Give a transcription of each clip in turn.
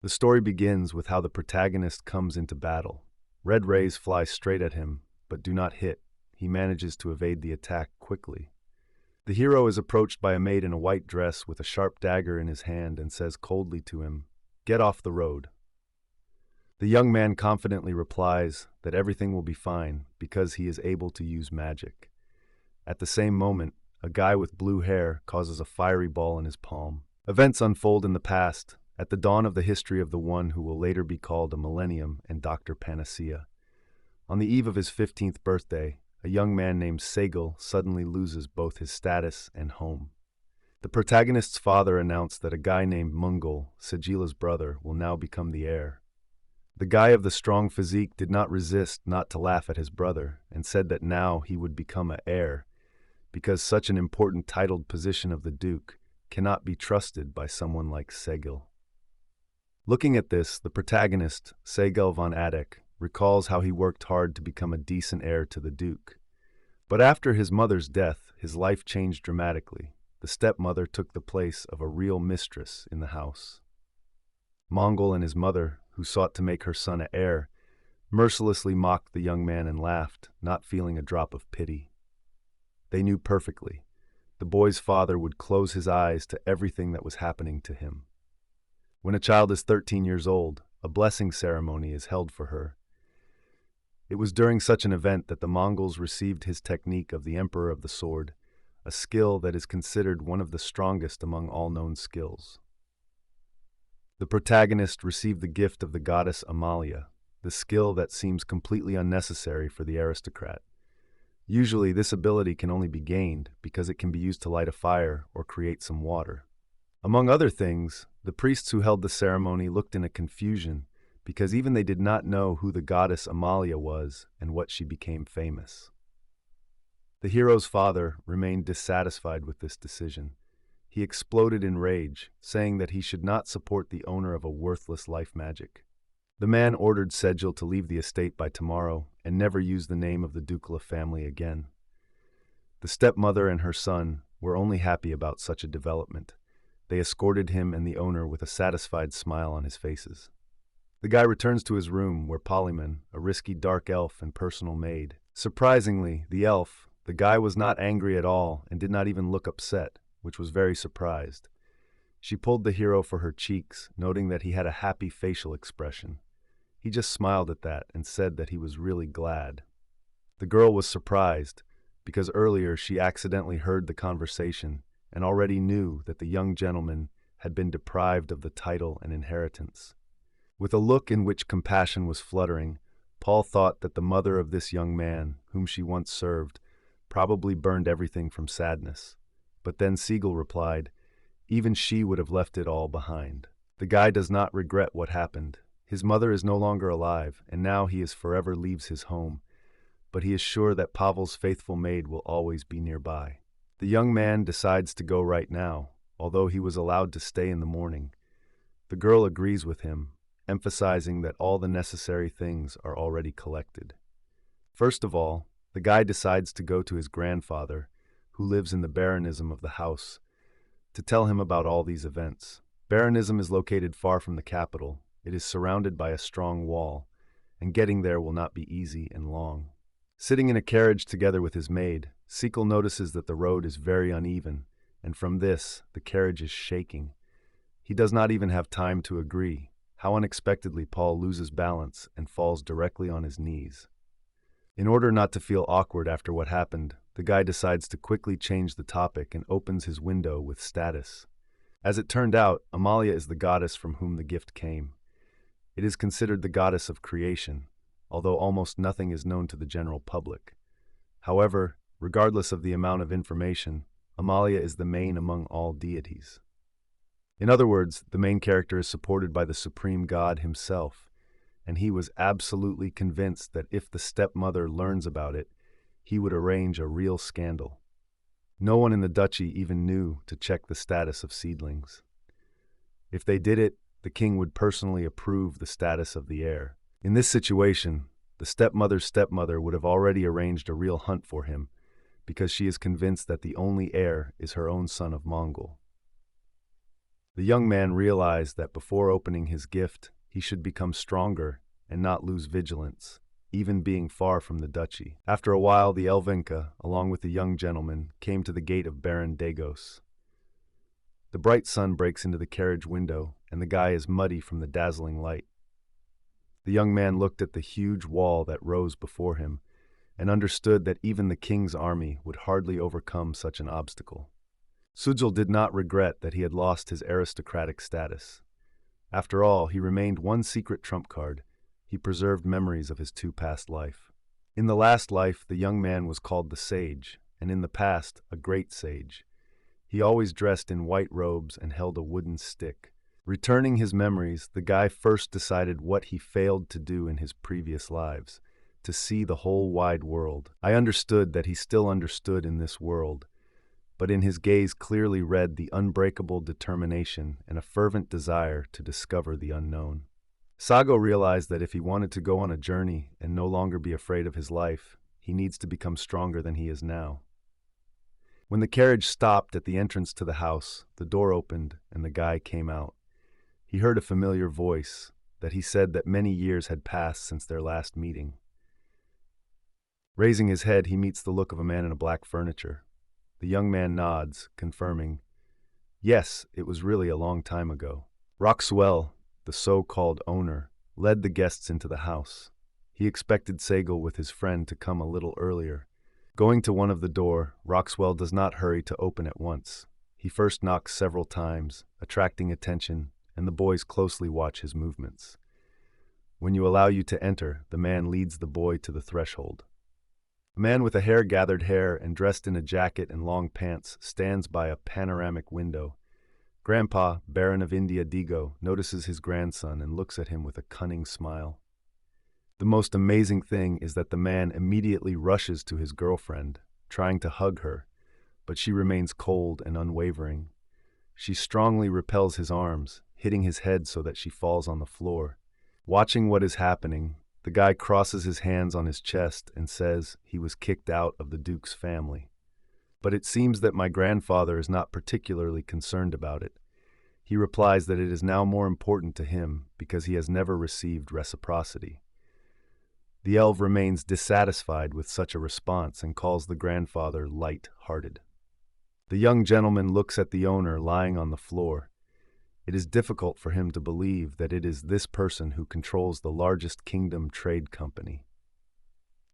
The story begins with how the protagonist comes into battle. Red rays fly straight at him, but do not hit. He manages to evade the attack quickly. The hero is approached by a maid in a white dress with a sharp dagger in his hand and says coldly to him, "Get off the road." The young man confidently replies that everything will be fine because he is able to use magic. At the same moment, a guy with blue hair causes a fiery ball in his palm. Events unfold in the past, at the dawn of the history of the one who will later be called a millennium and Dr. Panacea. On the eve of his 15th birthday, a young man named Segel suddenly loses both his status and home. The protagonist's father announced that a guy named Mungol, Segila's brother, will now become the heir. The guy of the strong physique did not resist not to laugh at his brother and said that now he would become an heir because such an important titled position of the Duke cannot be trusted by someone like Segel. Looking at this, the protagonist, Segel von Adek, recalls how he worked hard to become a decent heir to the Duke. But after his mother's death, his life changed dramatically. The stepmother took the place of a real mistress in the house. Mongol and his mother, who sought to make her son an heir, mercilessly mocked the young man and laughed, not feeling a drop of pity. They knew perfectly. The boy's father would close his eyes to everything that was happening to him. When a child is 13 years old, a blessing ceremony is held for her. It was during such an event that the Mongols received his technique of the Emperor of the Sword, a skill that is considered one of the strongest among all known skills. The protagonist received the gift of the goddess Amalia, the skill that seems completely unnecessary for the aristocrat. Usually, this ability can only be gained because it can be used to light a fire or create some water. Among other things, the priests who held the ceremony looked in a confusion because even they did not know who the goddess Amalia was and what she became famous. The hero's father remained dissatisfied with this decision. He exploded in rage, saying that he should not support the owner of a worthless life magic. The man ordered Segel to leave the estate by tomorrow and never use the name of the Dukla family again. The stepmother and her son were only happy about such a development. They escorted him and the owner with a satisfied smile on his faces. The guy returns to his room where Polyman, a risky dark elf and personal maid. Surprisingly, the guy was not angry at all and did not even look upset, which was very surprised. She pulled the hero for her cheeks, noting that he had a happy facial expression. He just smiled at that and said that he was really glad. The girl was surprised because earlier she accidentally heard the conversation and already knew that the young gentleman had been deprived of the title and inheritance. With a look in which compassion was fluttering, Paul thought that the mother of this young man, whom she once served, probably burned everything from sadness. But then Segel replied, even she would have left it all behind. The guy does not regret what happened. His mother is no longer alive, and now he is forever leaves his home. But he is sure that Pavel's faithful maid will always be nearby. The young man decides to go right now, although he was allowed to stay in the morning. The girl agrees with him, emphasizing that all the necessary things are already collected. First of all, the guy decides to go to his grandfather, who lives in the Baronism of the house, to tell him about all these events. Baronism is located far from the capital. It is surrounded by a strong wall, and getting there will not be easy and long. Sitting in a carriage together with his maid, Segel notices that the road is very uneven, and from this, the carriage is shaking. He does not even have time to agree. How unexpectedly Paul loses balance and falls directly on his knees. In order not to feel awkward after what happened, the guy decides to quickly change the topic and opens his window with status. As it turned out, Amalia is the goddess from whom the gift came. It is considered the goddess of creation, although almost nothing is known to the general public. However, regardless of the amount of information, Amalia is the main among all deities. In other words, the main character is supported by the supreme god himself, and he was absolutely convinced that if the stepmother learns about it, he would arrange a real scandal. No one in the duchy even knew to check the status of seedlings. If they did it, the king would personally approve the status of the heir. In this situation, the stepmother's stepmother would have already arranged a real hunt for him, because she is convinced that the only heir is her own son of Mongol. The young man realized that before opening his gift, he should become stronger and not lose vigilance, even being far from the duchy. After a while, the Elvenka, along with the young gentleman, came to the gate of Baron Dagos. The bright sun breaks into the carriage window, and the guy is muddy from the dazzling light. The young man looked at the huge wall that rose before him and understood that even the king's army would hardly overcome such an obstacle. Sujal did not regret that he had lost his aristocratic status. After all, he remained one secret trump card. He preserved memories of his past life. In the last life, the young man was called the Sage, and in the past, a great sage. He always dressed in white robes and held a wooden stick. Returning his memories, the guy first decided what he failed to do in his previous lives, to see the whole wide world. I understood that he still understood in this world, but in his gaze clearly read the unbreakable determination and a fervent desire to discover the unknown. Sago realized that if he wanted to go on a journey and no longer be afraid of his life, he needs to become stronger than he is now. When the carriage stopped at the entrance to the house, the door opened and the guy came out. He heard a familiar voice, that he said that many years had passed since their last meeting. Raising his head, he meets the look of a man in a black furniture. The young man nods, confirming, yes, it was really a long time ago. Roxwell, the so-called owner, led the guests into the house. He expected Sagal with his friend to come a little earlier. Going to one of the door, Roxwell does not hurry to open at once. He first knocks several times, attracting attention, and the boys closely watch his movements. When you allow you to enter, the man leads the boy to the threshold. A man with gathered hair and dressed in a jacket and long pants stands by a panoramic window. Grandpa, Baron of India Digo, notices his grandson and looks at him with a cunning smile. The most amazing thing is that the man immediately rushes to his girlfriend, trying to hug her, but she remains cold and unwavering. She strongly repels his arms, hitting his head so that she falls on the floor. Watching what is happening, the guy crosses his hands on his chest and says he was kicked out of the Duke's family. But it seems that my grandfather is not particularly concerned about it. He replies that it is now more important to him because he has never received reciprocity. The elf remains dissatisfied with such a response and calls the grandfather light-hearted. The young gentleman looks at the owner lying on the floor. It is difficult for him to believe that it is this person who controls the largest kingdom trade company.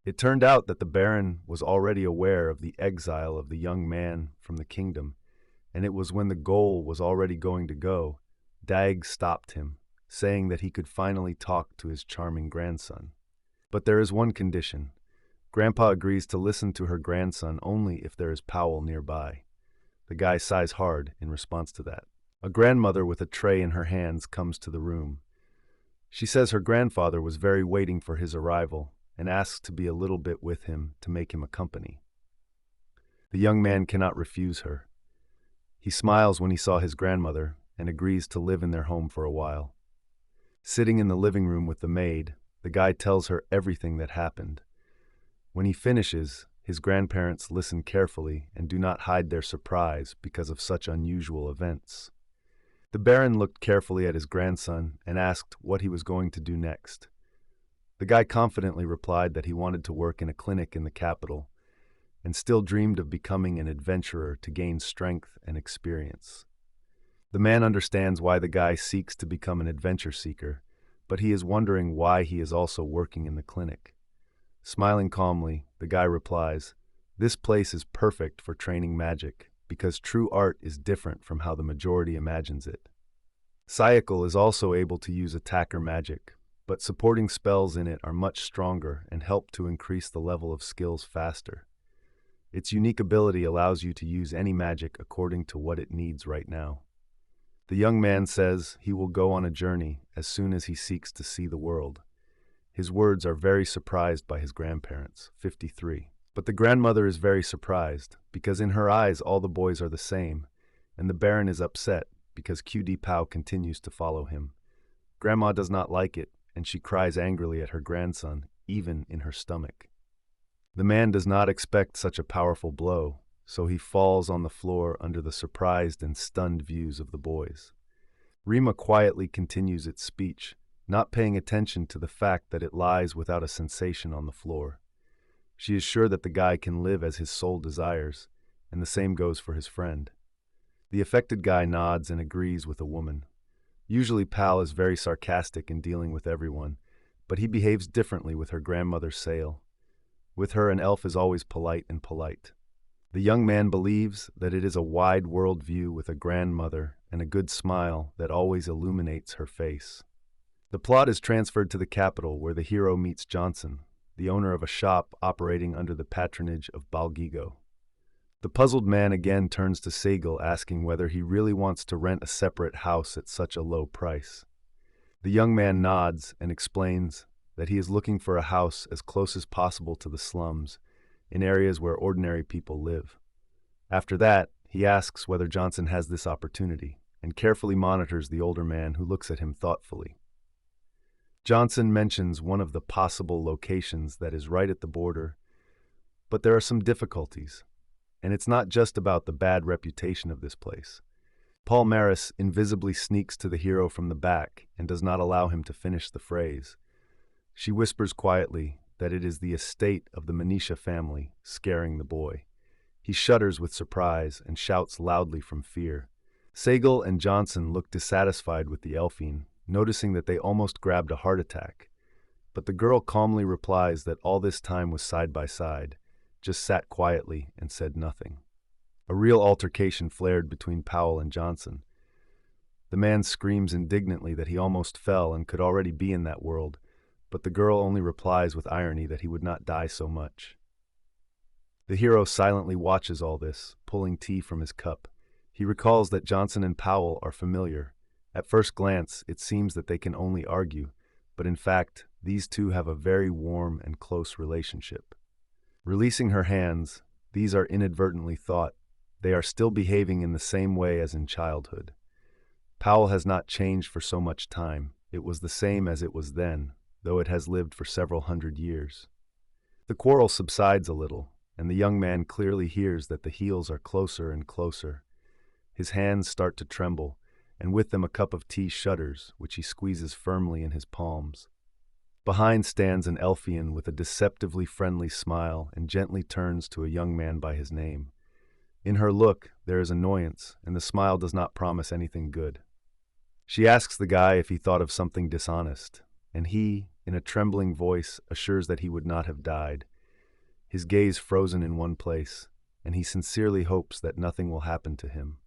It turned out that the Baron was already aware of the exile of the young man from the kingdom, and it was when the goal was already going to go, Dag stopped him, saying that he could finally talk to his charming grandson. But there is one condition. Grandpa agrees to listen to her grandson only if there is Powell nearby. The guy sighs hard in response to that. A grandmother with a tray in her hands comes to the room. She says her grandfather was very waiting for his arrival and asks to be a little bit with him to make him a company. The young man cannot refuse her. He smiles when he saw his grandmother and agrees to live in their home for a while. Sitting in the living room with the maid, the guy tells her everything that happened. When he finishes, his grandparents listen carefully and do not hide their surprise because of such unusual events. The Baron looked carefully at his grandson and asked what he was going to do next. The guy confidently replied that he wanted to work in a clinic in the capital and still dreamed of becoming an adventurer to gain strength and experience. The man understands why the guy seeks to become an adventure seeker, but he is wondering why he is also working in the clinic. Smiling calmly, the guy replies, "This place is perfect for training magic, because true art is different from how the majority imagines it. Sayakal is also able to use attacker magic, but supporting spells in it are much stronger and help to increase the level of skills faster. Its unique ability allows you to use any magic according to what it needs right now." The young man says he will go on a journey as soon as he seeks to see the world. His words are very surprised by his grandparents, 53. But the grandmother is very surprised, because in her eyes all the boys are the same, and the Baron is upset because QD Pao continues to follow him. Grandma does not like it, and she cries angrily at her grandson, even in her stomach. The man does not expect such a powerful blow, so he falls on the floor under the surprised and stunned views of the boys. Rima quietly continues its speech, not paying attention to the fact that it lies without a sensation on the floor. She is sure that the guy can live as his soul desires, and the same goes for his friend. The affected guy nods and agrees with the woman. Usually Pal is very sarcastic in dealing with everyone, but he behaves differently with her grandmother Sale. With her, an elf is always polite and polite. The young man believes that it is a wide world view with a grandmother and a good smile that always illuminates her face. The plot is transferred to the capital where the hero meets Johnson, the owner of a shop operating under the patronage of Balgigo. The puzzled man again turns to Sagal, asking whether he really wants to rent a separate house at such a low price. The young man nods and explains that he is looking for a house as close as possible to the slums, in areas where ordinary people live. After that, he asks whether Johnson has this opportunity, and carefully monitors the older man who looks at him thoughtfully. Johnson mentions one of the possible locations that is right at the border, but there are some difficulties, and it's not just about the bad reputation of this place. Paul Maris invisibly sneaks to the hero from the back and does not allow him to finish the phrase. She whispers quietly that it is the estate of the Manisha family, scaring the boy. He shudders with surprise and shouts loudly from fear. Sagal and Johnson look dissatisfied with the Elfine, noticing that they almost grabbed a heart attack. But the girl calmly replies that all this time was side by side, just sat quietly and said nothing. A real altercation flared between Powell and Johnson. The man screams indignantly that he almost fell and could already be in that world, but the girl only replies with irony that he would not die so much. The hero silently watches all this, pulling tea from his cup. He recalls that Johnson and Powell are familiar. At first glance, it seems that they can only argue, but in fact, these two have a very warm and close relationship. Releasing her hands, these are inadvertently thought. They are still behaving in the same way as in childhood. Powell has not changed for so much time. It was the same as it was then, though it has lived for several hundred years. The quarrel subsides a little, and the young man clearly hears that the heels are closer and closer. His hands start to tremble, and with them a cup of tea shudders, which he squeezes firmly in his palms. Behind stands an Elfian with a deceptively friendly smile and gently turns to a young man by his name. In her look, there is annoyance, and the smile does not promise anything good. She asks the guy if he thought of something dishonest, and he, in a trembling voice, assures that he would not have died, his gaze frozen in one place, and he sincerely hopes that nothing will happen to him.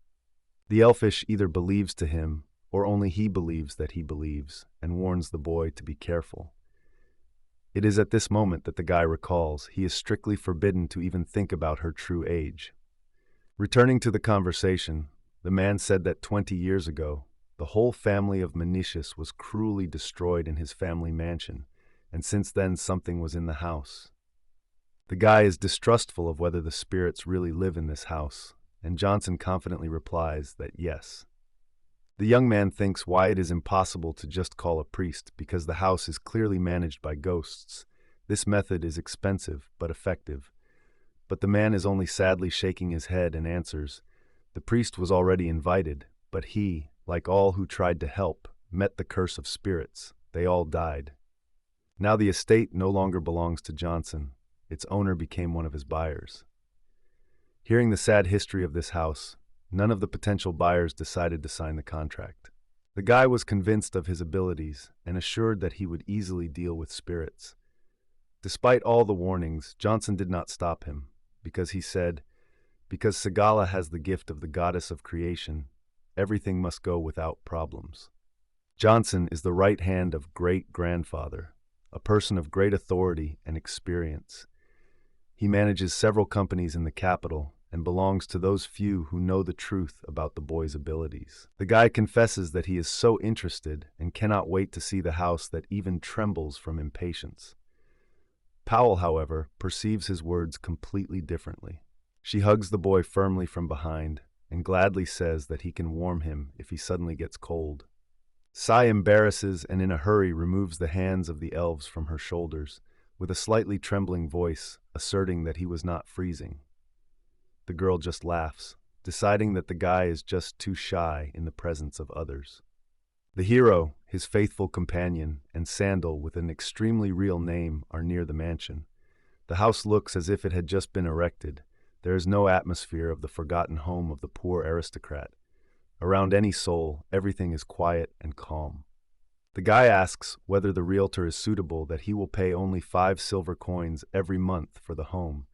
The elfish either believes to him, or only he believes that he believes, and warns the boy to be careful. It is at this moment that the guy recalls he is strictly forbidden to even think about her true age. Returning to the conversation, the man said that 20 years ago, the whole family of Manichus was cruelly destroyed in his family mansion, and since then something was in the house. The guy is distrustful of whether the spirits really live in this house, and Johnson confidently replies that yes. The young man thinks why it is impossible to just call a priest because the house is clearly managed by ghosts. This method is expensive but effective. But the man is only sadly shaking his head and answers, the priest was already invited, but he, like all who tried to help, met the curse of spirits. They all died. Now the estate no longer belongs to Johnson. Its owner became one of his buyers. Hearing the sad history of this house, none of the potential buyers decided to sign the contract. The guy was convinced of his abilities and assured that he would easily deal with spirits. Despite all the warnings, Johnson did not stop him, because he said, because Sagala has the gift of the goddess of creation, everything must go without problems. Johnson is the right hand of great-grandfather, a person of great authority and experience. He manages several companies in the capital and belongs to those few who know the truth about the boy's abilities. The guy confesses that he is so interested and cannot wait to see the house that even trembles from impatience. Powell, however, perceives his words completely differently. She hugs the boy firmly from behind and gladly says that he can warm him if he suddenly gets cold. Sai embarrasses and in a hurry removes the hands of the elves from her shoulders, with a slightly trembling voice, asserting that he was not freezing. The girl just laughs, deciding that the guy is just too shy in the presence of others. The hero, his faithful companion, and Sandal with an extremely real name are near the mansion. The house looks as if it had just been erected. There is no atmosphere of the forgotten home of the poor aristocrat. Around any soul, everything is quiet and calm. The guy asks whether the realtor is suitable, that he will pay only 5 silver coins every month for the home.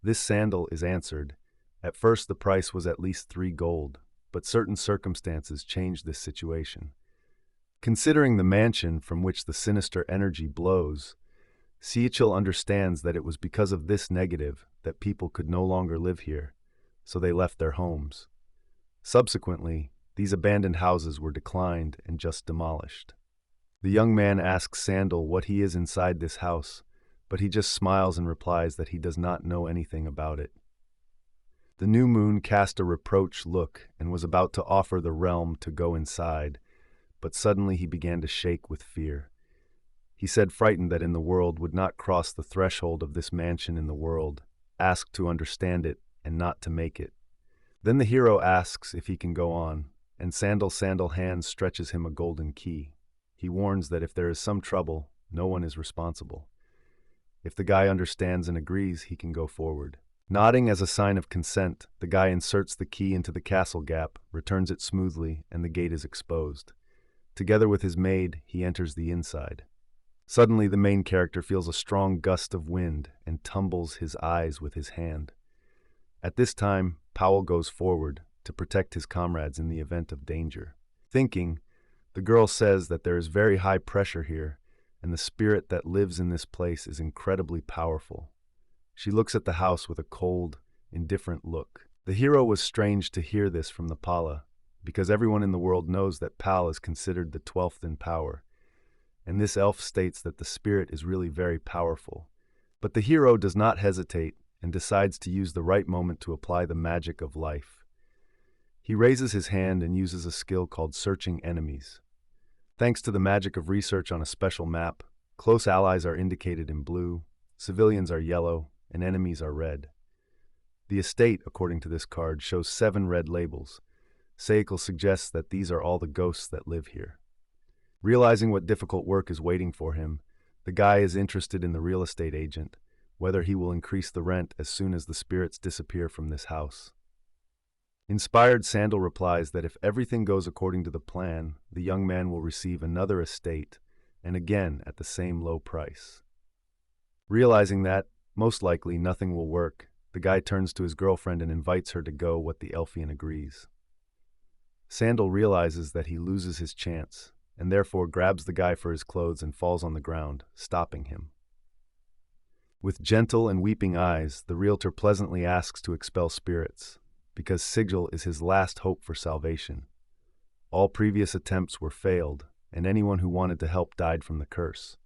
This Sandal is answered. At first the price was at least 3 gold, but certain circumstances changed this situation. Considering the mansion from which the sinister energy blows, Seichel understands that it was because of this negative that people could no longer live here, so they left their homes. Subsequently, these abandoned houses were declined and just demolished. The young man asks Sandal what he is inside this house, but he just smiles and replies that he does not know anything about it. The new moon cast a reproach look and was about to offer the realm to go inside, but suddenly he began to shake with fear. He said, frightened that in the world would not cross the threshold of this mansion in the world, asked to understand it and not to make it. Then the hero asks if he can go on, and Sandal hands stretches him a golden key. He warns that if there is some trouble, no one is responsible. If the guy understands and agrees, he can go forward. Nodding as a sign of consent, the guy inserts the key into the castle gap, returns it smoothly, and the gate is exposed. Together with his maid, he enters the inside. Suddenly, the main character feels a strong gust of wind and tumbles his eyes with his hand. At this time, Powell goes forward to protect his comrades in the event of danger. Thinking, the girl says that there is very high pressure here, and the spirit that lives in this place is incredibly powerful. She looks at the house with a cold, indifferent look. The hero was strange to hear this from the Pala, because everyone in the world knows that Pal is considered the 12th in power, and this elf states that the spirit is really very powerful. But the hero does not hesitate and decides to use the right moment to apply the magic of life. He raises his hand and uses a skill called Searching Enemies. Thanks to the magic of research on a special map, close allies are indicated in blue, civilians are yellow, and enemies are red. The estate, according to this card, shows 7 red labels. Seichel suggests that these are all the ghosts that live here. Realizing what difficult work is waiting for him, the guy is interested in the real estate agent, whether he will increase the rent as soon as the spirits disappear from this house. Inspired, Sandal replies that if everything goes according to the plan, the young man will receive another estate, and again at the same low price. Realizing that, most likely, nothing will work, the guy turns to his girlfriend and invites her to go, what the Elfian agrees. Sandal realizes that he loses his chance, and therefore grabs the guy for his clothes and falls on the ground, stopping him. With gentle and weeping eyes, the realtor pleasantly asks to expel spirits, because Sigil is his last hope for salvation. All previous attempts were failed, and anyone who wanted to help died from the curse.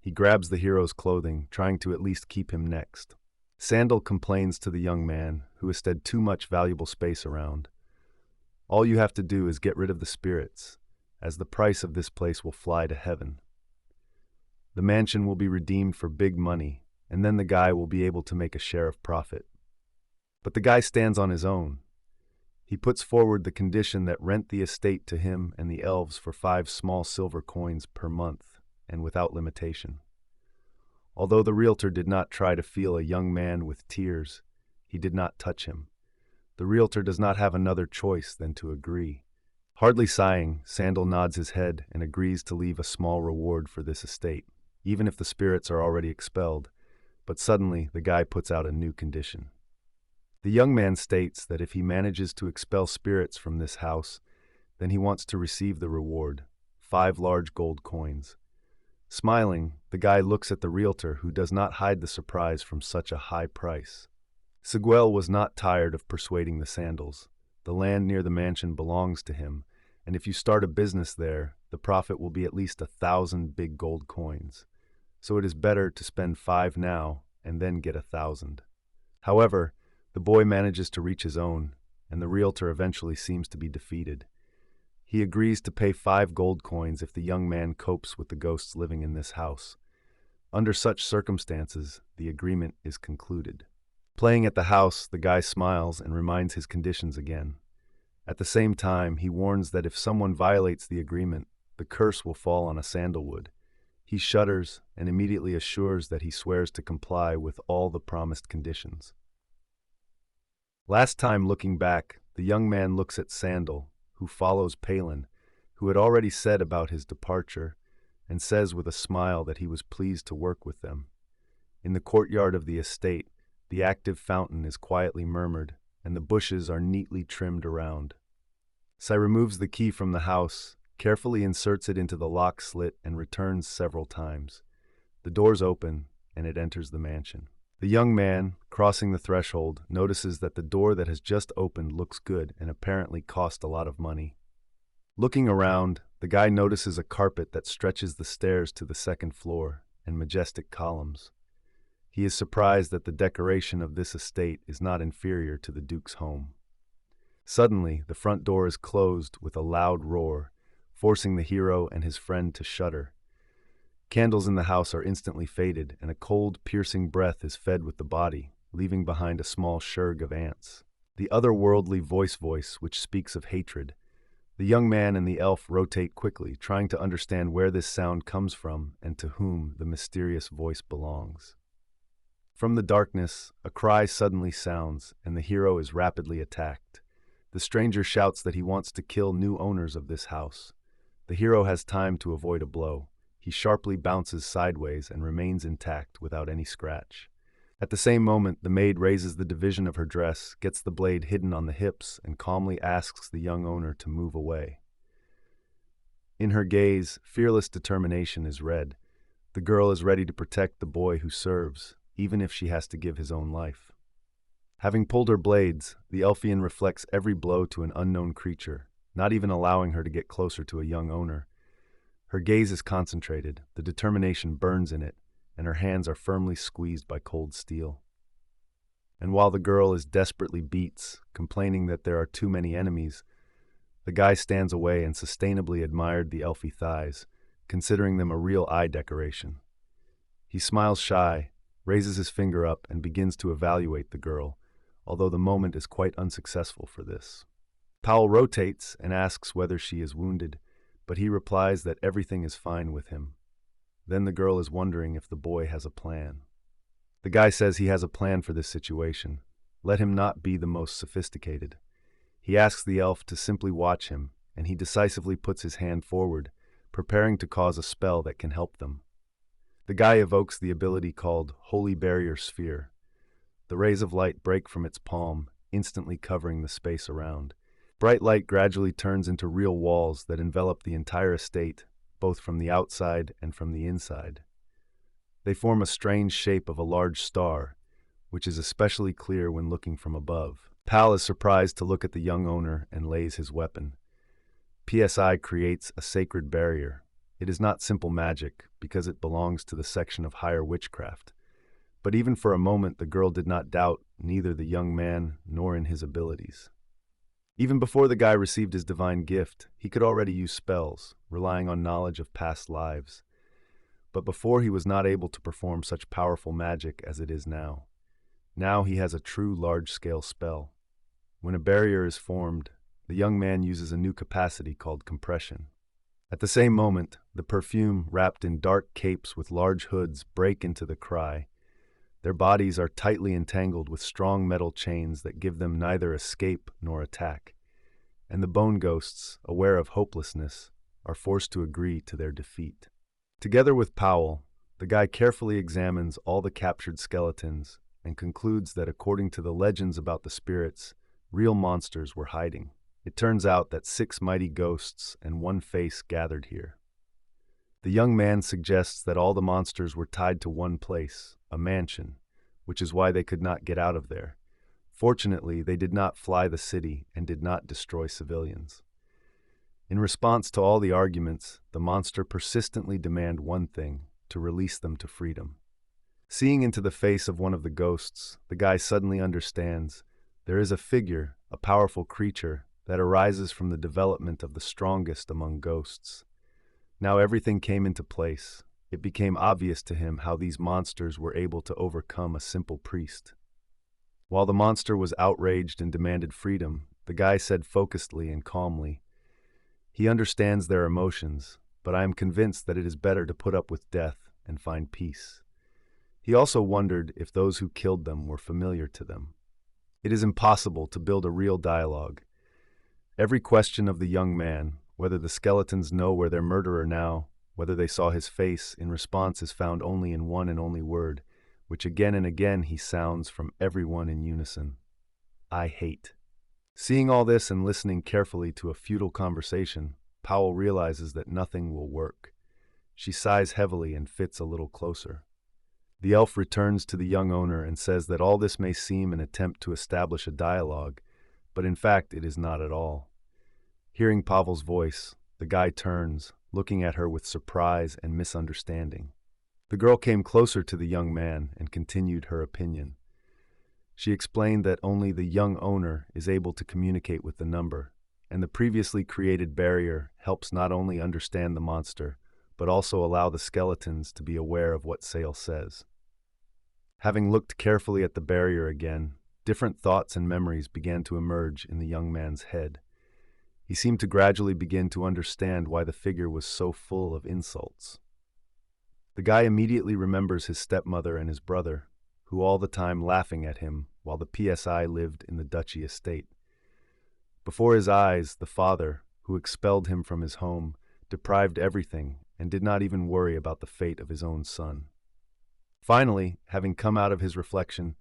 He grabs the hero's clothing, trying to at least keep him next. Sandal complains to the young man, who has had too much valuable space around. All you have to do is get rid of the spirits, as the price of this place will fly to heaven. The mansion will be redeemed for big money, and then the guy will be able to make a share of profit. But the guy stands on his own. He puts forward the condition that rent the estate to him and the elves for 5 small silver coins per month, and without limitation. Although the realtor did not try to feel a young man with tears, he did not touch him. The realtor does not have another choice than to agree. Hardly sighing, Sandal nods his head and agrees to leave a small reward for this estate, even if the spirits are already expelled, but suddenly the guy puts out a new condition. The young man states that if he manages to expel spirits from this house, then he wants to receive the reward, 5 large gold coins. Smiling, the guy looks at the realtor, who does not hide the surprise from such a high price. Siguel was not tired of persuading the Sandals. The land near the mansion belongs to him, and if you start a business there, the profit will be at least 1,000 big gold coins. So it is better to spend 5 now and then get 1,000. However, the boy manages to reach his own, and the realtor eventually seems to be defeated. He agrees to pay 5 gold coins if the young man copes with the ghosts living in this house. Under such circumstances, the agreement is concluded. Playing at the house, the guy smiles and reminds his conditions again. At the same time, he warns that if someone violates the agreement, the curse will fall on a sandalwood. He shudders and immediately assures that he swears to comply with all the promised conditions. Last time looking back, the young man looks at Sandal, who follows Palin, who had already said about his departure, and says with a smile that he was pleased to work with them. In the courtyard of the estate, the active fountain is quietly murmured, and the bushes are neatly trimmed around. Sai removes the key from the house, carefully inserts it into the lock slit, and returns several times. The doors open, and it enters the mansion. The young man, crossing the threshold, notices that the door that has just opened looks good and apparently cost a lot of money. Looking around, the guy notices a carpet that stretches the stairs to the second floor and majestic columns. He is surprised that the decoration of this estate is not inferior to the Duke's home. Suddenly, the front door is closed with a loud roar, forcing the hero and his friend to shudder. Candles in the house are instantly faded, and a cold, piercing breath is fed with the body, leaving behind a small shurg of ants. The otherworldly voice which speaks of hatred. The young man and the elf rotate quickly, trying to understand where this sound comes from and to whom the mysterious voice belongs. From the darkness, a cry suddenly sounds, and the hero is rapidly attacked. The stranger shouts that he wants to kill new owners of this house. The hero has time to avoid a blow. He sharply bounces sideways and remains intact without any scratch. At the same moment, the maid raises the division of her dress, gets the blade hidden on the hips, and calmly asks the young owner to move away. In her gaze, fearless determination is read. The girl is ready to protect the boy who serves, even if she has to give his own life. Having pulled her blades, the Elfian reflects every blow to an unknown creature, not even allowing her to get closer to a young owner. Her gaze is concentrated, the determination burns in it, and her hands are firmly squeezed by cold steel. And while the girl is desperately beats, complaining that there are too many enemies, the guy stands away and sustainably admired the elfy thighs, considering them a real eye decoration. He smiles shy, raises his finger up, and begins to evaluate the girl, although the moment is quite unsuccessful for this. Powell rotates and asks whether she is wounded, but he replies that everything is fine with him. Then the girl is wondering if the boy has a plan. The guy says he has a plan for this situation. Let him not be the most sophisticated. He asks the elf to simply watch him, and he decisively puts his hand forward, preparing to cause a spell that can help them. The guy evokes the ability called Holy Barrier Sphere. The rays of light break from its palm, instantly covering the space around. Bright light gradually turns into real walls that envelop the entire estate, both from the outside and from the inside. They form a strange shape of a large star, which is especially clear when looking from above. Pal is surprised to look at the young owner and lays his weapon. PSI creates a sacred barrier. It is not simple magic, because it belongs to the section of higher witchcraft. But even for a moment the girl did not doubt neither the young man nor in his abilities. Even before the guy received his divine gift, he could already use spells, relying on knowledge of past lives. But before he was not able to perform such powerful magic as it is now. Now he has a true large-scale spell. When a barrier is formed, the young man uses a new capacity called compression. At the same moment, the perfume wrapped in dark capes with large hoods break into the cry. Their bodies are tightly entangled with strong metal chains that give them neither escape nor attack. And the bone ghosts, aware of hopelessness, are forced to agree to their defeat. Together with Powell, the guy carefully examines all the captured skeletons and concludes that according to the legends about the spirits, real monsters were hiding. It turns out that 6 mighty ghosts and 1 face gathered here. The young man suggests that all the monsters were tied to one place, a mansion, which is why they could not get out of there. Fortunately, they did not fly the city and did not destroy civilians. In response to all the arguments, the monster persistently demand one thing, to release them to freedom. Seeing into the face of one of the ghosts, the guy suddenly understands there is a figure, a powerful creature, that arises from the development of the strongest among ghosts. Now everything came into place. It became obvious to him how these monsters were able to overcome a simple priest. While the monster was outraged and demanded freedom, the guy said focusedly and calmly. He understands their emotions, but I am convinced that it is better to put up with death and find peace. He also wondered if those who killed them were familiar to them. It is impossible to build a real dialogue. Every question of the young man, whether the skeletons know where their murderer now, whether they saw his face, in response is found only in one and only word, which again and again he sounds from everyone in unison. I hate. Seeing all this and listening carefully to a futile conversation, Powell realizes that nothing will work. She sighs heavily and fits a little closer. The elf returns to the young owner and says that all this may seem an attempt to establish a dialogue, but in fact it is not at all. Hearing Pavel's voice, the guy turns, looking at her with surprise and misunderstanding. The girl came closer to the young man and continued her opinion. She explained that only the young owner is able to communicate with the number, and the previously created barrier helps not only understand the monster, but also allow the skeletons to be aware of what Sale says. Having looked carefully at the barrier again, different thoughts and memories began to emerge in the young man's head. He seemed to gradually begin to understand why the figure was so full of insults. The guy immediately remembers his stepmother and his brother, who all the time laughing at him while the PSI lived in the duchy estate. Before his eyes, the father, who expelled him from his home, deprived everything and did not even worry about the fate of his own son. Finally, having come out of his reflection,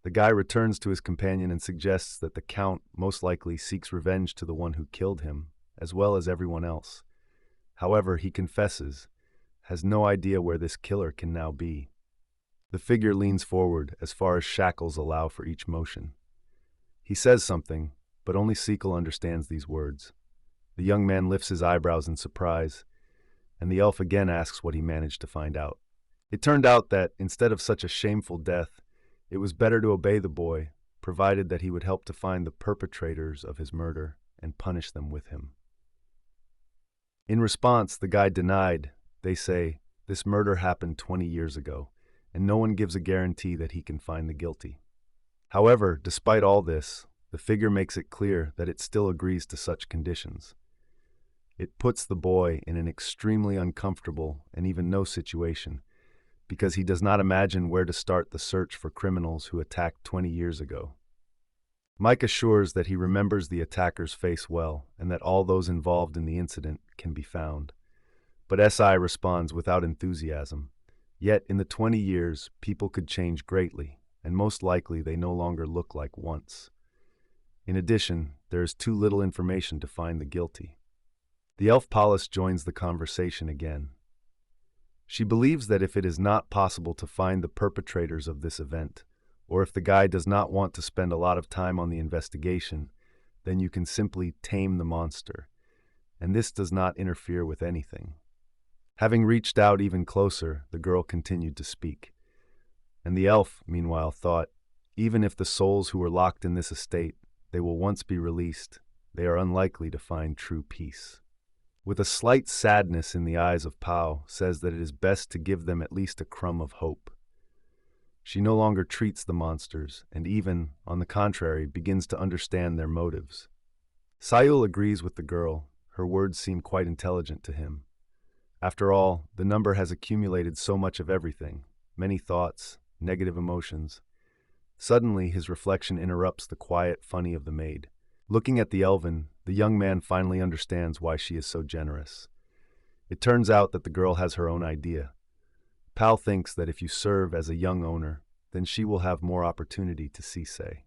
the guy returns to his companion and suggests that the Count most likely seeks revenge to the one who killed him, as well as everyone else. However, he confesses, has no idea where this killer can now be. The figure leans forward as far as shackles allow for each motion. He says something, but only Sequel understands these words. The young man lifts his eyebrows in surprise, and the elf again asks what he managed to find out. It turned out that, instead of such a shameful death, it was better to obey the boy, provided that he would help to find the perpetrators of his murder and punish them with him. In response, the guy denied. They say, this murder happened 20 years ago, and no one gives a guarantee that he can find the guilty. However, despite all this, the figure makes it clear that it still agrees to such conditions. It puts the boy in an extremely uncomfortable and even no situation, because he does not imagine where to start the search for criminals who attacked 20 years ago. Mike assures that he remembers the attacker's face well and that all those involved in the incident can be found. But SI responds without enthusiasm. Yet, in the 20 years, people could change greatly, and most likely they no longer look like once. In addition, there is too little information to find the guilty. The elf Paulus joins the conversation again. She believes that if it is not possible to find the perpetrators of this event, or if the guy does not want to spend a lot of time on the investigation, then you can simply tame the monster, and this does not interfere with anything. Having reached out even closer, the girl continued to speak. And the elf, meanwhile, thought, even if the souls who were locked in this estate, they will once be released, they are unlikely to find true peace. With a slight sadness in the eyes of Pao, says that it is best to give them at least a crumb of hope. She no longer treats the monsters, and even, on the contrary, begins to understand their motives. Sayul agrees with the girl. Her words seem quite intelligent to him. After all, the number has accumulated so much of everything, many thoughts, negative emotions. Suddenly, his reflection interrupts the quiet funny of the maid. Looking at the elven, the young man finally understands why she is so generous. It turns out that the girl has her own idea. Pal thinks that if you serve as a young owner, then she will have more opportunity to see say.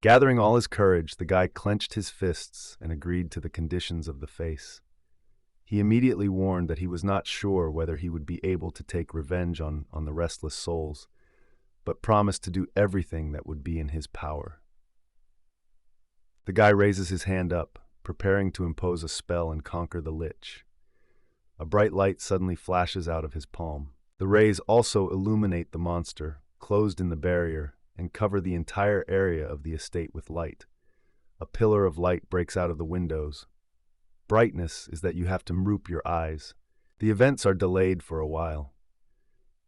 Gathering all his courage, the guy clenched his fists and agreed to the conditions of the face. He immediately warned that he was not sure whether he would be able to take revenge on the restless souls, but promised to do everything that would be in his power. The guy raises his hand up, preparing to impose a spell and conquer the lich. A bright light suddenly flashes out of his palm. The rays also illuminate the monster, closed in the barrier, and cover the entire area of the estate with light. A pillar of light breaks out of the windows. Brightness is that you have to droop your eyes. The events are delayed for a while.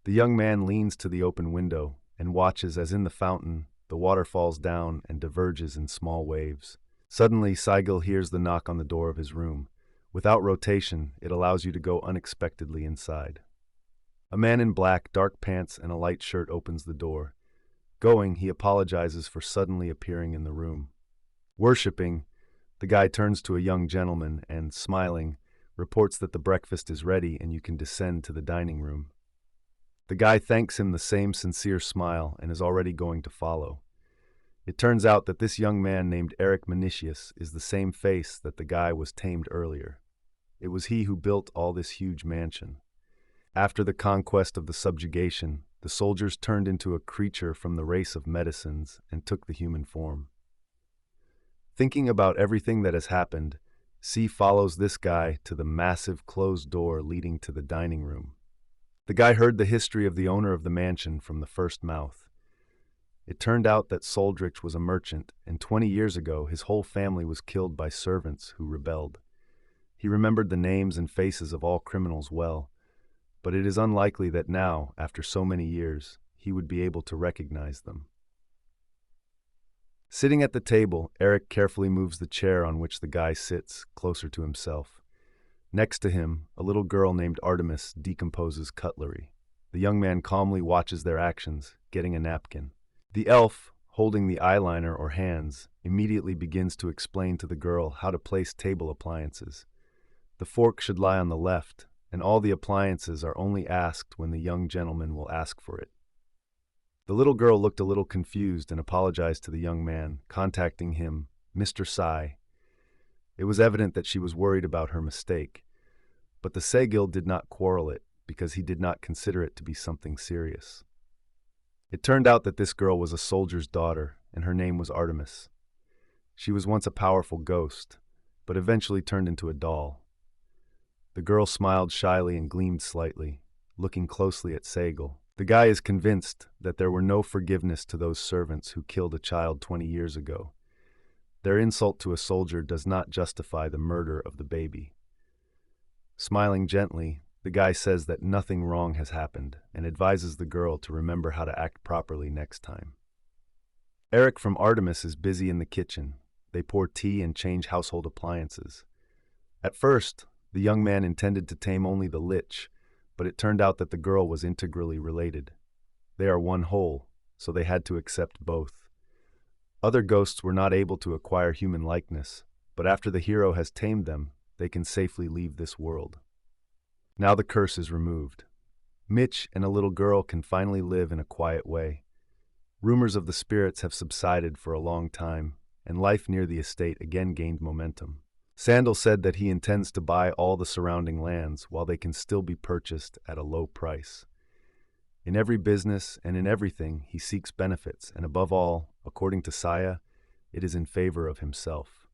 The young man leans to the open window and watches as in the fountain the water falls down and diverges in small waves. Suddenly, Seigel hears the knock on the door of his room. Without rotation, it allows you to go unexpectedly inside. A man in black, dark pants, and a light shirt opens the door. Going, he apologizes for suddenly appearing in the room. Worshipping, the guy turns to a young gentleman and, smiling, reports that the breakfast is ready and you can descend to the dining room. The guy thanks him the same sincere smile and is already going to follow. It turns out that this young man named Eric Manicius is the same face that the guy was tamed earlier. It was he who built all this huge mansion. After the conquest of the subjugation, the soldiers turned into a creature from the race of medicines and took the human form. Thinking about everything that has happened, C follows this guy to the massive closed door leading to the dining room. The guy heard the history of the owner of the mansion from the first mouth. It turned out that Soldrich was a merchant, and 20 years ago his whole family was killed by servants who rebelled. He remembered the names and faces of all criminals well, but it is unlikely that now, after so many years, he would be able to recognize them. Sitting at the table, Eric carefully moves the chair on which the guy sits closer to himself. Next to him, a little girl named Artemis decomposes cutlery. The young man calmly watches their actions, getting a napkin. The elf, holding the eyeliner or hands, immediately begins to explain to the girl how to place table appliances. The fork should lie on the left, and all the appliances are only asked when the young gentleman will ask for it. The little girl looked a little confused and apologized to the young man, contacting him, Mr. Sai. It was evident that she was worried about her mistake, but the Segil did not quarrel it because he did not consider it to be something serious. It turned out that this girl was a soldier's daughter, and her name was Artemis. She was once a powerful ghost, but eventually turned into a doll. The girl smiled shyly and gleamed slightly, looking closely at Segil. The guy is convinced that there were no forgiveness to those servants who killed a child 20 years ago. Their insult to a soldier does not justify the murder of the baby. Smiling gently, the guy says that nothing wrong has happened and advises the girl to remember how to act properly next time. Eric from Artemis is busy in the kitchen. They pour tea and change household appliances. At first, the young man intended to tame only the lich, but it turned out that the girl was integrally related. They are one whole, so they had to accept both. Other ghosts were not able to acquire human likeness, but after the hero has tamed them, they can safely leave this world. Now the curse is removed. Mitch and a little girl can finally live in a quiet way. Rumors of the spirits have subsided for a long time, and life near the estate again gained momentum. Sandal said that he intends to buy all the surrounding lands while they can still be purchased at a low price. In every business and in everything, he seeks benefits, and above all, according to Saya, it is in favor of himself.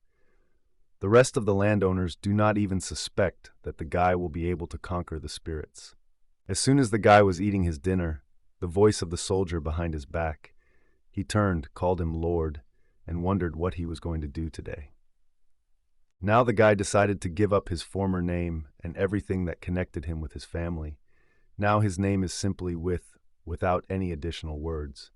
The rest of the landowners do not even suspect that the guy will be able to conquer the spirits. As soon as the guy was eating his dinner, the voice of the soldier behind his back, he turned, called him Lord, and wondered what he was going to do today. Now the guy decided to give up his former name and everything that connected him with his family. Now his name is simply without any additional words.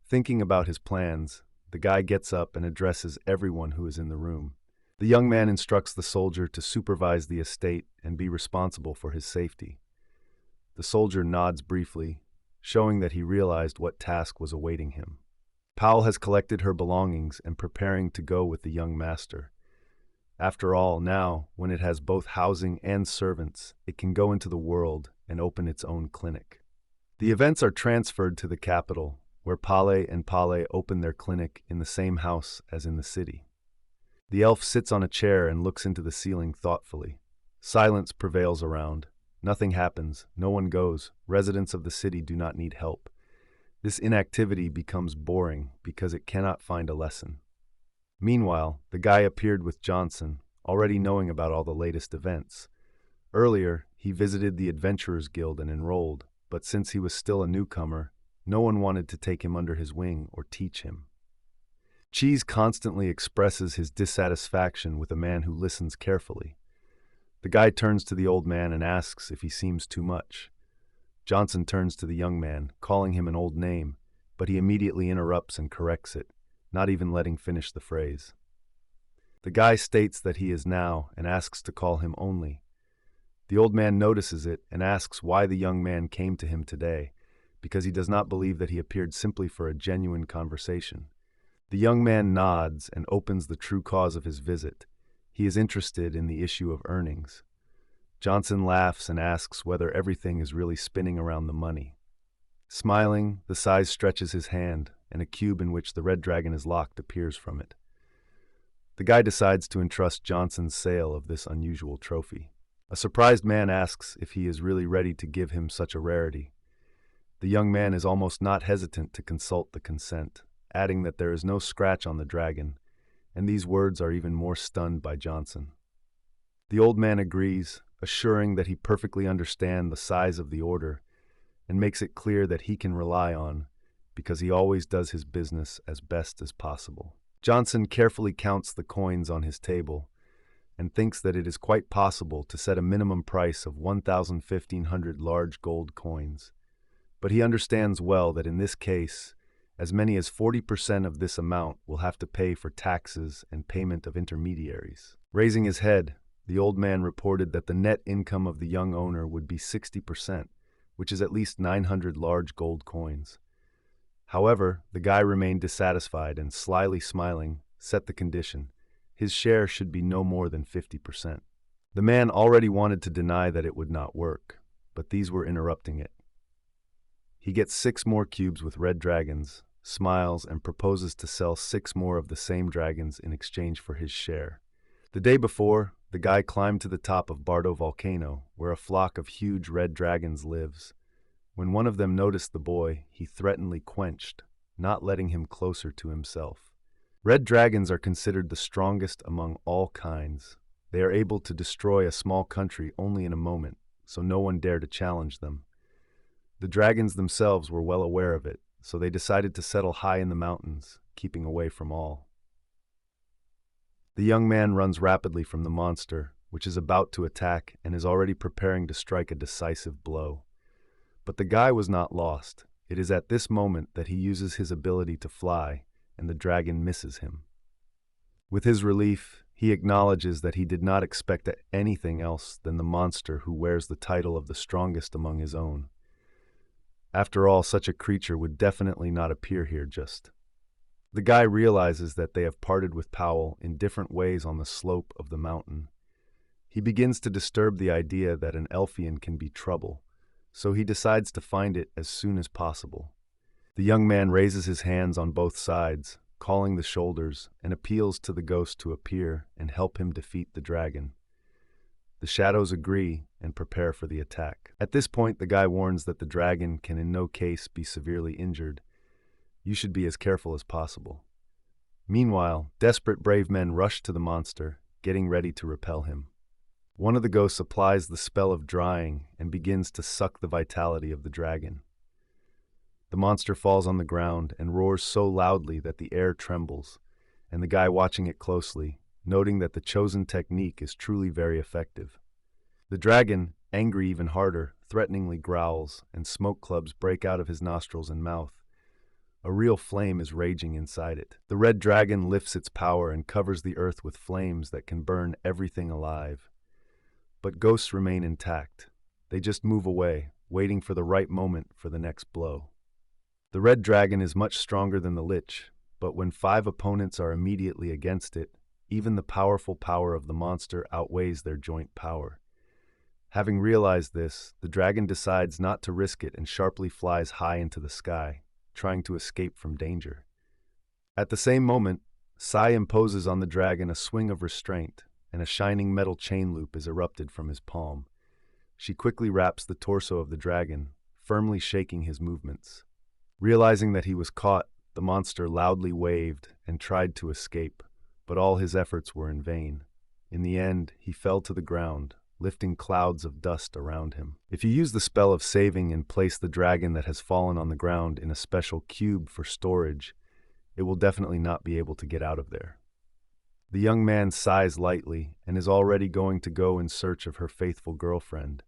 Thinking about his plans, the guy gets up and addresses everyone who is in the room. The young man instructs the soldier to supervise the estate and be responsible for his safety. The soldier nods briefly, showing that he realized what task was awaiting him. Powell has collected her belongings and preparing to go with the young master. After all, now, when it has both housing and servants, it can go into the world and open its own clinic. The events are transferred to the capital, where Pale and Pale open their clinic in the same house as in the city. The elf sits on a chair and looks into the ceiling thoughtfully. Silence prevails around. Nothing happens, no one goes, residents of the city do not need help. This inactivity becomes boring because it cannot find a lesson. Meanwhile, the guy appeared with Johnson, already knowing about all the latest events. Earlier, he visited the Adventurers Guild and enrolled, but since he was still a newcomer, no one wanted to take him under his wing or teach him. Cheese constantly expresses his dissatisfaction with a man who listens carefully. The guy turns to the old man and asks if he seems too much. Johnson turns to the young man, calling him an old name, but he immediately interrupts and corrects it, not even letting finish the phrase. The guy states that he is now and asks to call him only. The old man notices it and asks why the young man came to him today, because he does not believe that he appeared simply for a genuine conversation. The young man nods and opens the true cause of his visit. He is interested in the issue of earnings. Johnson laughs and asks whether everything is really spinning around the money. Smiling, the Sai stretches his hand, and a cube in which the red dragon is locked appears from it. The guy decides to entrust Johnson's sale of this unusual trophy. A surprised man asks if he is really ready to give him such a rarity. The young man is almost not hesitant to consult the consent, adding that there is no scratch on the dragon, and these words are even more stunned by Johnson. The old man agrees, assuring that he perfectly understands the size of the order and makes it clear that he can rely on, because he always does his business as best as possible. Johnson carefully counts the coins on his table and thinks that it is quite possible to set a minimum price of 1,500 large gold coins. But he understands well that in this case, as many as 40% of this amount will have to pay for taxes and payment of intermediaries. Raising his head, the old man reported that the net income of the young owner would be 60%, which is at least 900 large gold coins. However, the guy remained dissatisfied and, slyly smiling, set the condition. His share should be no more than 50%. The man already wanted to deny that it would not work, but these were interrupting it. He gets 6 more cubes with red dragons, smiles, and proposes to sell 6 more of the same dragons in exchange for his share. The day before, the guy climbed to the top of Bardo Volcano, where a flock of huge red dragons lives. When one of them noticed the boy, he threateningly quenched, not letting him closer to himself. Red dragons are considered the strongest among all kinds. They are able to destroy a small country only in a moment, so no one dared to challenge them. The dragons themselves were well aware of it, so they decided to settle high in the mountains, keeping away from all. The young man runs rapidly from the monster, which is about to attack and is already preparing to strike a decisive blow. But the guy was not lost. It is at this moment that he uses his ability to fly, and the dragon misses him. With his relief, he acknowledges that he did not expect anything else than the monster who wears the title of the strongest among his own. After all, such a creature would definitely not appear here just. The guy realizes that they have parted with Powell in different ways on the slope of the mountain. He begins to disturb the idea that an Elfian can be trouble, so he decides to find it as soon as possible. The young man raises his hands on both sides, calling the shoulders, and appeals to the ghost to appear and help him defeat the dragon. The shadows agree and prepare for the attack. At this point, the guy warns that the dragon can in no case be severely injured. You should be as careful as possible. Meanwhile, desperate brave men rush to the monster, getting ready to repel him. One of the ghosts applies the spell of drying and begins to suck the vitality of the dragon. The monster falls on the ground and roars so loudly that the air trembles, and the guy watching it closely, noting that the chosen technique is truly very effective. The dragon, angry even harder, threateningly growls, and smoke clubs break out of his nostrils and mouth. A real flame is raging inside it. The red dragon lifts its power and covers the earth with flames that can burn everything alive. But ghosts remain intact. They just move away, waiting for the right moment for the next blow. The red dragon is much stronger than the lich, but when 5 opponents are immediately against it, even the powerful power of the monster outweighs their joint power. Having realized this, the dragon decides not to risk it and sharply flies high into the sky, trying to escape from danger. At the same moment, Sai imposes on the dragon a swing of restraint, and a shining metal chain loop is erupted from his palm. She quickly wraps the torso of the dragon, firmly shaking his movements. Realizing that he was caught, the monster loudly waved and tried to escape, but all his efforts were in vain. In the end, he fell to the ground, lifting clouds of dust around him. If you use the spell of saving and place the dragon that has fallen on the ground in a special cube for storage, it will definitely not be able to get out of there. The young man sighs lightly and is already going to go in search of her faithful girlfriend,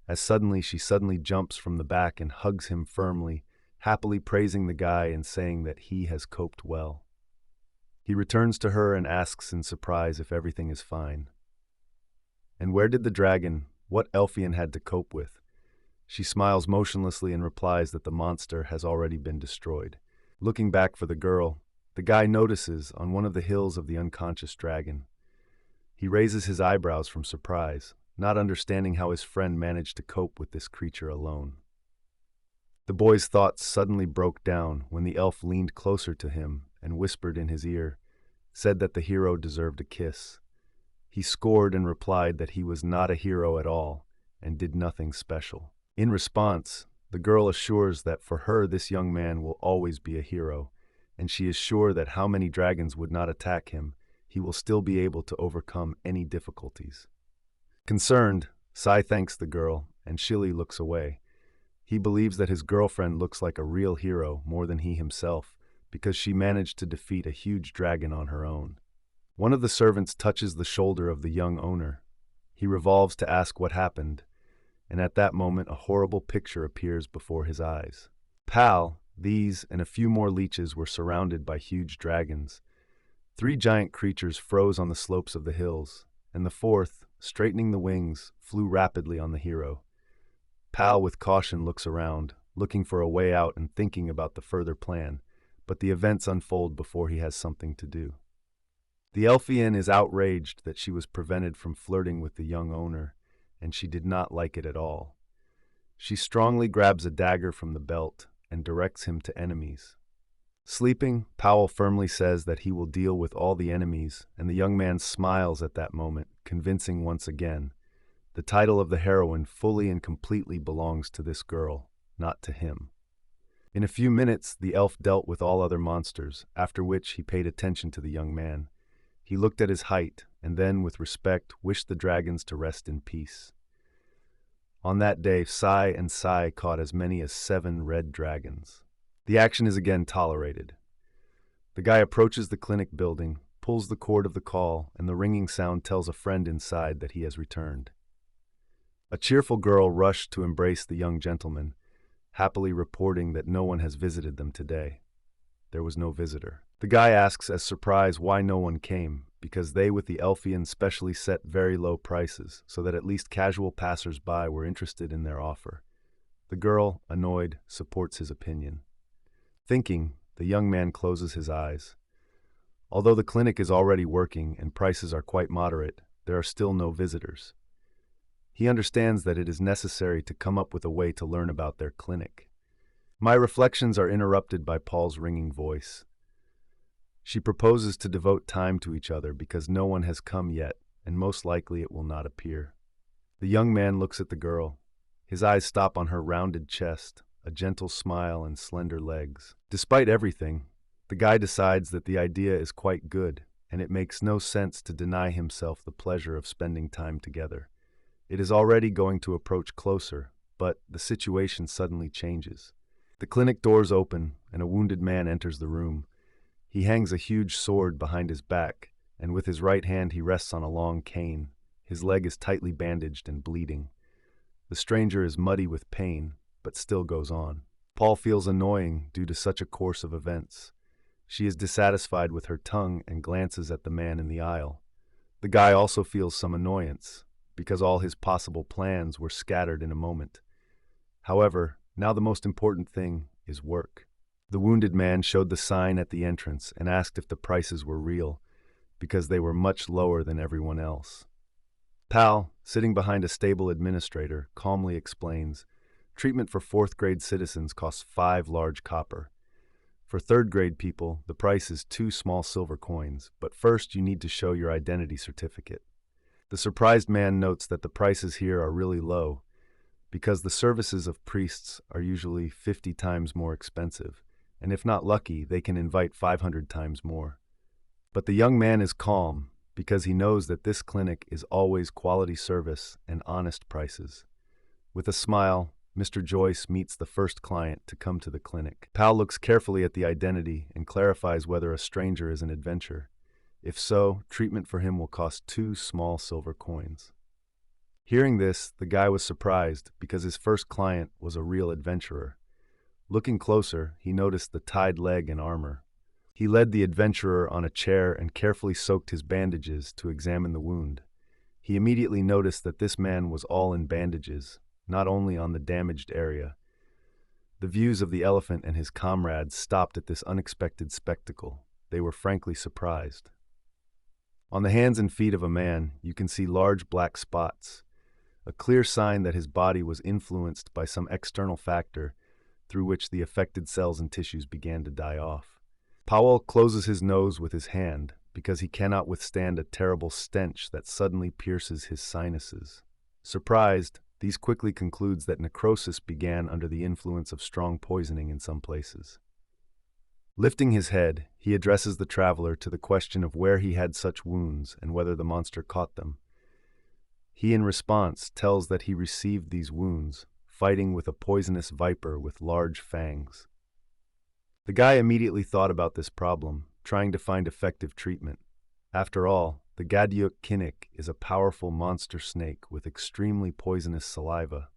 as she suddenly jumps from the back and hugs him firmly, happily praising the guy and saying that he has coped well. He returns to her and asks in surprise if everything is fine. And where did the dragon, what Elfian had to cope with? She smiles motionlessly and replies that the monster has already been destroyed. Looking back for the girl, the guy notices on one of the hills of the unconscious dragon. He raises his eyebrows from surprise, not understanding how his friend managed to cope with this creature alone. The boy's thoughts suddenly broke down when the elf leaned closer to him and whispered in his ear, said that the hero deserved a kiss. He scored and replied that he was not a hero at all and did nothing special. In response, the girl assures that for her this young man will always be a hero, and she is sure that how many dragons would not attack him, he will still be able to overcome any difficulties. Concerned, Sai thanks the girl, and Shili looks away. He believes that his girlfriend looks like a real hero more than he himself, because she managed to defeat a huge dragon on her own. One of the servants touches the shoulder of the young owner. He revolves to ask what happened, and at that moment a horrible picture appears before his eyes. Pal, these, and a few more leeches were surrounded by huge dragons. 3 giant creatures froze on the slopes of the hills, and the 4th, straightening the wings, flew rapidly on the hero. Pal with caution looks around, looking for a way out and thinking about the further plan, but the events unfold before he has something to do. The Elfian is outraged that she was prevented from flirting with the young owner, and she did not like it at all. She strongly grabs a dagger from the belt and directs him to enemies. Sleeping, Powell firmly says that he will deal with all the enemies, and the young man smiles at that moment, convincing once again. The title of the heroine fully and completely belongs to this girl, not to him. In a few minutes, the elf dealt with all other monsters, after which he paid attention to the young man. He looked at his height, and then, with respect, wished the dragons to rest in peace. On that day, Sai and Sai caught as many as 7 red dragons. The action is again tolerated. The guy approaches the clinic building, pulls the cord of the call, and the ringing sound tells a friend inside that he has returned. A cheerful girl rushed to embrace the young gentleman, happily reporting that no one has visited them today. There was no visitor. The guy asks as surprise why no one came, because they with the Elfian specially set very low prices so that at least casual passers-by were interested in their offer. The girl, annoyed, supports his opinion. Thinking, the young man closes his eyes. Although the clinic is already working and prices are quite moderate, there are still no visitors. He understands that it is necessary to come up with a way to learn about their clinic. My reflections are interrupted by Paul's ringing voice. She proposes to devote time to each other because no one has come yet, and most likely it will not appear. The young man looks at the girl. His eyes stop on her rounded chest, a gentle smile, and slender legs. Despite everything, the guy decides that the idea is quite good, and it makes no sense to deny himself the pleasure of spending time together. It is already going to approach closer, but the situation suddenly changes. The clinic doors open, and a wounded man enters the room. He hangs a huge sword behind his back, and with his right hand he rests on a long cane. His leg is tightly bandaged and bleeding. The stranger is muddy with pain, but still goes on. Paul feels annoying due to such a course of events. She is dissatisfied with her tongue and glances at the man in the aisle. The guy also feels some annoyance, because all his possible plans were scattered in a moment. However, now the most important thing is work. The wounded man showed the sign at the entrance and asked if the prices were real, because they were much lower than everyone else. Pal, sitting behind a stable administrator, calmly explains, treatment for 4th-grade citizens costs 5 large copper. For 3rd-grade people, the price is 2 small silver coins, but first you need to show your identity certificate. The surprised man notes that the prices here are really low, because the services of priests are usually 50 times more expensive, and if not lucky, they can invite 500 times more. But the young man is calm, because he knows that this clinic is always quality service and honest prices. With a smile, Mr. Joyce meets the first client to come to the clinic. Pal looks carefully at the identity and clarifies whether a stranger is an adventurer. If so, treatment for him will cost 2 small silver coins. Hearing this, the guy was surprised because his first client was a real adventurer. Looking closer, he noticed the tied leg and armor. He led the adventurer on a chair and carefully soaked his bandages to examine the wound. He immediately noticed that this man was all in bandages, not only on the damaged area. The views of the elephant and his comrades stopped at this unexpected spectacle. They were frankly surprised. On the hands and feet of a man, you can see large black spots, a clear sign that his body was influenced by some external factor through which the affected cells and tissues began to die off. Powell closes his nose with his hand because he cannot withstand a terrible stench that suddenly pierces his sinuses. Surprised, These quickly concludes that necrosis began under the influence of strong poisoning in some places. Lifting his head, he addresses the traveler to the question of where he had such wounds and whether the monster caught them. He, in response, tells that he received these wounds, fighting with a poisonous viper with large fangs. The guy immediately thought about this problem, trying to find effective treatment. After all, the Gadyuk Kinnick is a powerful monster snake with extremely poisonous saliva.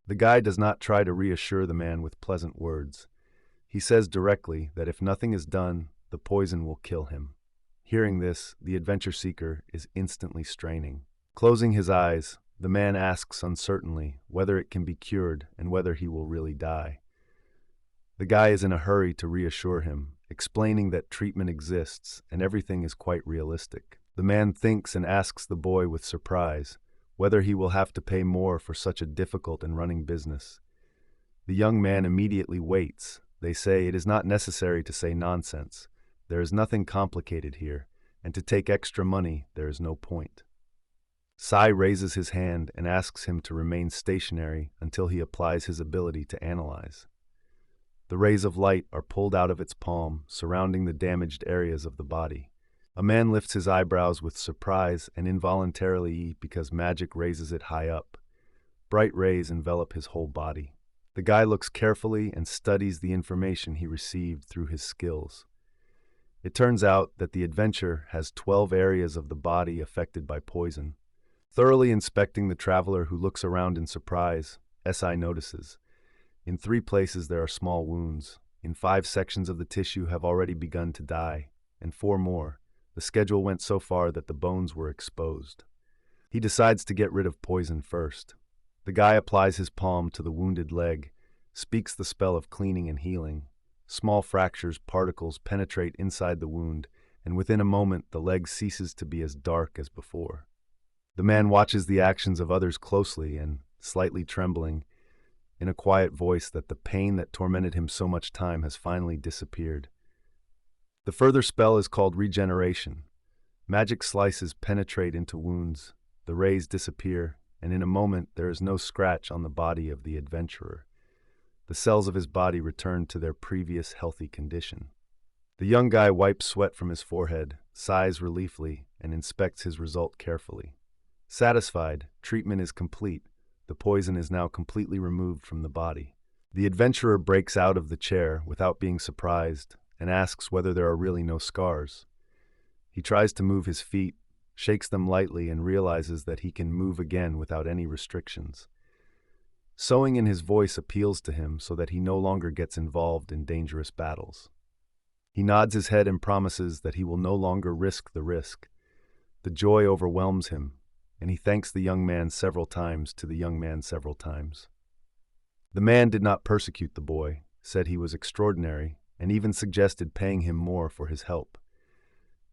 The guy does not try to reassure the man with pleasant words. He says directly that if nothing is done, the poison will kill him. Hearing this, the adventure seeker is instantly straining. Closing his eyes, the man asks uncertainly whether it can be cured and whether he will really die. The guy is in a hurry to reassure him, explaining that treatment exists and everything is quite realistic. The man thinks and asks the boy with surprise whether he will have to pay more for such a difficult and running business. The young man immediately waits. They say it is not necessary to say nonsense. There is nothing complicated here, and to take extra money there is no point. Sai raises his hand and asks him to remain stationary until he applies his ability to analyze. The rays of light are pulled out of its palm, surrounding the damaged areas of the body. A man lifts his eyebrows with surprise and involuntarily because magic raises it high up. Bright rays envelop his whole body. The guy looks carefully and studies the information he received through his skills. It turns out that the adventure has 12 areas of the body affected by poison. Thoroughly inspecting the traveler who looks around in surprise, SI notices. In 3 places there are small wounds. In 5 sections of the tissue have already begun to die, and 4 more. The schedule went so far that the bones were exposed. He decides to get rid of poison first. The guy applies his palm to the wounded leg, speaks the spell of cleaning and healing. Small fractures, particles penetrate inside the wound, and within a moment the leg ceases to be as dark as before. The man watches the actions of others closely and, slightly trembling, in a quiet voice that the pain that tormented him so much time has finally disappeared. The further spell is called regeneration. Magic slices penetrate into wounds, the rays disappear, and in a moment there is no scratch on the body of the adventurer. The cells of his body return to their previous healthy condition. The young guy wipes sweat from his forehead, sighs reliefly, and inspects his result carefully. Satisfied, treatment is complete. The poison is now completely removed from the body. The adventurer breaks out of the chair without being surprised and asks whether there are really no scars. He tries to move his feet, shakes them lightly, and realizes that he can move again without any restrictions. Sewing in his voice appeals to him so that he no longer gets involved in dangerous battles. He nods his head and promises that he will no longer risk the risk. The joy overwhelms him, and he thanks the young man several times to the young man several times. The man did not persecute the boy, said he was extraordinary, and even suggested paying him more for his help.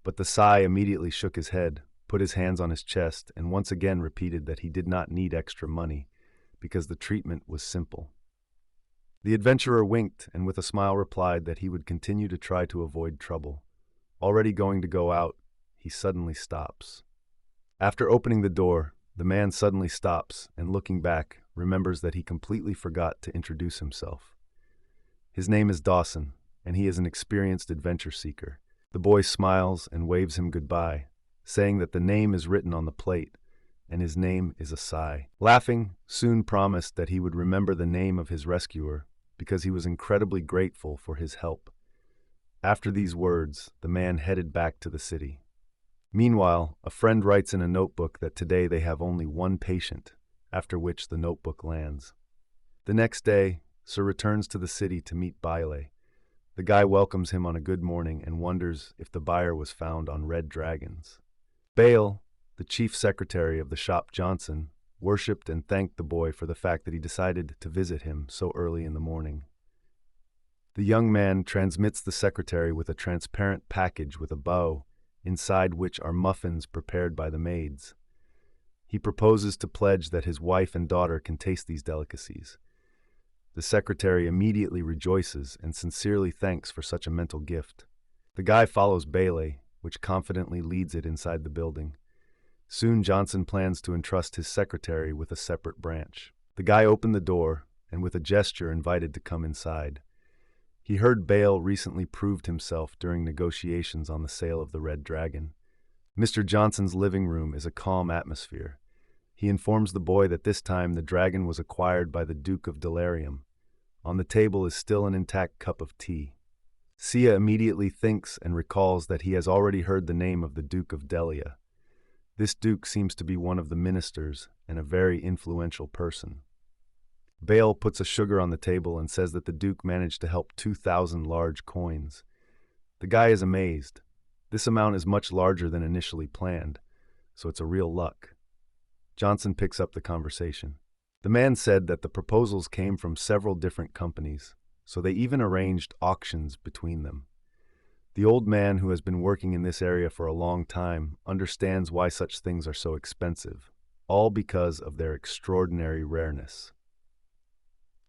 But the Sai immediately shook his head, put his hands on his chest, and once again repeated that he did not need extra money, because the treatment was simple. The adventurer winked and with a smile replied that he would continue to try to avoid trouble. Already going to go out, he suddenly stops. After opening the door, the man suddenly stops and, looking back, remembers that he completely forgot to introduce himself. His name is Dawson, and he is an experienced adventure seeker. The boy smiles and waves him goodbye, saying that the name is written on the plate, and his name is Asai. Laughing, Soon promised that he would remember the name of his rescuer because he was incredibly grateful for his help. After these words, the man headed back to the city. Meanwhile, a friend writes in a notebook that today they have only 1 patient, after which the notebook lands. The next day, Sir returns to the city to meet Baile. The guy welcomes him on a good morning and wonders if the buyer was found on red dragons. Bale, the chief secretary of the shop Johnson, worshipped and thanked the boy for the fact that he decided to visit him so early in the morning. The young man transmits the secretary with a transparent package with a bow, inside which are muffins prepared by the maids. He proposes to pledge that his wife and daughter can taste these delicacies. The secretary immediately rejoices and sincerely thanks for such a mental gift. The guy follows Bailey, which confidently leads it inside the building. Soon Johnson plans to entrust his secretary with a separate branch. The guy opened the door and with a gesture invited to come inside. He heard Bale recently proved himself during negotiations on the sale of the Red Dragon. Mr. Johnson's living room is a calm atmosphere. He informs the boy that this time the dragon was acquired by the Duke of Delirium. On the table is still an intact cup of tea. Sia immediately thinks and recalls that he has already heard the name of the Duke of Delia. This duke seems to be one of the ministers and a very influential person. Bale puts a sugar on the table and says that the duke managed to help 2,000 large coins. The guy is amazed. This amount is much larger than initially planned, so it's a real luck. Johnson picks up the conversation. The man said that the proposals came from several different companies, so they even arranged auctions between them. The old man, who has been working in this area for a long time, understands why such things are so expensive, all because of their extraordinary rareness.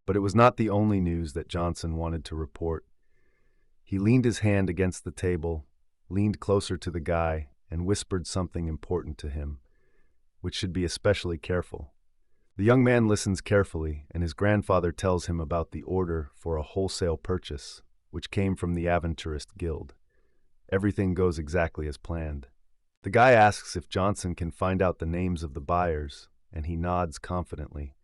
But it was not the only news that Johnson wanted to report. He leaned his hand against the table, leaned closer to the guy, and whispered something important to him, which should be especially careful. The young man listens carefully, and his grandfather tells him about the order for a wholesale purchase, which came from the Aventurist Guild. Everything goes exactly as planned. The guy asks if Johnson can find out the names of the buyers, and he nods confidently.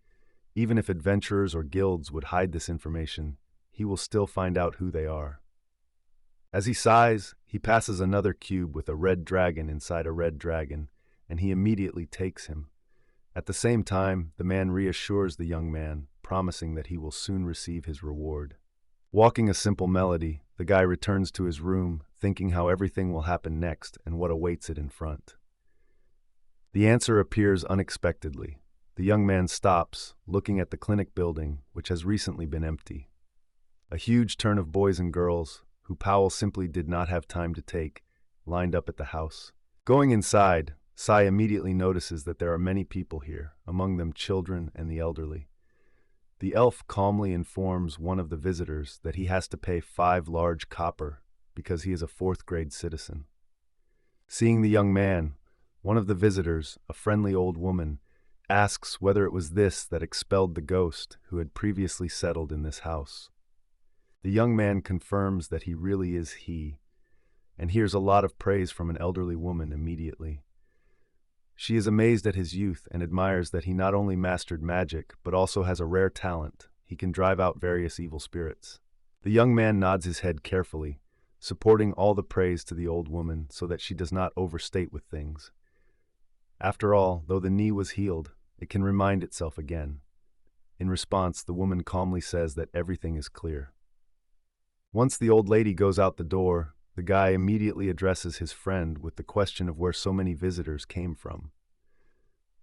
Even if adventurers or guilds would hide this information, he will still find out who they are. As he sighs, he passes another cube with a red dragon inside a red dragon, and he immediately takes him. At the same time, the man reassures the young man, promising that he will soon receive his reward. Walking a simple melody, the guy returns to his room, thinking how everything will happen next and what awaits it in front. The answer appears unexpectedly. The young man stops, looking at the clinic building, which has recently been empty. A huge turn of boys and girls, who Powell simply did not have time to take, lined up at the house. Going inside, Sai immediately notices that there are many people here, among them children and the elderly. The elf calmly informs one of the visitors that he has to pay 5 large copper because he is a 4th-grade citizen. Seeing the young man, one of the visitors, a friendly old woman, asks whether it was this that expelled the ghost who had previously settled in this house. The young man confirms that he really is he, and hears a lot of praise from an elderly woman immediately. She is amazed at his youth and admires that he not only mastered magic, but also has a rare talent. He can drive out various evil spirits. The young man nods his head carefully, supporting all the praise to the old woman so that she does not overstate with things. After all, though the knee was healed, it can remind itself again. In response, the woman calmly says that everything is clear. Once the old lady goes out the door, the guy immediately addresses his friend with the question of where so many visitors came from.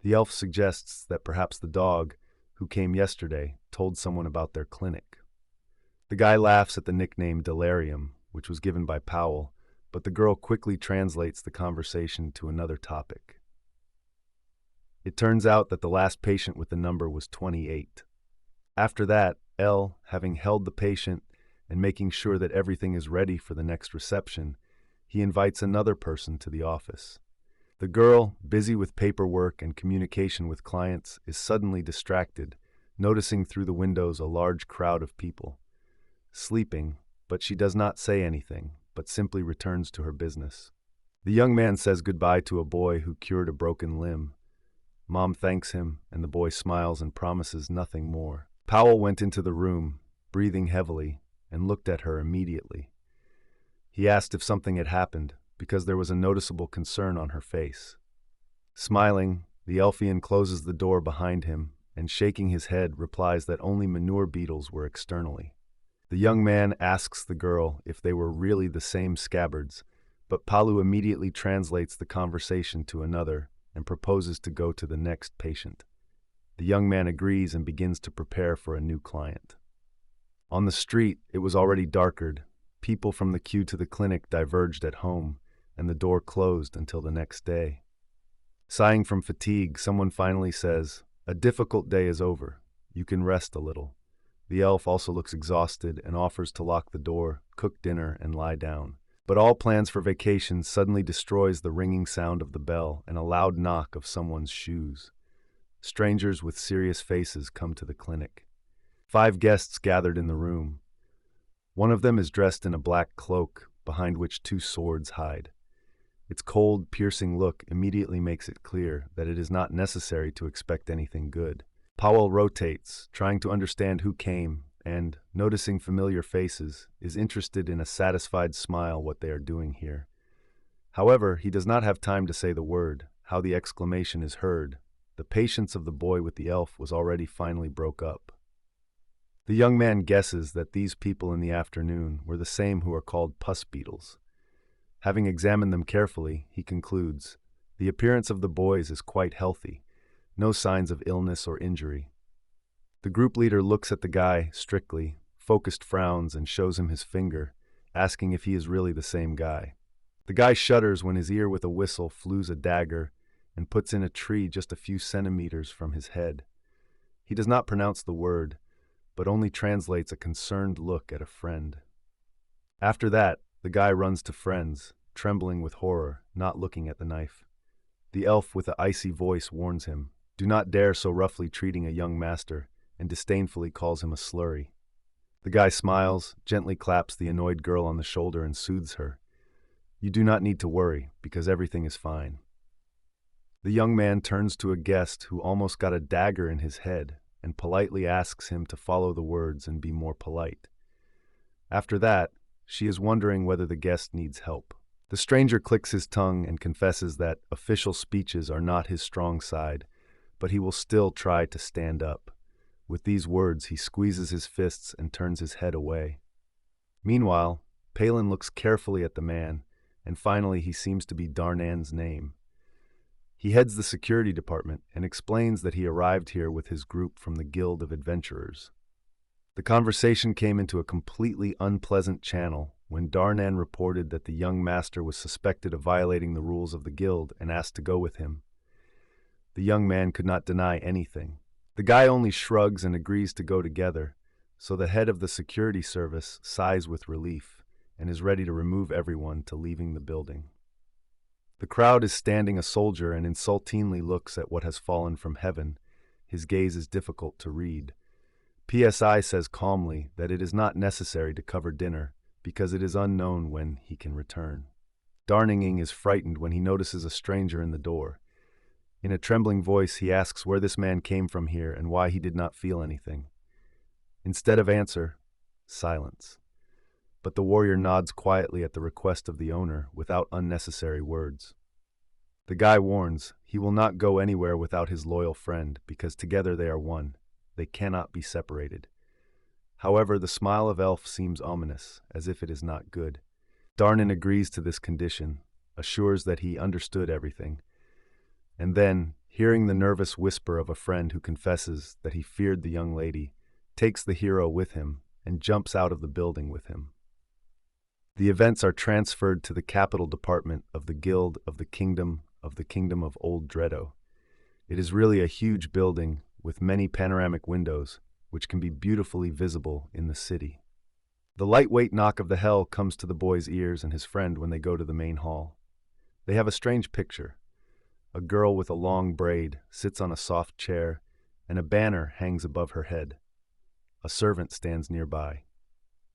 The elf suggests that perhaps the dog, who came yesterday, told someone about their clinic. The guy laughs at the nickname Delirium, which was given by Powell, but the girl quickly translates the conversation to another topic. It turns out that the last patient with the number was 28. After that, L, having held the patient and making sure that everything is ready for the next reception, he invites another person to the office. The girl, busy with paperwork and communication with clients, is suddenly distracted, noticing through the windows a large crowd of people. Sleeping, but she does not say anything, but simply returns to her business. The young man says goodbye to a boy who cured a broken limb. Mom thanks him, and the boy smiles and promises nothing more. Powell went into the room, breathing heavily, and looked at her immediately. He asked if something had happened, because there was a noticeable concern on her face. Smiling, the Elfian closes the door behind him, and shaking his head, replies that only manure beetles were externally. The young man asks the girl if they were really the same scabbards, but Palu immediately translates the conversation to another and proposes to go to the next patient. The young man agrees and begins to prepare for a new client. On the street, it was already darkered. People from the queue to the clinic diverged at home, and the door closed until the next day. Sighing from fatigue, someone finally says, "A difficult day is over. You can rest a little." The elf also looks exhausted and offers to lock the door, cook dinner, and lie down. But all plans for vacation suddenly destroys the ringing sound of the bell and a loud knock of someone's shoes. Strangers with serious faces come to the clinic. 5 guests gathered in the room. One of them is dressed in a black cloak, behind which 2 swords hide. Its cold, piercing look immediately makes it clear that it is not necessary to expect anything good. Powell rotates, trying to understand who came, and, noticing familiar faces, is interested in a satisfied smile what they are doing here. However, he does not have time to say the word, how the exclamation is heard. The patience of the boy with the elf was already finally broke up. The young man guesses that these people in the afternoon were the same who are called pus beetles. Having examined them carefully, he concludes, the appearance of the boys is quite healthy. No signs of illness or injury. The group leader looks at the guy strictly, focused frowns, and shows him his finger, asking if he is really the same guy. The guy shudders when his ear with a whistle flews a dagger and puts in a tree just a few centimeters from his head. He does not pronounce the word, but only translates a concerned look at a friend. After that, the guy runs to friends, trembling with horror, not looking at the knife. The elf with the icy voice warns him, "Do not dare so roughly treating a young master," and disdainfully calls him a slurry. The guy smiles, gently claps the annoyed girl on the shoulder and soothes her. "You do not need to worry, because everything is fine." The young man turns to a guest who almost got a dagger in his head and politely asks him to follow the words and be more polite. After that, she is wondering whether the guest needs help. The stranger clicks his tongue and confesses that official speeches are not his strong side, but he will still try to stand up. With these words, he squeezes his fists and turns his head away. Meanwhile, Palin looks carefully at the man, and finally he seems to be Darnan's name. He heads the security department and explains that he arrived here with his group from the Guild of Adventurers. The conversation came into a completely unpleasant channel when Darnan reported that the young master was suspected of violating the rules of the guild and asked to go with him. The young man could not deny anything. The guy only shrugs and agrees to go together, so the head of the security service sighs with relief and is ready to remove everyone to leaving the building. The crowd is standing a soldier and insultingly looks at what has fallen from heaven. His gaze is difficult to read. PSI says calmly that it is not necessary to cover dinner because it is unknown when he can return. Darninging is frightened when he notices a stranger in the door. In a trembling voice, he asks where this man came from here and why he did not feel anything. Instead of answer, silence. But the warrior nods quietly at the request of the owner without unnecessary words. The guy warns he will not go anywhere without his loyal friend because together they are one. They cannot be separated. However, the smile of Elf seems ominous, as if it is not good. Darnan agrees to this condition, assures that he understood everything, and then, hearing the nervous whisper of a friend who confesses that he feared the young lady, takes the hero with him and jumps out of the building with him. The events are transferred to the capital department of the Guild of the Kingdom of Old Dredo. It is really a huge building with many panoramic windows, which can be beautifully visible in the city. The lightweight knock of the hell comes to the boy's ears and his friend when they go to the main hall. They have a strange picture. A girl with a long braid sits on a soft chair, and a banner hangs above her head. A servant stands nearby.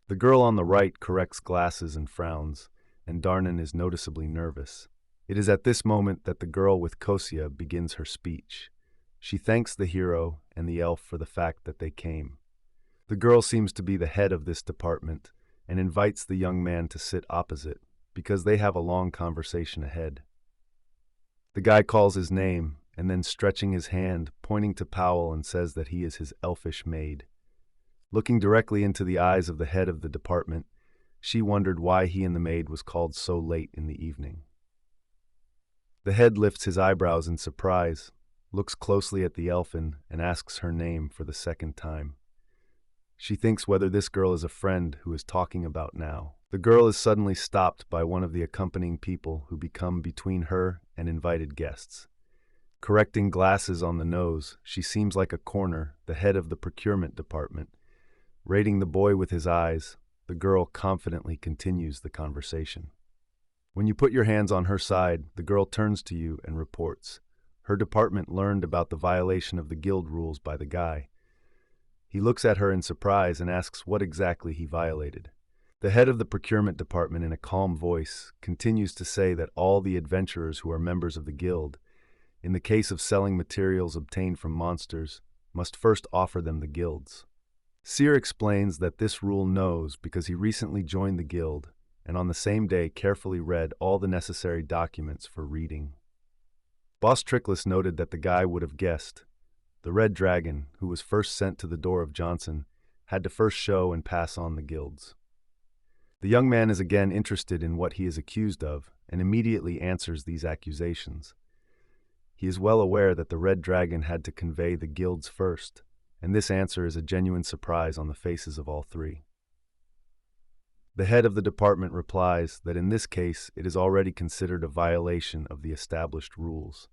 The girl on the right corrects glasses and frowns, and Darnan is noticeably nervous. It is at this moment that the girl with Kosia begins her speech. She thanks the hero and the elf for the fact that they came. The girl seems to be the head of this department and invites the young man to sit opposite because they have a long conversation ahead. The guy calls his name and then, stretching his hand, pointing to Powell, and says that he is his elfish maid. Looking directly into the eyes of the head of the department, she wondered why he and the maid was called so late in the evening. The head lifts his eyebrows in surprise, looks closely at the elfin, and asks her name for the second time. She thinks whether this girl is a friend who is talking about now. The girl is suddenly stopped by one of the accompanying people who become between her and invited guests. Correcting glasses on the nose, she seems like a corner, the head of the procurement department. Rating the boy with his eyes, the girl confidently continues the conversation. When you put your hands on her side, the girl turns to you and reports. Her department learned about the violation of the guild rules by the guy. He looks at her in surprise and asks what exactly he violated. The head of the procurement department, in a calm voice, continues to say that all the adventurers who are members of the guild, in the case of selling materials obtained from monsters, must first offer them the guilds. Seer explains that this rule knows because he recently joined the guild and on the same day carefully read all the necessary documents for reading. Boss Trickless noted that the guy would have guessed. The Red Dragon, who was first sent to the door of Johnson, had to first show and pass on the guilds. The young man is again interested in what he is accused of and immediately answers these accusations. He is well aware that the Red Dragon had to convey the guilds first, and this answer is a genuine surprise on the faces of all three. The head of the department replies that in this case it is already considered a violation of the established rules.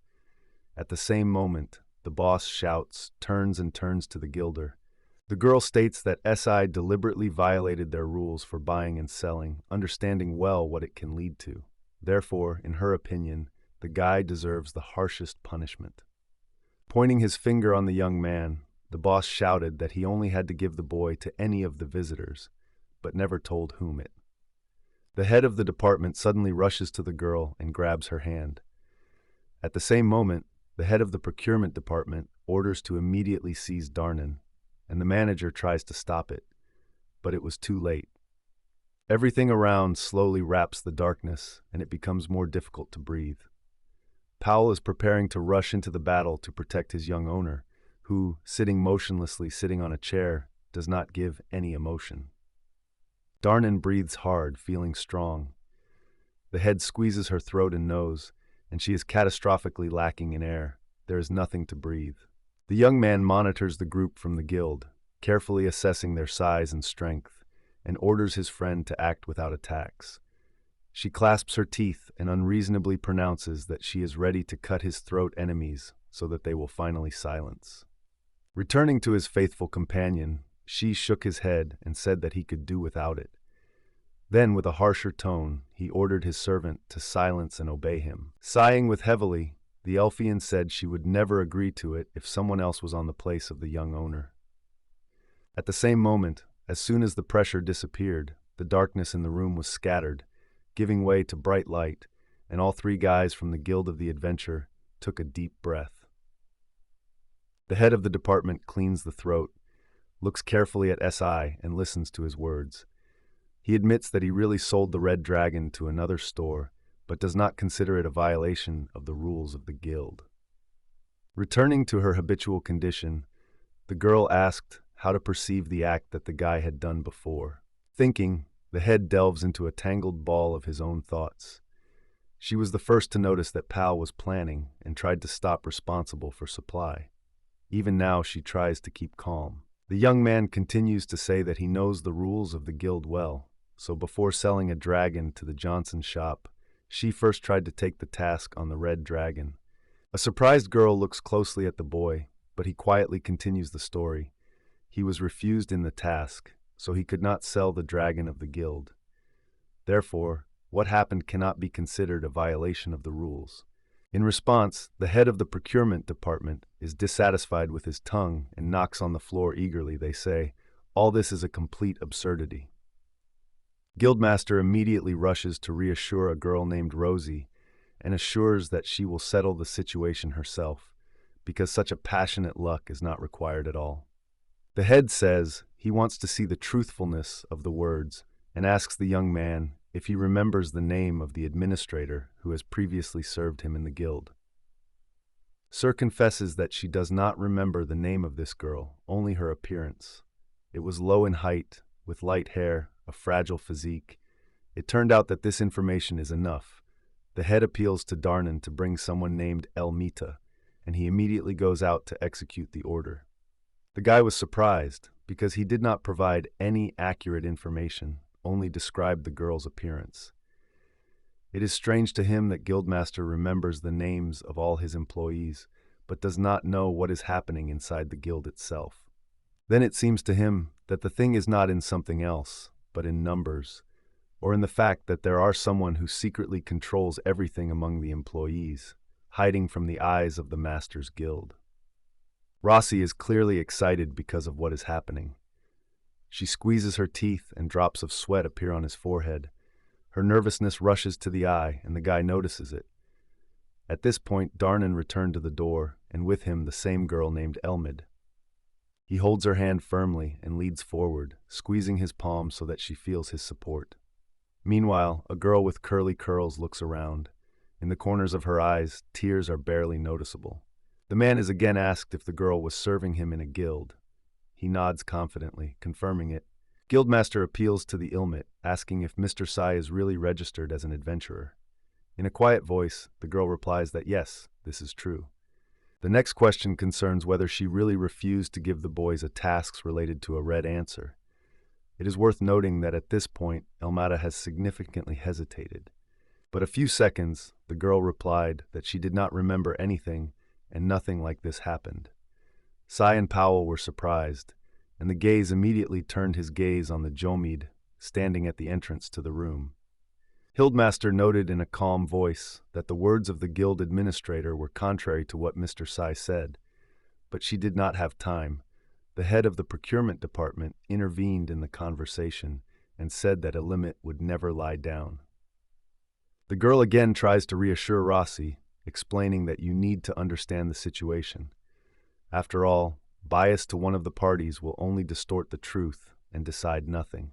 At the same moment, the boss shouts, turns to the guilder. The girl states that SI deliberately violated their rules for buying and selling, understanding well what it can lead to. Therefore, in her opinion, the guy deserves the harshest punishment. Pointing his finger on the young man, the boss shouted that he only had to give the boy to any of the visitors, but never told whom it. The head of the department suddenly rushes to the girl and grabs her hand. At the same moment, the head of the procurement department orders to immediately seize Darnan, and the manager tries to stop it, but it was too late. Everything around slowly wraps the darkness, and it becomes more difficult to breathe. Powell is preparing to rush into the battle to protect his young owner, who, sitting on a chair, does not give any emotion. Darnan breathes hard, feeling strong. The head squeezes her throat and nose, and she is catastrophically lacking in air. There is nothing to breathe. The young man monitors the group from the guild, carefully assessing their size and strength, and orders his friend to act without attacks. She clasps her teeth and unreasonably pronounces that she is ready to cut his throat enemies so that they will finally silence. Returning to his faithful companion, she shook his head and said that he could do without it. Then, with a harsher tone, he ordered his servant to silence and obey him. Sighing heavily, the Elfian said she would never agree to it if someone else was on the place of the young owner. At the same moment, as soon as the pressure disappeared, the darkness in the room was scattered, giving way to bright light, and all three guys from the Guild of the Adventure took a deep breath. The head of the department cleans the throat, looks carefully at SI, and listens to his words. He admits that he really sold the Red Dragon to another store, but does not consider it a violation of the rules of the guild. Returning to her habitual condition, the girl asked how to perceive the act that the guy had done before. Thinking, the head delves into a tangled ball of his own thoughts. She was the first to notice that Pal was planning and tried to stop responsible for supply. Even now she tries to keep calm. The young man continues to say that he knows the rules of the guild well, so before selling a dragon to the Johnson shop, she first tried to take the task on the Red Dragon. A surprised girl looks closely at the boy, but he quietly continues the story. He was refused in the task, so he could not sell the dragon of the guild. Therefore, what happened cannot be considered a violation of the rules. In response, the head of the procurement department is dissatisfied with his tongue and knocks on the floor eagerly. They say, "All this is a complete absurdity." Guildmaster immediately rushes to reassure a girl named Rosie and assures that she will settle the situation herself, because such a passionate luck is not required at all. The head says he wants to see the truthfulness of the words and asks the young man if he remembers the name of the administrator who has previously served him in the guild. Sir confesses that she does not remember the name of this girl, only her appearance. It was low in height, with light hair, a fragile physique. It turned out that this information is enough. The head appeals to Darnan to bring someone named Elmita, and he immediately goes out to execute the order. The guy was surprised, because he did not provide any accurate information, only described the girl's appearance. It is strange to him that Guildmaster remembers the names of all his employees, but does not know what is happening inside the guild itself. Then it seems to him that the thing is not in something else, but in numbers, or in the fact that there are someone who secretly controls everything among the employees, hiding from the eyes of the Master's Guild. Rossi is clearly excited because of what is happening. She squeezes her teeth and drops of sweat appear on his forehead. Her nervousness rushes to the eye, and the guy notices it. At this point, Darnan returned to the door, and with him the same girl named Elmid. He holds her hand firmly and leads forward, squeezing his palm so that she feels his support. Meanwhile, a girl with curly curls looks around. In the corners of her eyes, tears are barely noticeable. The man is again asked if the girl was serving him in a guild. He nods confidently, confirming it. Guildmaster appeals to the Ilmit, asking if Mr. Sai is really registered as an adventurer. In a quiet voice, the girl replies that yes, this is true. The next question concerns whether she really refused to give the boys a tasks related to a red answer. It is worth noting that at this point, Elmata has significantly hesitated. But a few seconds, the girl replied that she did not remember anything and nothing like this happened. Sai and Powell were surprised, and the gaze immediately turned his gaze on the Jomid, standing at the entrance to the room. Guildmaster noted in a calm voice that the words of the guild administrator were contrary to what Mr. Sai said, but she did not have time. The head of the procurement department intervened in the conversation and said that a limit would never lie down. The girl again tries to reassure Rossi, explaining that you need to understand the situation. After all, bias to one of the parties will only distort the truth and decide nothing.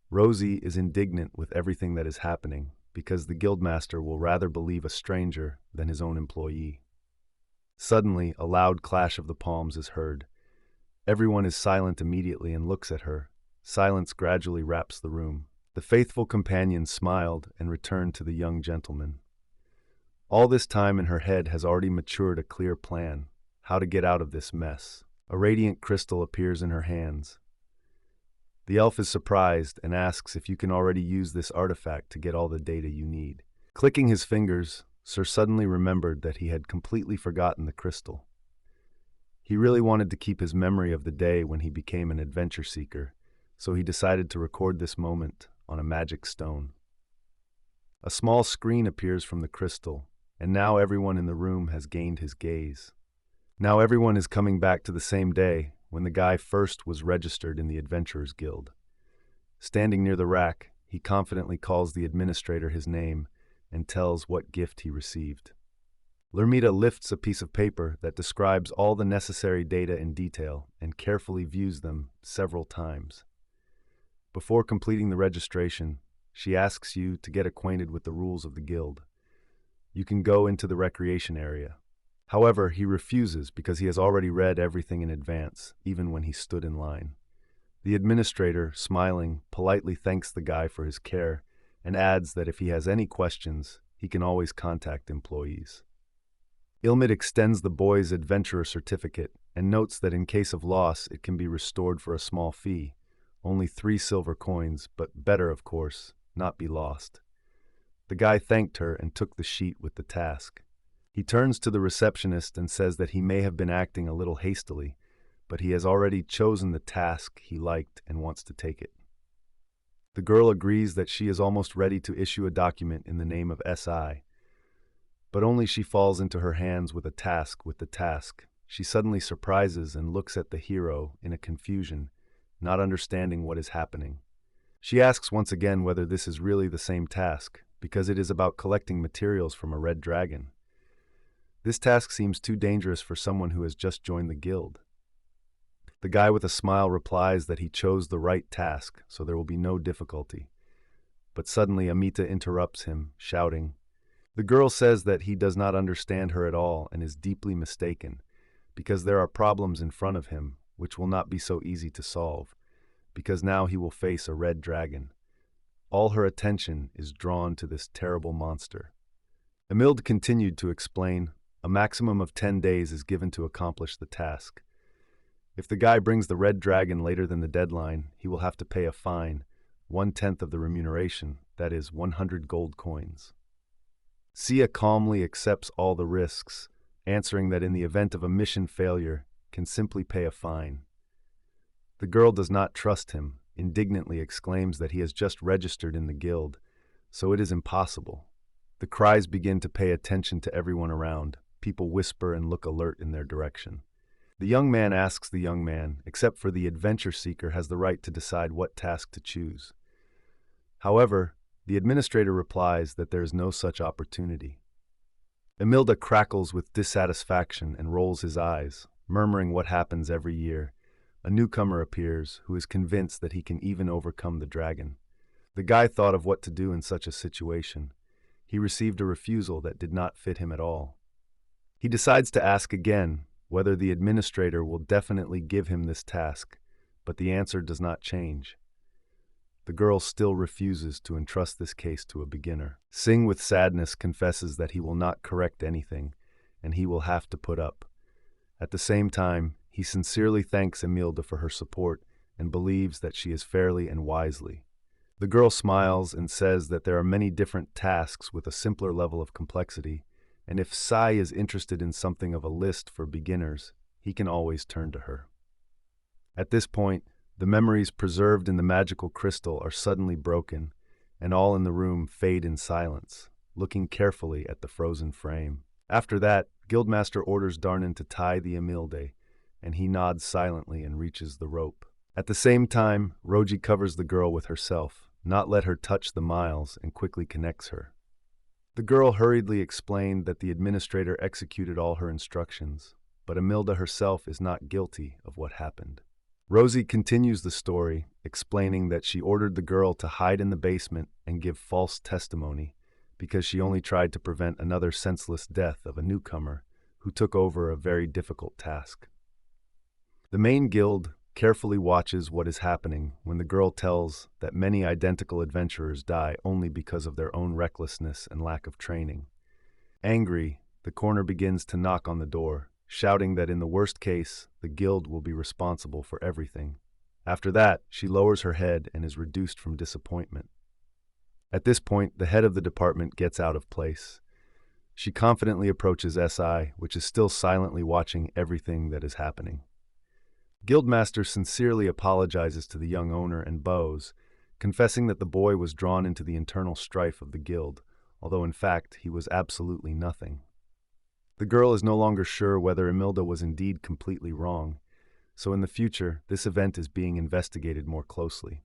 Rosie is indignant with everything that is happening because the guildmaster will rather believe a stranger than his own employee. Suddenly, a loud clash of the palms is heard. Everyone is silent immediately and looks at her. Silence gradually wraps the room. The faithful companion smiled and returned to the young gentleman. All this time in her head has already matured a clear plan, how to get out of this mess. A radiant crystal appears in her hands. The elf is surprised and asks if you can already use this artifact to get all the data you need. Clicking his fingers, Sir suddenly remembered that he had completely forgotten the crystal. He really wanted to keep his memory of the day when he became an adventure seeker, so he decided to record this moment on a magic stone. A small screen appears from the crystal, and now everyone in the room has gained his gaze. Now everyone is coming back to the same day when the guy first was registered in the Adventurers Guild. Standing near the rack, he confidently calls the administrator his name and tells what gift he received. Lermita lifts a piece of paper that describes all the necessary data in detail and carefully views them several times. Before completing the registration, she asks you to get acquainted with the rules of the guild. You can go into the recreation area. However, he refuses because he has already read everything in advance, even when he stood in line. The administrator, smiling, politely thanks the guy for his care and adds that if he has any questions, he can always contact employees. Ilmid extends the boy's adventurer certificate and notes that in case of loss, it can be restored for a small fee, only 3 silver coins, but better, of course, not be lost. The guy thanked her and took the sheet with the task. He turns to the receptionist and says that he may have been acting a little hastily, but he has already chosen the task he liked and wants to take it. The girl agrees that she is almost ready to issue a document in the name of SI, but only she falls into her hands with a task with the task. She suddenly surprises and looks at the hero in a confusion, not understanding what is happening. She asks once again whether this is really the same task, because it is about collecting materials from a red dragon. This task seems too dangerous for someone who has just joined the guild. The guy with a smile replies that he chose the right task, so there will be no difficulty. But suddenly Amita interrupts him, shouting. The girl says that he does not understand her at all and is deeply mistaken, because there are problems in front of him, which will not be so easy to solve, because now he will face a red dragon. All her attention is drawn to this terrible monster. Emilde continued to explain, a maximum of 10 days is given to accomplish the task. If the guy brings the red dragon later than the deadline, he will have to pay a fine, 1/10 of the remuneration, that is 100 gold coins. Sia calmly accepts all the risks, answering that in the event of a mission failure, can simply pay a fine. The girl does not trust him, indignantly exclaims that he has just registered in the guild, so it is impossible. The cries begin to pay attention to everyone around. People whisper and look alert in their direction. The young man asks the young man, except for the adventure seeker has the right to decide what task to choose. However, the administrator replies that there is no such opportunity. Emilde crackles with dissatisfaction and rolls his eyes, murmuring what happens every year. A newcomer appears who is convinced that he can even overcome the dragon. The guy thought of what to do in such a situation. He received a refusal that did not fit him at all. He decides to ask again whether the administrator will definitely give him this task, but the answer does not change. The girl still refuses to entrust this case to a beginner. Singh with sadness confesses that he will not correct anything, and he will have to put up. At the same time, he sincerely thanks Emilde for her support and believes that she is fairly and wisely. The girl smiles and says that there are many different tasks with a simpler level of complexity, and if Sai is interested in something of a list for beginners, he can always turn to her. At this point, the memories preserved in the magical crystal are suddenly broken, and all in the room fade in silence, looking carefully at the frozen frame. After that, Guildmaster orders Darnan to tie the Emilde, and he nods silently and reaches the rope. At the same time, Roji covers the girl with herself, not let her touch the miles, and quickly connects her. The girl hurriedly explained that the administrator executed all her instructions, but Emilde herself is not guilty of what happened. Rosie continues the story, explaining that she ordered the girl to hide in the basement and give false testimony because she only tried to prevent another senseless death of a newcomer who took over a very difficult task. The main guild carefully watches what is happening when the girl tells that many identical adventurers die only because of their own recklessness and lack of training. Angry, the corner begins to knock on the door, shouting that in the worst case, the guild will be responsible for everything. After that, she lowers her head and is reduced from disappointment. At this point, the head of the department gets out of place. She confidently approaches SI, which is still silently watching everything that is happening. Guildmaster sincerely apologizes to the young owner and bows, confessing that the boy was drawn into the internal strife of the guild, although in fact he was absolutely nothing. The girl is no longer sure whether Emilde was indeed completely wrong, so in the future this event is being investigated more closely.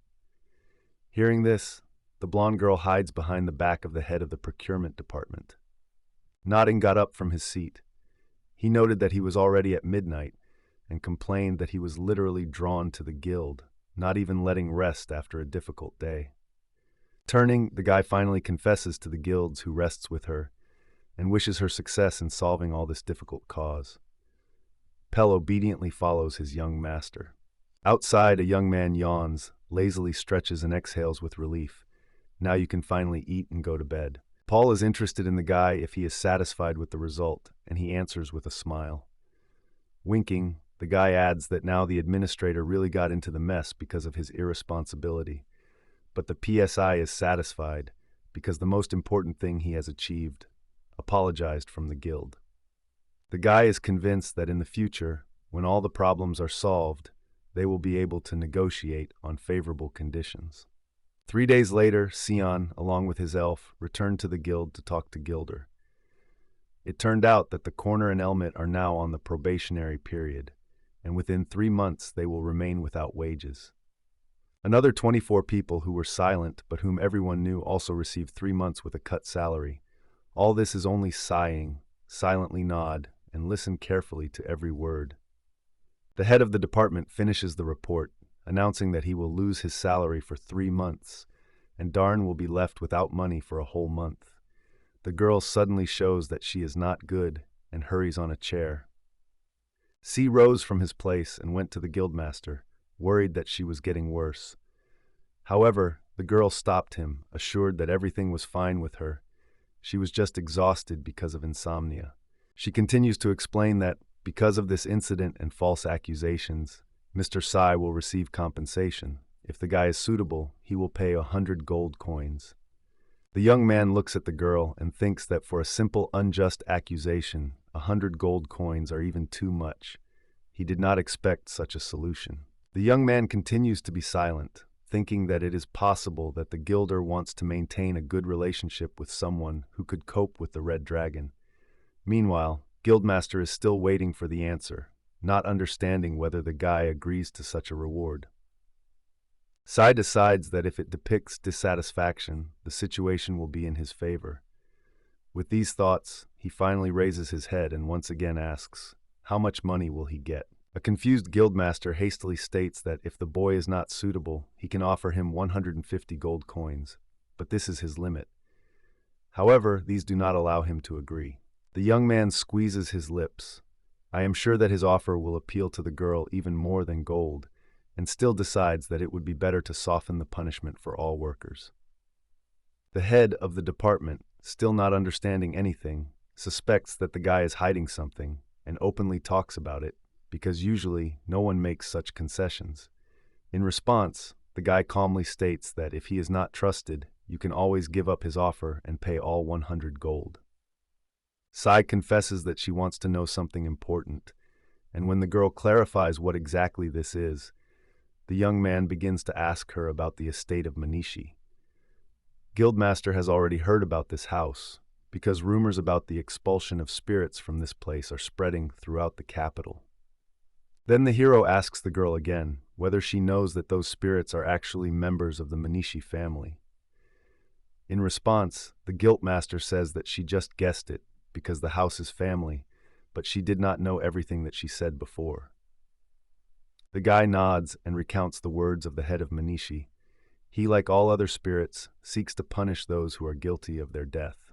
Hearing this, the blonde girl hides behind the back of the head of the procurement department. Nodding got up from his seat. He noted that he was already at midnight, and complained that he was literally drawn to the guild, not even letting rest after a difficult day. Turning, the guy finally confesses to the guilds who rests with her, and wishes her success in solving all this difficult cause. Pell obediently follows his young master. Outside, a young man yawns, lazily stretches and exhales with relief. Now you can finally eat and go to bed. Paul is interested in the guy if he is satisfied with the result, and he answers with a smile. Winking, the guy adds that now the administrator really got into the mess because of his irresponsibility, but the PSI is satisfied because the most important thing he has achieved, apologized from the guild. The guy is convinced that in the future, when all the problems are solved, they will be able to negotiate on favorable conditions. 3 days later, Sion, along with his elf, returned to the guild to talk to Gilder. It turned out that the corner and Elmet are now on the probationary period, and within 3 months they will remain without wages. Another 24 people who were silent but whom everyone knew also received 3 months with a cut salary. All this is only sighing, silently nod, and listen carefully to every word. The head of the department finishes the report, announcing that he will lose his salary for 3 months, and Darn will be left without money for a whole month. The girl suddenly shows that she is not good and hurries on a chair. C rose from his place and went to the guildmaster, worried that she was getting worse. However, the girl stopped him, assured that everything was fine with her. She was just exhausted because of insomnia. She continues to explain that, because of this incident and false accusations, Mr. Sai will receive compensation. If the guy is suitable, he will pay 100 gold coins. The young man looks at the girl and thinks that for a simple unjust accusation, 100 gold coins are even too much. He did not expect such a solution. The young man continues to be silent, thinking that it is possible that the guilder wants to maintain a good relationship with someone who could cope with the red dragon. Meanwhile, Guildmaster is still waiting for the answer, not understanding whether the guy agrees to such a reward. Sai decides that if it depicts dissatisfaction, the situation will be in his favor. With these thoughts, he finally raises his head and once again asks, how much money will he get? A confused guildmaster hastily states that if the boy is not suitable, he can offer him 150 gold coins, but this is his limit. However, these do not allow him to agree. The young man squeezes his lips. I am sure that his offer will appeal to the girl even more than gold, and still decides that it would be better to soften the punishment for all workers. The head of the department, still not understanding anything, suspects that the guy is hiding something and openly talks about it, because usually no one makes such concessions. In response, the guy calmly states that if he is not trusted, you can always give up his offer and pay all 100 gold. Sai confesses that she wants to know something important, and when the girl clarifies what exactly this is, the young man begins to ask her about the estate of Manishi. Guildmaster has already heard about this house, because rumors about the expulsion of spirits from this place are spreading throughout the capital. Then the hero asks the girl again whether she knows that those spirits are actually members of the Manishi family. In response, the guildmaster says that she just guessed it because the house is family, but she did not know everything that she said before. The guy nods and recounts the words of the head of Manishi. He, like all other spirits, seeks to punish those who are guilty of their death.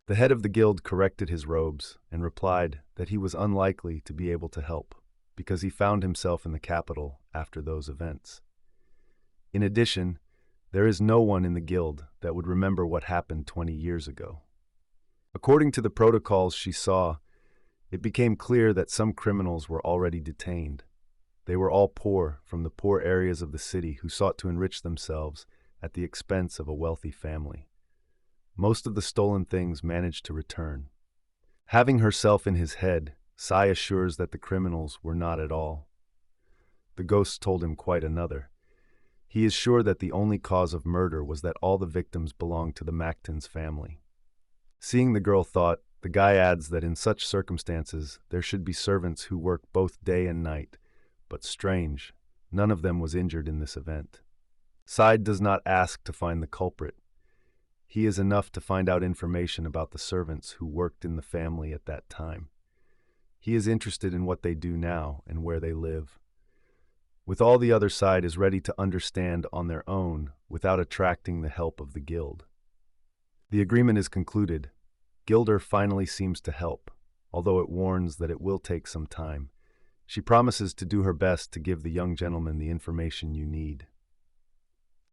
The head of the guild corrected his robes and replied that he was unlikely to be able to help, because he found himself in the capital after those events. In addition, there is no one in the guild that would remember what happened 20 years ago. According to the protocols she saw, it became clear that some criminals were already detained. They were all poor from the poor areas of the city who sought to enrich themselves at the expense of a wealthy family. Most of the stolen things managed to return. Having herself in his head, Sai assures that the criminals were not at all. The ghost told him quite another. He is sure that the only cause of murder was that all the victims belonged to the Mactons family. Seeing the girl thought, the guy adds that in such circumstances there should be servants who work both day and night, but strange, none of them was injured in this event. Sai does not ask to find the culprit. He is enough to find out information about the servants who worked in the family at that time. He is interested in what they do now and where they live. With all the other side is ready to understand on their own without attracting the help of the guild. The agreement is concluded. Gilder finally seems to help, although it warns that it will take some time. She promises to do her best to give the young gentleman the information you need.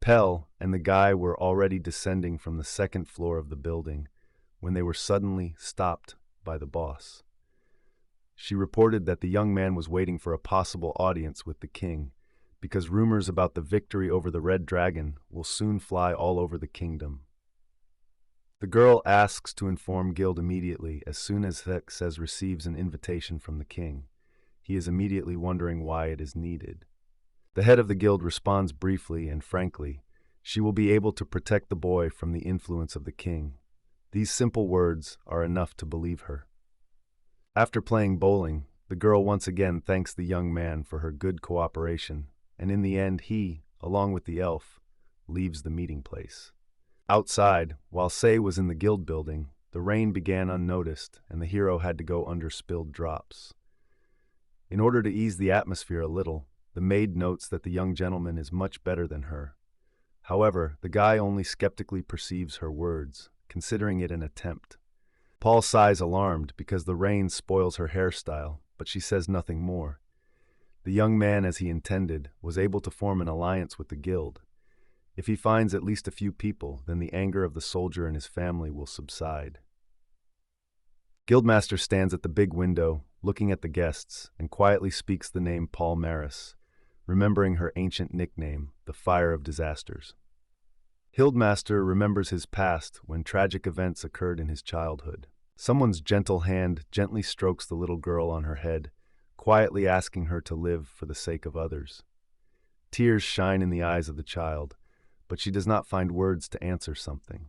Pell and the guy were already descending from the second floor of the building when they were suddenly stopped by the boss. She reported that the young man was waiting for a possible audience with the king, because rumors about the victory over the Red Dragon will soon fly all over the kingdom. The girl asks to inform Guild immediately as soon as Hex receives an invitation from the king. He is immediately wondering why it is needed. The head of the guild responds briefly and frankly. She will be able to protect the boy from the influence of the king. These simple words are enough to believe her. After playing bowling, the girl once again thanks the young man for her good cooperation, and in the end he, along with the elf, leaves the meeting place. Outside, while Sei was in the guild building, the rain began unnoticed and the hero had to go under spilled drops. In order to ease the atmosphere a little, the maid notes that the young gentleman is much better than her. However, the guy only skeptically perceives her words, considering it an attempt. Paul sighs alarmed because the rain spoils her hairstyle, but she says nothing more. The young man, as he intended, was able to form an alliance with the guild. If he finds at least a few people, then the anger of the soldier and his family will subside. Guildmaster stands at the big window, looking at the guests, and quietly speaks the name Paul Maris, remembering her ancient nickname, the Fire of Disasters. Guildmaster remembers his past when tragic events occurred in his childhood. Someone's gentle hand gently strokes the little girl on her head, quietly asking her to live for the sake of others. Tears shine in the eyes of the child, but she does not find words to answer something.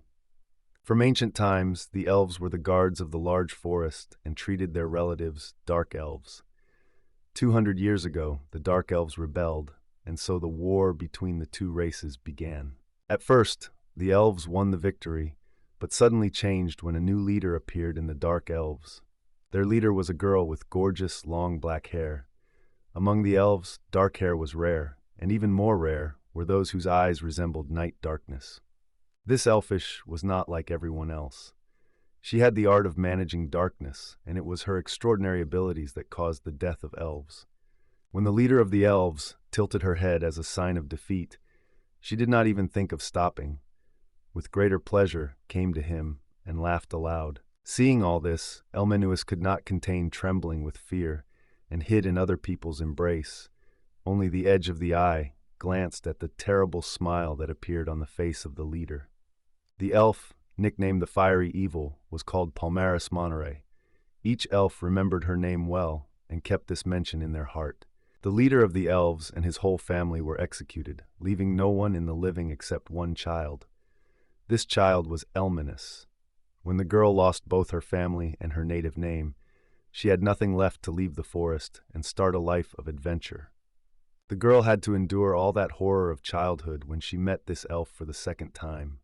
From ancient times, the elves were the guards of the large forest and treated their relatives, dark elves. 200 years ago, the dark elves rebelled, and so the war between the two races began. At first, the elves won the victory, but suddenly changed when a new leader appeared in the dark elves. Their leader was a girl with gorgeous, long black hair. Among the elves, dark hair was rare, and even more rare were those whose eyes resembled night darkness. This elfish was not like everyone else. She had the art of managing darkness, and it was her extraordinary abilities that caused the death of elves. When the leader of the elves tilted her head as a sign of defeat, she did not even think of stopping. With greater pleasure, came to him and laughed aloud. Seeing all this, Elmenuis could not contain trembling with fear, and hid in other people's embrace. Only the edge of the eye glanced at the terrible smile that appeared on the face of the leader. The elf, nicknamed the Fiery Evil, was called Palmaris Monterey. Each elf remembered her name well and kept this mention in their heart. The leader of the elves and his whole family were executed, leaving no one in the living except one child. This child was Elmenus. When the girl lost both her family and her native name, she had nothing left to leave the forest and start a life of adventure. The girl had to endure all that horror of childhood when she met this elf for the second time.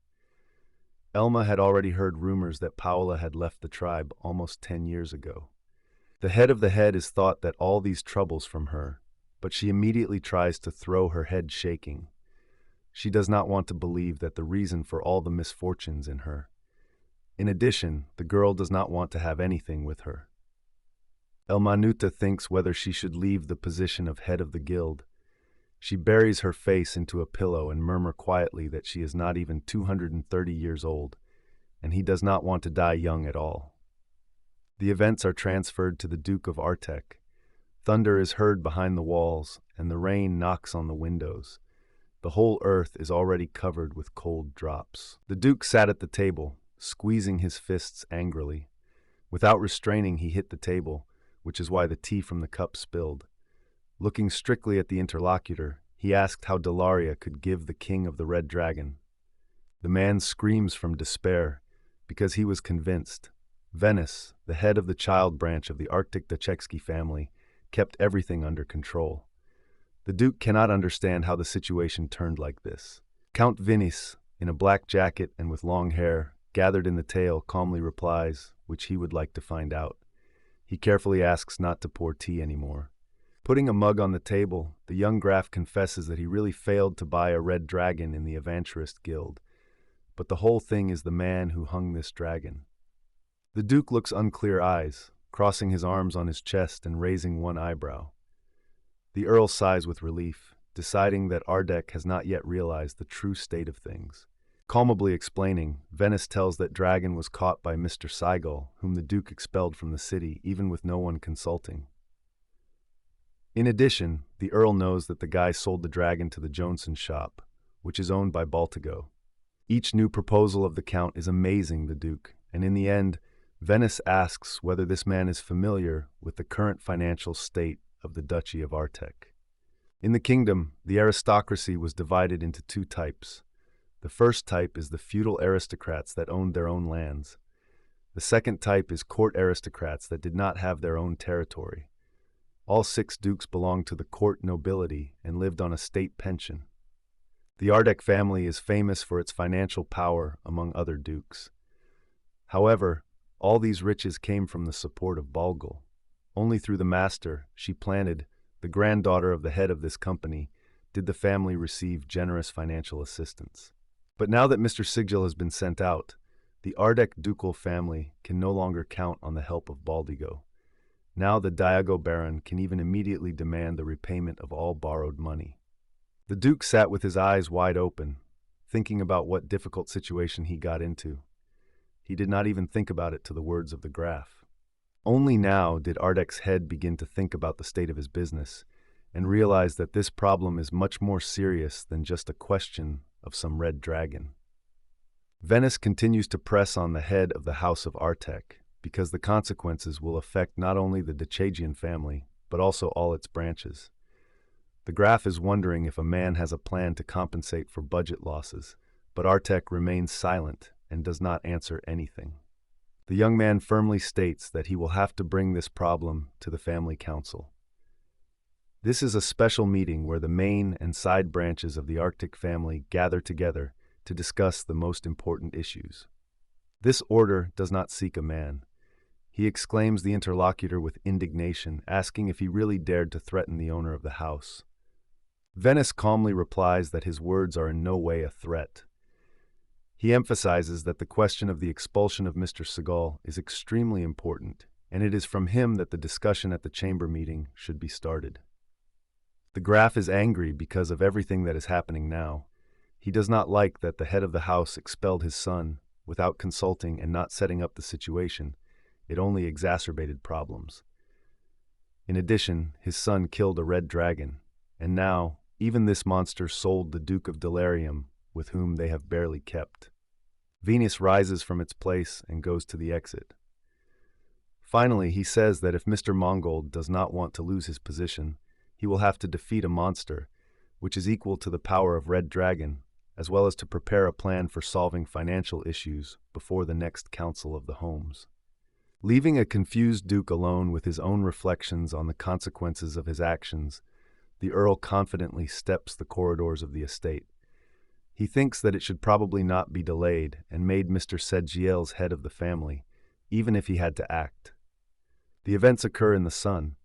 Elma had already heard rumors that Paola had left the tribe almost 10 years ago. The head of the head is thought that all these troubles from her, but she immediately tries to throw her head shaking. She does not want to believe that the reason for all the misfortunes in her. In addition, the girl does not want to have anything with her. Elmanuta thinks whether she should leave the position of head of the guild. She buries her face into a pillow and murmurs quietly that she is not even 230 years old, and he does not want to die young at all. The events are transferred to the Duke of Artek. Thunder is heard behind the walls, and the rain knocks on the windows. The whole earth is already covered with cold drops. The Duke sat at the table, squeezing his fists angrily. Without restraining, he hit the table, which is why the tea from the cup spilled. Looking strictly at the interlocutor, he asked how Delaria could give the king of the Red Dragon. The man screams from despair, because he was convinced. Venice, the head of the child branch of the Arctic Dachevsky family, kept everything under control. The Duke cannot understand how the situation turned like this. Count Vinis, in a black jacket and with long hair, gathered in the tail, calmly replies, which he would like to find out. He carefully asks not to pour tea anymore. Putting a mug on the table, the young Graf confesses that he really failed to buy a red dragon in the Aventurist Guild, but the whole thing is the man who hung this dragon. The Duke looks unclear eyes, crossing his arms on his chest and raising one eyebrow. The Earl sighs with relief, deciding that Ardek has not yet realized the true state of things. Calmably explaining, Venice tells that dragon was caught by Mr. Seigel, whom the Duke expelled from the city, even with no one consulting. In addition, the Earl knows that the guy sold the dragon to the Johnson shop, which is owned by Baltigo. Each new proposal of the Count is amazing the Duke, and in the end, Venice asks whether this man is familiar with the current financial state of the Duchy of Artek. In the kingdom, the aristocracy was divided into two types. The first type is the feudal aristocrats that owned their own lands. The second type is court aristocrats that did not have their own territory. All 6 dukes belonged to the court nobility and lived on a state pension. The Ardek family is famous for its financial power among other dukes. However, all these riches came from the support of Balgul. Only through the master, she planted, the granddaughter of the head of this company, did the family receive generous financial assistance. But now that Mr. Sigil has been sent out, the Ardek ducal family can no longer count on the help of Baldigo. Now the Diago Baron can even immediately demand the repayment of all borrowed money. The Duke sat with his eyes wide open, thinking about what difficult situation he got into. He did not even think about it to the words of the graph. Only now did Ardek's head begin to think about the state of his business and realize that this problem is much more serious than just a question of some red dragon. Venice continues to press on the head of the House of Artek because the consequences will affect not only the Dechagian family, but also all its branches. The graph is wondering if a man has a plan to compensate for budget losses, but Artek remains silent and does not answer anything. The young man firmly states that he will have to bring this problem to the family council. This is a special meeting where the main and side branches of the Arctic family gather together to discuss the most important issues. This order does not seek a man. He exclaims the interlocutor with indignation, asking if he really dared to threaten the owner of the house. Venice calmly replies that his words are in no way a threat. He emphasizes that the question of the expulsion of Mr. Segal is extremely important, and it is from him that the discussion at the chamber meeting should be started. The graph is angry because of everything that is happening now. He does not like that the head of the house expelled his son without consulting and not setting up the situation. It only exacerbated problems. In addition, his son killed a red dragon, and now, even this monster sold the Duke of Delirium, with whom they have barely kept. Venus rises from its place and goes to the exit. Finally, he says that if Mr. Mongold does not want to lose his position, he will have to defeat a monster, which is equal to the power of Red Dragon, as well as to prepare a plan for solving financial issues before the next Council of the Homes. Leaving a confused Duke alone with his own reflections on the consequences of his actions, the Earl confidently steps the corridors of the estate. He thinks that it should probably not be delayed and made Mr. Sedgiel's head of the family, even if he had to act. The events occur in the sun.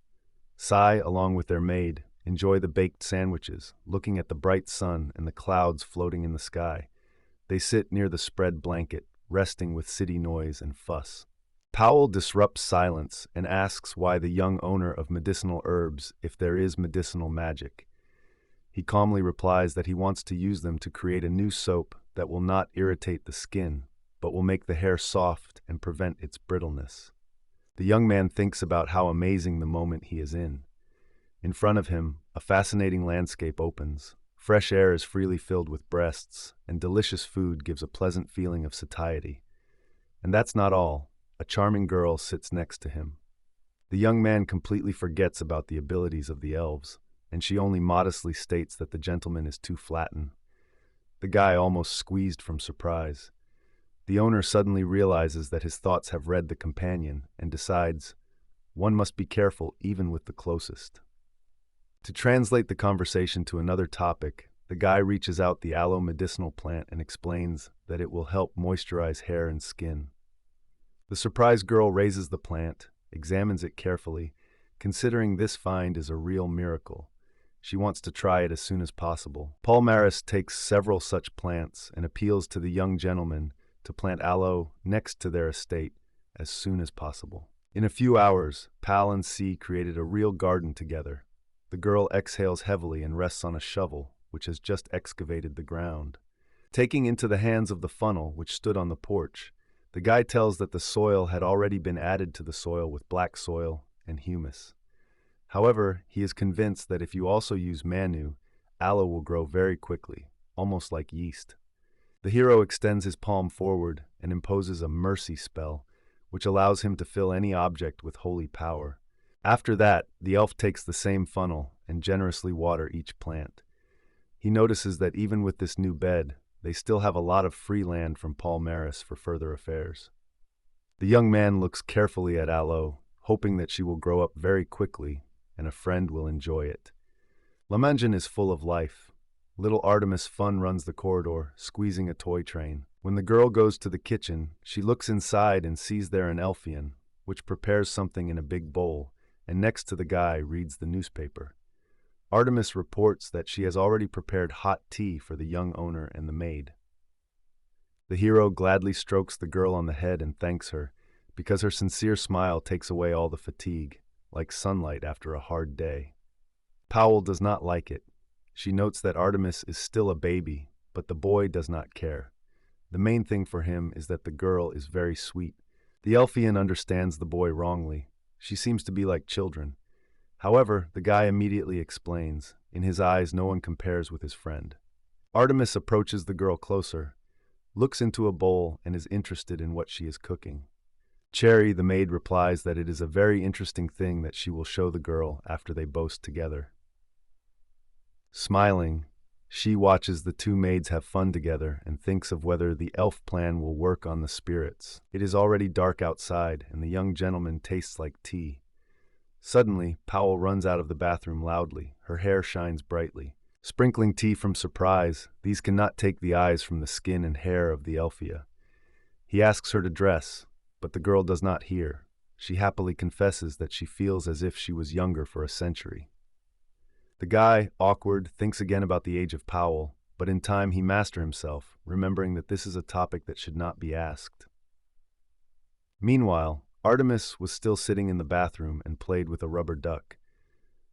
Sai, along with their maid, enjoy the baked sandwiches, looking at the bright sun and the clouds floating in the sky. They sit near the spread blanket, resting with city noise and fuss. Powell disrupts silence and asks why the young owner of medicinal herbs if there is medicinal magic. He calmly replies that he wants to use them to create a new soap that will not irritate the skin, but will make the hair soft and prevent its brittleness. The young man thinks about how amazing the moment he is in. In front of him, a fascinating landscape opens. Fresh air is freely filled with breasts, and delicious food gives a pleasant feeling of satiety. And that's not all. A charming girl sits next to him. The young man completely forgets about the abilities of the elves, and she only modestly states that the gentleman is too flatten. The guy almost squeezed from surprise. The owner suddenly realizes that his thoughts have read the companion and decides, one must be careful even with the closest. To translate the conversation to another topic, the guy reaches out the aloe medicinal plant and explains that it will help moisturize hair and skin. The surprised girl raises the plant, examines it carefully, considering this find is a real miracle. She wants to try it as soon as possible. Paul Maris takes several such plants and appeals to the young gentleman to plant aloe next to their estate as soon as possible. In a few hours, Pal and C created a real garden together. The girl exhales heavily and rests on a shovel, which has just excavated the ground. Taking into the hands of the funnel, which stood on the porch, the guy tells that the soil had already been added to the soil with black soil and humus. However, he is convinced that if you also use manu, aloe will grow very quickly, almost like yeast. The hero extends his palm forward and imposes a mercy spell, which allows him to fill any object with holy power. After that, the elf takes the same funnel and generously water each plant. He notices that even with this new bed, they still have a lot of free land from Paul Maris for further affairs. The young man looks carefully at Aloe, hoping that she will grow up very quickly and a friend will enjoy it. La Mansion is full of life. Little Artemis Fun runs the corridor, squeezing a toy train. When the girl goes to the kitchen, she looks inside and sees there an Elfian, which prepares something in a big bowl, and next to the guy reads the newspaper. Artemis reports that she has already prepared hot tea for the young owner and the maid. The hero gladly strokes the girl on the head and thanks her, because her sincere smile takes away all the fatigue. like sunlight after a hard day. Powell does not like it. She notes that Artemis is still a baby, but the boy does not care. The main thing for him is that the girl is very sweet. The Elfian understands the boy wrongly. She seems to be like children. However, the guy immediately explains. In his eyes, no one compares with his friend. Artemis approaches the girl closer, looks into a bowl, and is interested in what she is cooking. Cherry, the maid, replies that it is a very interesting thing that she will show the girl after they boast together. Smiling, she watches the two maids have fun together and thinks of whether the elf plan will work on the spirits. It is already dark outside, and the young gentleman tastes like tea. Suddenly, Powell runs out of the bathroom loudly. Her hair shines brightly. Sprinkling tea from surprise, these cannot take the eyes from the skin and hair of the Elfia. He asks her to dress, but the girl does not hear. She happily confesses that she feels as if she was younger for a century. The guy, awkward, thinks again about the age of Powell, but in time he masters himself, remembering that this is a topic that should not be asked. Meanwhile, Artemis was still sitting in the bathroom and played with a rubber duck.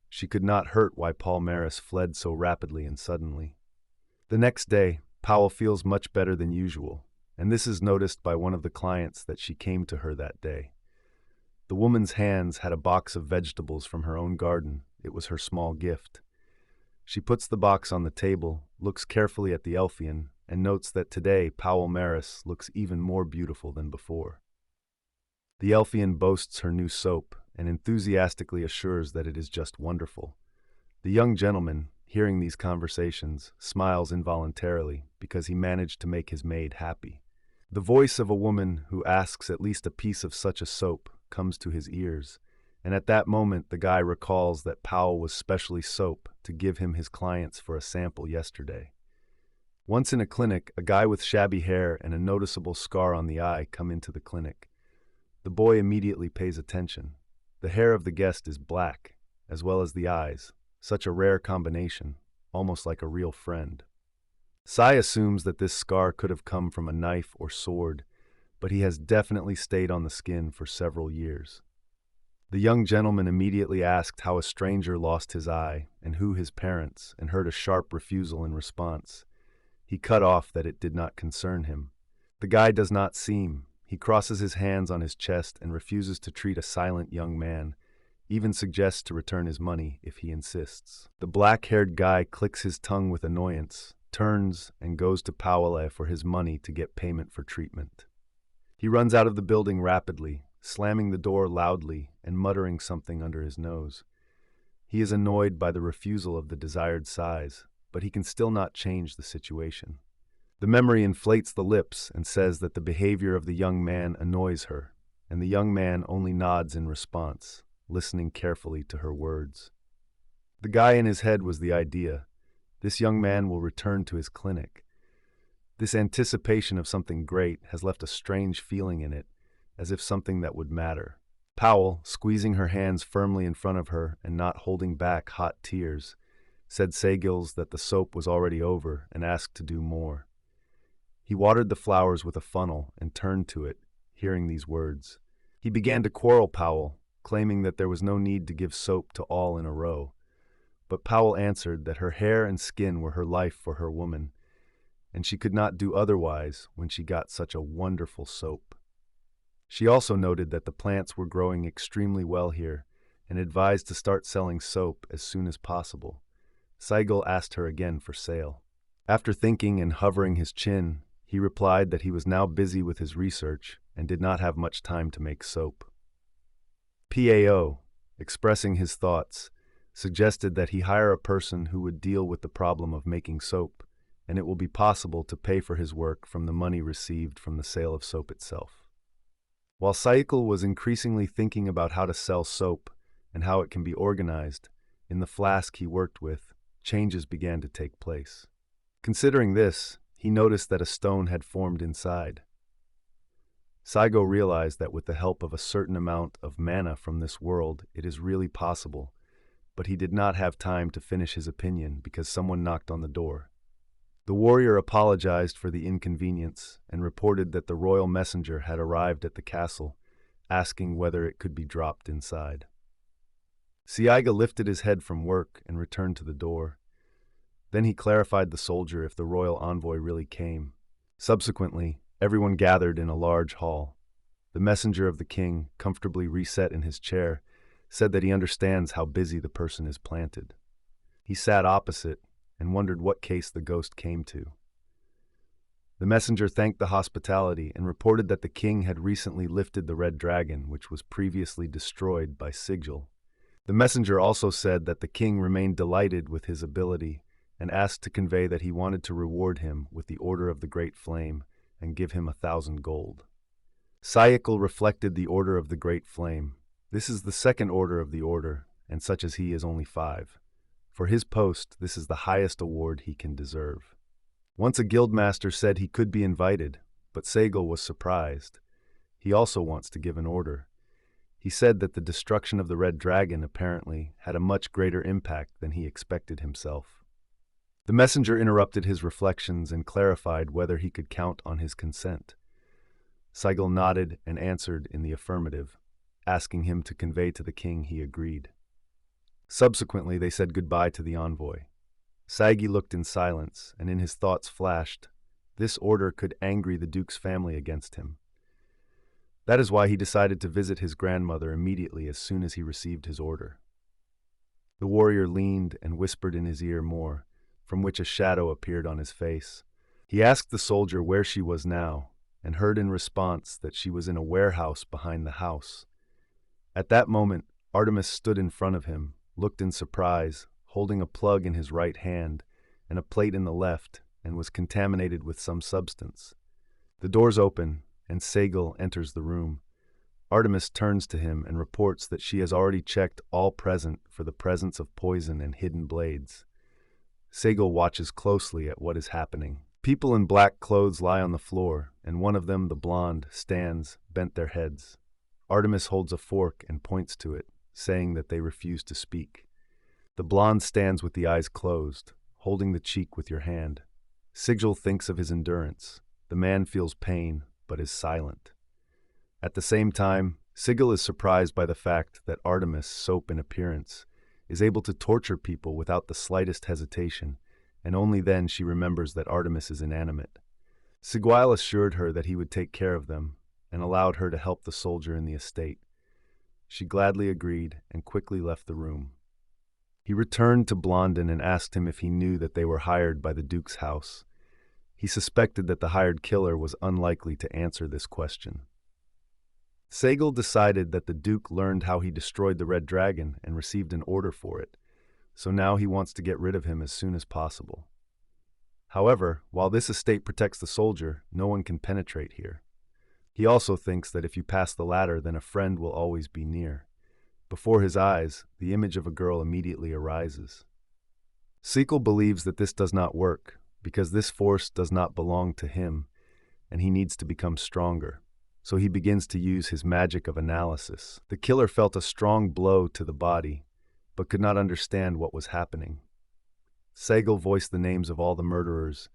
She could not hurt why Paul Maris fled so rapidly and suddenly. The next day, Powell feels much better than usual, and this is noticed by one of the clients that she came to her that day. The woman's hands had a box of vegetables from her own garden. It was her small gift. She puts the box on the table, looks carefully at the Elfian, and notes that today Powell Maris looks even more beautiful than before. The Elfian boasts her new soap and enthusiastically assures that it is just wonderful. The young gentleman, hearing these conversations, smiles involuntarily because he managed to make his maid happy. The voice of a woman who asks at least a piece of such a soap comes to his ears, and at that moment the guy recalls that Powell was specially soap to give him his clients for a sample yesterday. Once in a clinic, a guy with shabby hair and a noticeable scar on the eye come into the clinic. The boy immediately pays attention. The hair of the guest is black, as well as the eyes, such a rare combination, almost like a real friend. Sai assumes that this scar could have come from a knife or sword, but he has definitely stayed on the skin for several years. The young gentleman immediately asked how a stranger lost his eye and who his parents, and heard a sharp refusal in response. He cut off that it did not concern him. The guy does not seem. He crosses his hands on his chest and refuses to treat a silent young man, even suggests to return his money if he insists. The black-haired guy clicks his tongue with annoyance, turns, and goes to Powell for his money to get payment for treatment. He runs out of the building rapidly, slamming the door loudly and muttering something under his nose. He is annoyed by the refusal of the desired size, but he can still not change the situation. The memory inflates the lips and says that the behavior of the young man annoys her, and the young man only nods in response, listening carefully to her words. The guy in his head was the idea. This young man will return to his clinic. This anticipation of something great has left a strange feeling in it, as if something that would matter. Powell, squeezing her hands firmly in front of her and not holding back hot tears, said Sagils that the soap was already over and asked to do more. He watered the flowers with a funnel and turned to it, hearing these words. He began to quarrel Powell, claiming that there was no need to give soap to all in a row. But Powell answered that her hair and skin were her life for her woman, and she could not do otherwise when she got such a wonderful soap. She also noted that the plants were growing extremely well here and advised to start selling soap as soon as possible. Seigel asked her again for sale. After thinking and hovering his chin, he replied that he was now busy with his research and did not have much time to make soap. PAO, expressing his thoughts, suggested that he hire a person who would deal with the problem of making soap, and it will be possible to pay for his work from the money received from the sale of soap itself. While Saikal was increasingly thinking about how to sell soap and how it can be organized, in the flask he worked with, changes began to take place. Considering this, he noticed that a stone had formed inside. Saigo realized that with the help of a certain amount of mana from this world, it is really possible, but he did not have time to finish his opinion because someone knocked on the door. The warrior apologized for the inconvenience and reported that the royal messenger had arrived at the castle, asking whether it could be dropped inside. Siaiga lifted his head from work and returned to the door. Then he clarified the soldier if the royal envoy really came. Subsequently, everyone gathered in a large hall. The messenger of the king, comfortably reset in his chair, said that he understands how busy the person is planted. He sat opposite and wondered what case the ghost came to. The messenger thanked the hospitality and reported that the king had recently lifted the red dragon, which was previously destroyed by Exile. The messenger also said that the king remained delighted with his ability and asked to convey that he wanted to reward him with the Order of the Great Flame and give him 1,000 gold. Sayekal reflected the Order of the Great Flame. This is the second order of the order, and such as he is only 5. For his post, this is the highest award he can deserve. Once a guildmaster said he could be invited, but Sayekal was surprised. He also wants to give an order. He said that the destruction of the red dragon apparently had a much greater impact than he expected himself. The messenger interrupted his reflections and clarified whether he could count on his consent. Sayekal nodded and answered in the affirmative, asking him to convey to the king he agreed. Subsequently, they said goodbye to the envoy. Sagi looked in silence, and in his thoughts flashed, this order could angry the duke's family against him. That is why he decided to visit his grandmother immediately as soon as he received his order. The warrior leaned and whispered in his ear more, from which a shadow appeared on his face. He asked the soldier where she was now, and heard in response that she was in a warehouse behind the house. At that moment, Artemis stood in front of him, looked in surprise, holding a plug in his right hand and a plate in the left, and was contaminated with some substance. The doors open, and Sayekal enters the room. Artemis turns to him and reports that she has already checked all present for the presence of poison and hidden blades. Sayekal watches closely at what is happening. People in black clothes lie on the floor, and one of them, the blonde, stands, bent their heads. Artemis holds a fork and points to it, saying that they refuse to speak. The blonde stands with the eyes closed, holding the cheek with your hand. Exile thinks of his endurance. The man feels pain, but is silent. At the same time, Exile is surprised by the fact that Artemis, soap in appearance, is able to torture people without the slightest hesitation, and only then she remembers that Artemis is inanimate. Exile assured her that he would take care of them, and allowed her to help the soldier in the estate. She gladly agreed and quickly left the room. He returned to Blondin and asked him if he knew that they were hired by the Duke's house. He suspected that the hired killer was unlikely to answer this question. Exile decided that the Duke learned how he destroyed the Red Dragon and received an order for it, so now he wants to get rid of him as soon as possible. However, while this estate protects the soldier, no one can penetrate here. He also thinks that if you pass the ladder, then a friend will always be near. Before his eyes, the image of a girl immediately arises. Exile believes that this does not work, because this force does not belong to him, and he needs to become stronger. So he begins to use his magic of analysis. The killer felt a strong blow to the body, but could not understand what was happening. Exile voiced the names of all the murderers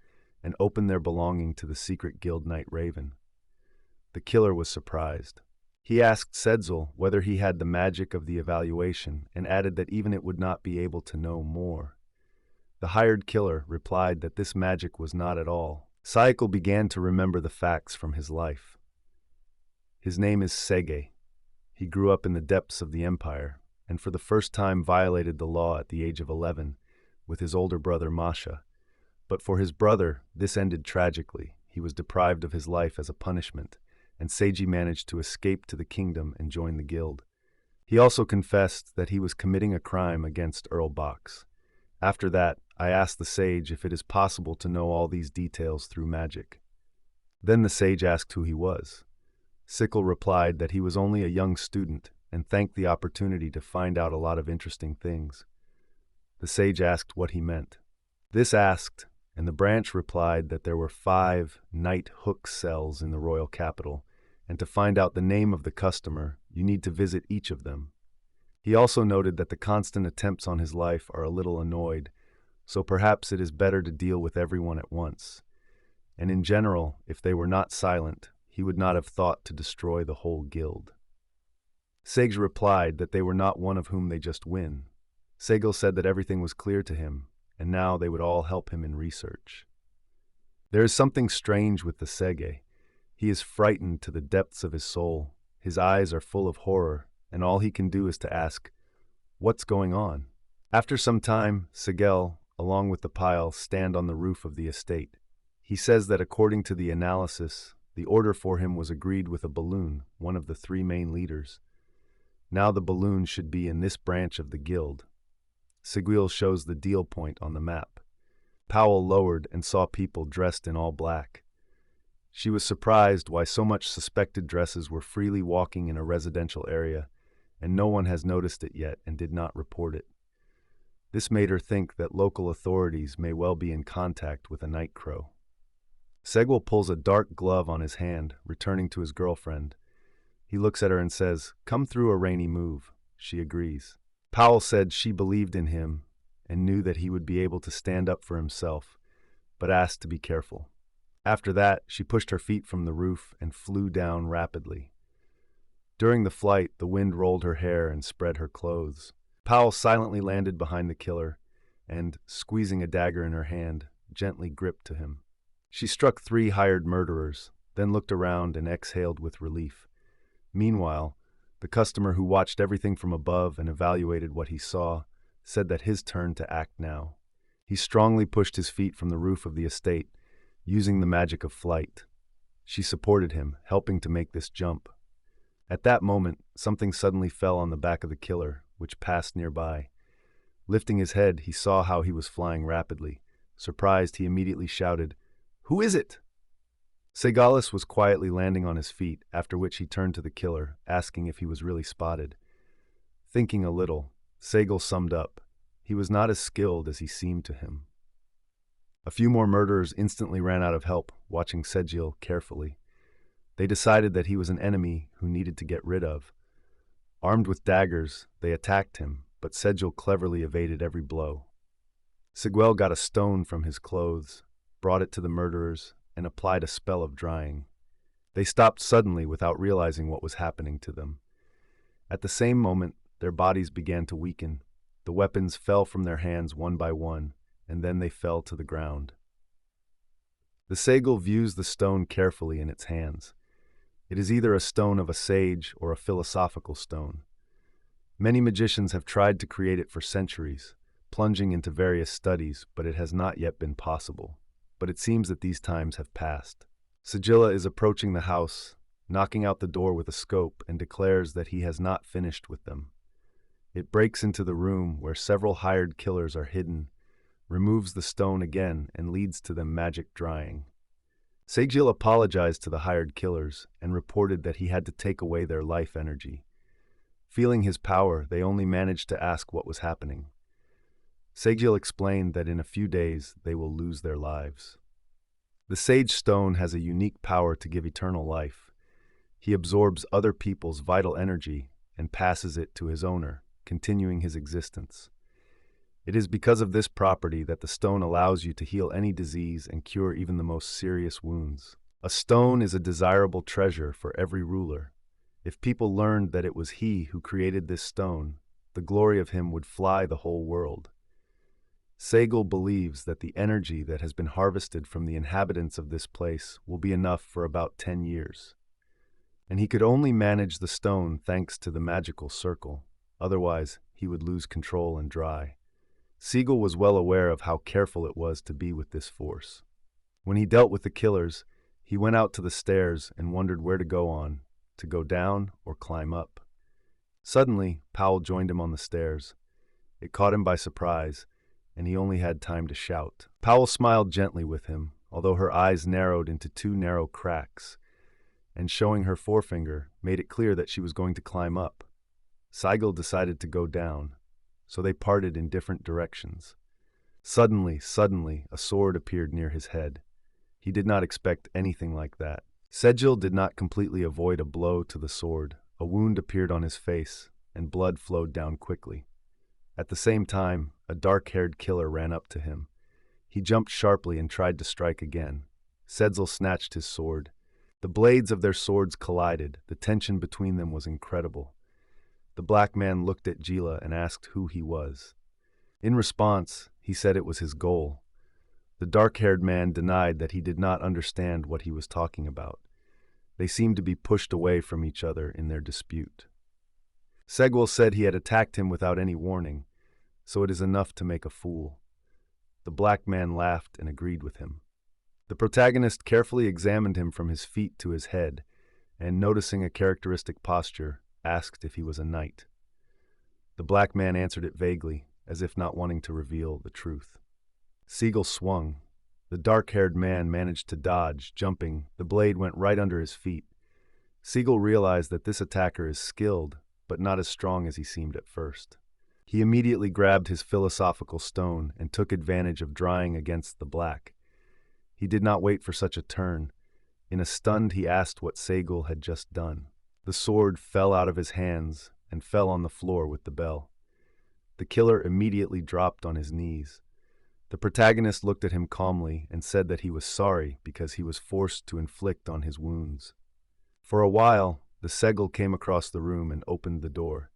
and opened their belonging to the secret guild knight Raven. The killer was surprised. He asked Exile whether he had the magic of the evaluation and added that even it would not be able to know more. The hired killer replied that this magic was not at all. Exile began to remember the facts from his life. His name is Sege. He grew up in the depths of the empire, and for the first time violated the law at the age of 11 with his older brother Masha. But for his brother, this ended tragically. He was deprived of his life as a punishment, and Seiji managed to escape to the kingdom and join the guild. He also confessed that he was committing a crime against Earl Box. After that, I asked the sage if it is possible to know all these details through magic. Then the sage asked who he was. Exile replied that he was only a young student and thanked the opportunity to find out a lot of interesting things. The sage asked what he meant. This asked, and the branch replied that there were 5 night hook cells in the royal capital, and to find out the name of the customer, you need to visit each of them. He also noted that the constant attempts on his life are a little annoyed, so perhaps it is better to deal with everyone at once. And in general, if they were not silent, he would not have thought to destroy the whole guild. Sage replied that they were not one of whom they just win. Segel said that everything was clear to him, and now they would all help him in research. There is something strange with the Sege. He is frightened to the depths of his soul. His eyes are full of horror, and all he can do is to ask, "What's going on?" After some time, Segel, along with the pile, stand on the roof of the estate. He says that according to the analysis, the order for him was agreed with a balloon, one of the three main leaders. Now the balloon should be in this branch of the guild. Seguil shows the deal point on the map. Powell lowered and saw people dressed in all black. She was surprised why so much suspected dresses were freely walking in a residential area, and no one has noticed it yet and did not report it. This made her think that local authorities may well be in contact with a night crow. Seguil pulls a dark glove on his hand, returning to his girlfriend. He looks at her and says, "Come through a rainy move." She agrees. Powell said she believed in him and knew that he would be able to stand up for himself, but asked to be careful. After that, she pushed her feet from the roof and flew down rapidly. During the flight, the wind rolled her hair and spread her clothes. Powell silently landed behind the killer and, squeezing a dagger in her hand, gently gripped to him. She struck 3 hired murderers, then looked around and exhaled with relief. Meanwhile, the customer who watched everything from above and evaluated what he saw said that his turn to act now. He strongly pushed his feet from the roof of the estate, using the magic of flight. She supported him, helping to make this jump. At that moment, something suddenly fell on the back of the killer, which passed nearby. Lifting his head, he saw how he was flying rapidly. Surprised, he immediately shouted, "Who is it?" Segalis was quietly landing on his feet, after which he turned to the killer, asking if he was really spotted. Thinking a little, Segel summed up. He was not as skilled as he seemed to him. A few more murderers instantly ran out of help, watching Segil carefully. They decided that he was an enemy who needed to get rid of. Armed with daggers, they attacked him, but Segil cleverly evaded every blow. Seguel got a stone from his clothes, brought it to the murderers, and applied a spell of drying. They stopped suddenly without realizing what was happening to them. At the same moment, their bodies began to weaken. The weapons fell from their hands one by one, and then they fell to the ground. The Segel views the stone carefully in its hands. It is either a stone of a sage or a philosophical stone. Many magicians have tried to create it for centuries, plunging into various studies, but it has not yet been possible. But it seems that these times have passed. Sigilla is approaching the house, knocking out the door with a scope, and declares that he has not finished with them. It breaks into the room where several hired killers are hidden, removes the stone again, and leads to them magic drying. Segil apologized to the hired killers and reported that he had to take away their life energy. Feeling his power, they only managed to ask what was happening. Segil explained that in a few days they will lose their lives. The Sage Stone has a unique power to give eternal life. He absorbs other people's vital energy and passes it to his owner, continuing his existence. It is because of this property that the stone allows you to heal any disease and cure even the most serious wounds. A stone is a desirable treasure for every ruler. If people learned that it was he who created this stone, the glory of him would fly the whole world. Segel believes that the energy that has been harvested from the inhabitants of this place will be enough for about 10 years. And he could only manage the stone thanks to the magical circle. Otherwise, he would lose control and dry. Segel was well aware of how careful it was to be with this force. When he dealt with the killers, he went out to the stairs and wondered where to go on, to go down or climb up. Suddenly, Powell joined him on the stairs. It caught him by surprise, and he only had time to shout. Powell smiled gently with him, although her eyes narrowed into 2 narrow cracks, and showing her forefinger made it clear that she was going to climb up. Segel decided to go down, so they parted in different directions. Suddenly, a sword appeared near his head. He did not expect anything like that. Segil did not completely avoid a blow to the sword. A wound appeared on his face, and blood flowed down quickly. At the same time, a dark-haired killer ran up to him. He jumped sharply and tried to strike again. Segil snatched his sword. The blades of their swords collided. The tension between them was incredible. The black man looked at Gila and asked who he was. In response, he said it was his goal. The dark-haired man denied that he did not understand what he was talking about. They seemed to be pushed away from each other in their dispute. Segwell said he had attacked him without any warning, so it is enough to make a fool. The black man laughed and agreed with him. The protagonist carefully examined him from his feet to his head, and noticing a characteristic posture, asked if he was a knight. The black man answered it vaguely, as if not wanting to reveal the truth. Siegel swung. The dark-haired man managed to dodge, jumping. The blade went right under his feet. Siegel realized that this attacker is skilled, but not as strong as he seemed at first. He immediately grabbed his philosophical stone and took advantage of drying against the black. He did not wait for such a turn. In a stun, he asked what Segel had just done. The sword fell out of his hands and fell on the floor with the bell. The killer immediately dropped on his knees. The protagonist looked at him calmly and said that he was sorry because he was forced to inflict on his wounds. For a while, the Segel came across the room and opened the door.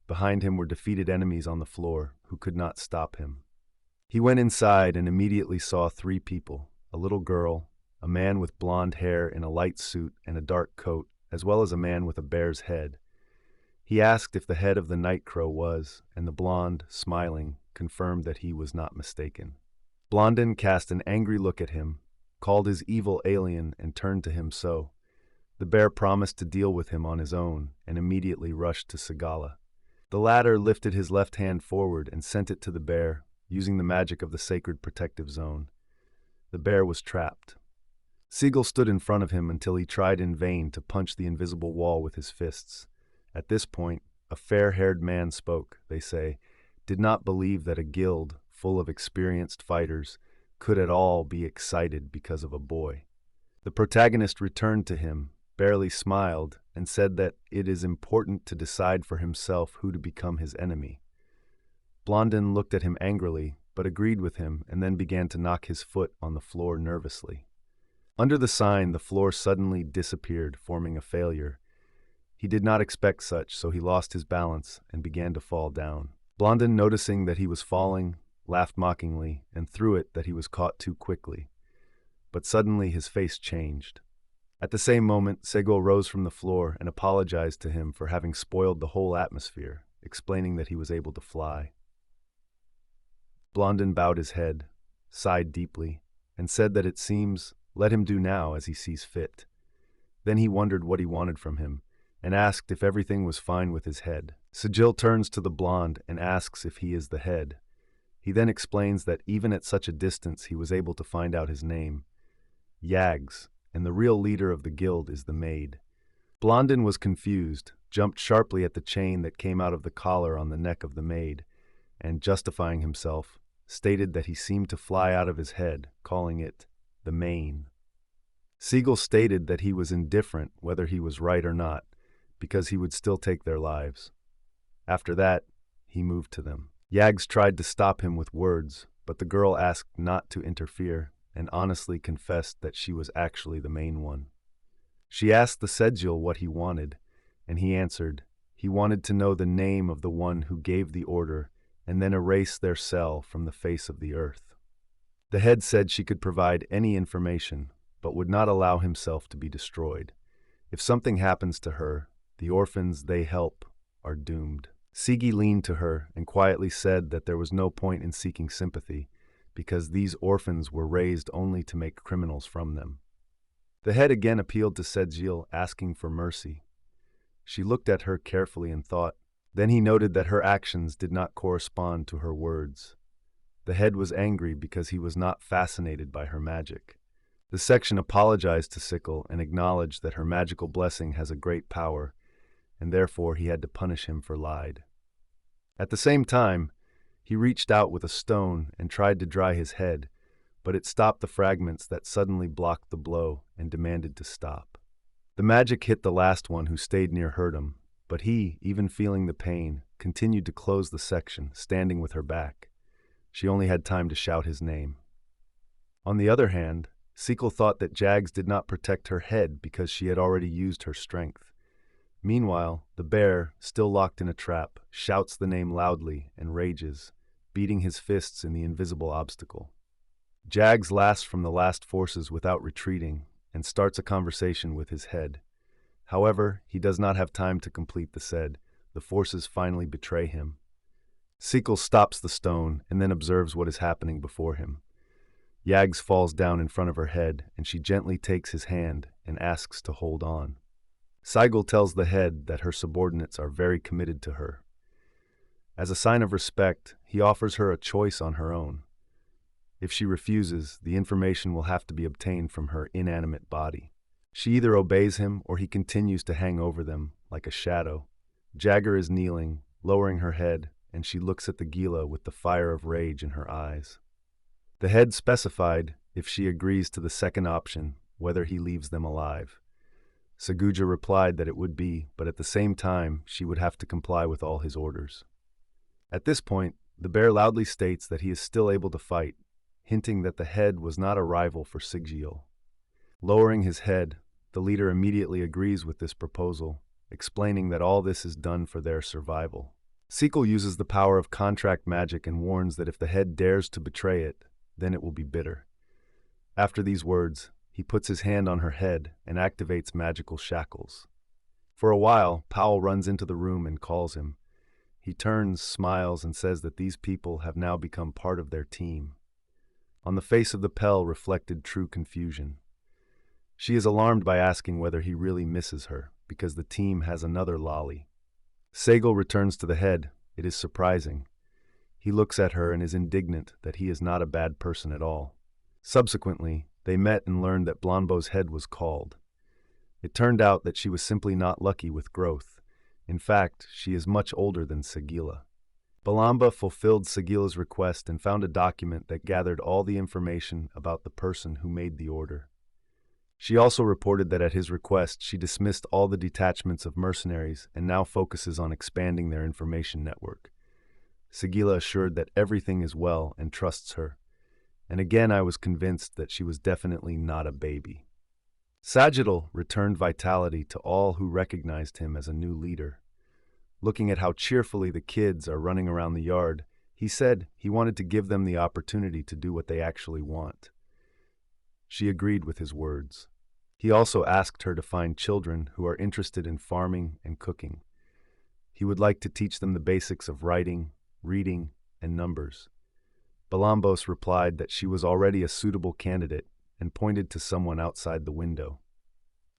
Behind him were defeated enemies on the floor who could not stop him. He went inside and immediately saw three people, a little girl, a man with blonde hair in a light suit and a dark coat, as well as a man with a bear's head. He asked if the head of the night crow was, and the blonde, smiling, confirmed that he was not mistaken. Blondin cast an angry look at him, called his evil alien, and turned to him so. The bear promised to deal with him on his own and immediately rushed to Sagala. The latter lifted his left hand forward and sent it to the bear, using the magic of the sacred protective zone. The bear was trapped. Siegel stood in front of him until he tried in vain to punch the invisible wall with his fists. At this point, a fair-haired man spoke, they say, did not believe that a guild full of experienced fighters could at all be excited because of a boy. The protagonist returned to him, barely smiled, and said that it is important to decide for himself who to become his enemy. Blondin looked at him angrily, but agreed with him and then began to knock his foot on the floor nervously. Under the sign, the floor suddenly disappeared, forming a failure. He did not expect such, so he lost his balance and began to fall down. Blondin, noticing that he was falling, laughed mockingly and threw it that he was caught too quickly. But suddenly his face changed. At the same moment, Segel rose from the floor and apologized to him for having spoiled the whole atmosphere, explaining that he was able to fly. Blondin bowed his head, sighed deeply, and said that it seems, let him do now as he sees fit. Then he wondered what he wanted from him, and asked if everything was fine with his head. Sigil turns to the blonde and asks if he is the head. He then explains that even at such a distance he was able to find out his name. Yags, and the real leader of the guild is the maid. Blondin was confused, jumped sharply at the chain that came out of the collar on the neck of the maid, and justifying himself, stated that he seemed to fly out of his head, calling it the mane. Siegel stated that he was indifferent whether he was right or not, because he would still take their lives. After that, he moved to them. Yags tried to stop him with words, but the girl asked not to interfere and honestly confessed that she was actually the main one. She asked the Sedgil what he wanted, and he answered he wanted to know the name of the one who gave the order and then erase their cell from the face of the earth. The head said she could provide any information, but would not allow himself to be destroyed. If something happens to her, the orphans they help are doomed. Sigi leaned to her and quietly said that there was no point in seeking sympathy, because these orphans were raised only to make criminals from them. The head again appealed to Sedgil, asking for mercy. She looked at her carefully and thought. Then he noted that her actions did not correspond to her words. The head was angry because he was not fascinated by her magic. The section apologized to Sickle and acknowledged that her magical blessing has a great power, and therefore he had to punish him for lied. At the same time, he reached out with a stone and tried to dry his head, but it stopped the fragments that suddenly blocked the blow and demanded to stop. The magic hit the last one who stayed near Herdum, but he, even feeling the pain, continued to close the section, standing with her back. She only had time to shout his name. On the other hand, Sickle thought that Jags did not protect her head because she had already used her strength. Meanwhile, the bear, still locked in a trap, shouts the name loudly and rages, beating his fists in the invisible obstacle. Jags lasts from the last forces without retreating and starts a conversation with his head. However, he does not have time to complete the said. The forces finally betray him. Sequel stops the stone and then observes what is happening before him. Yags falls down in front of her head, and she gently takes his hand and asks to hold on. Seigel tells the head that her subordinates are very committed to her. As a sign of respect, he offers her a choice on her own. If she refuses, the information will have to be obtained from her inanimate body. She either obeys him or he continues to hang over them like a shadow. Jagger is kneeling, lowering her head, and she looks at the Gila with the fire of rage in her eyes. The head specified, if she agrees to the second option, whether he leaves them alive. Seguja replied that it would be, but at the same time, she would have to comply with all his orders. At this point, the bear loudly states that he is still able to fight, hinting that the head was not a rival for Sigil. Lowering his head, the leader immediately agrees with this proposal, explaining that all this is done for their survival. Sequel uses the power of contract magic and warns that if the head dares to betray it, then it will be bitter. After these words, he puts his hand on her head and activates magical shackles. For a while, Powell runs into the room and calls him. He turns, smiles, and says that these people have now become part of their team. On the face of the Pell reflected true confusion. She is alarmed by asking whether he really misses her, because the team has another lolly. Segal returns to the head. It is surprising. He looks at her and is indignant that he is not a bad person at all. Subsequently, they met and learned that Blonbo's head was called. It turned out that she was simply not lucky with growth. In fact, she is much older than Sagila. Balamba fulfilled Sagila's request and found a document that gathered all the information about the person who made the order. She also reported that at his request, she dismissed all the detachments of mercenaries and now focuses on expanding their information network. Sagila assured that everything is well and trusts her, and again I was convinced that she was definitely not a baby. Sagittal returned vitality to all who recognized him as a new leader. Looking at how cheerfully the kids are running around the yard, he said he wanted to give them the opportunity to do what they actually want. She agreed with his words. He also asked her to find children who are interested in farming and cooking. He would like to teach them the basics of writing, reading, and numbers. Balambos replied that she was already a suitable candidate and pointed to someone outside the window.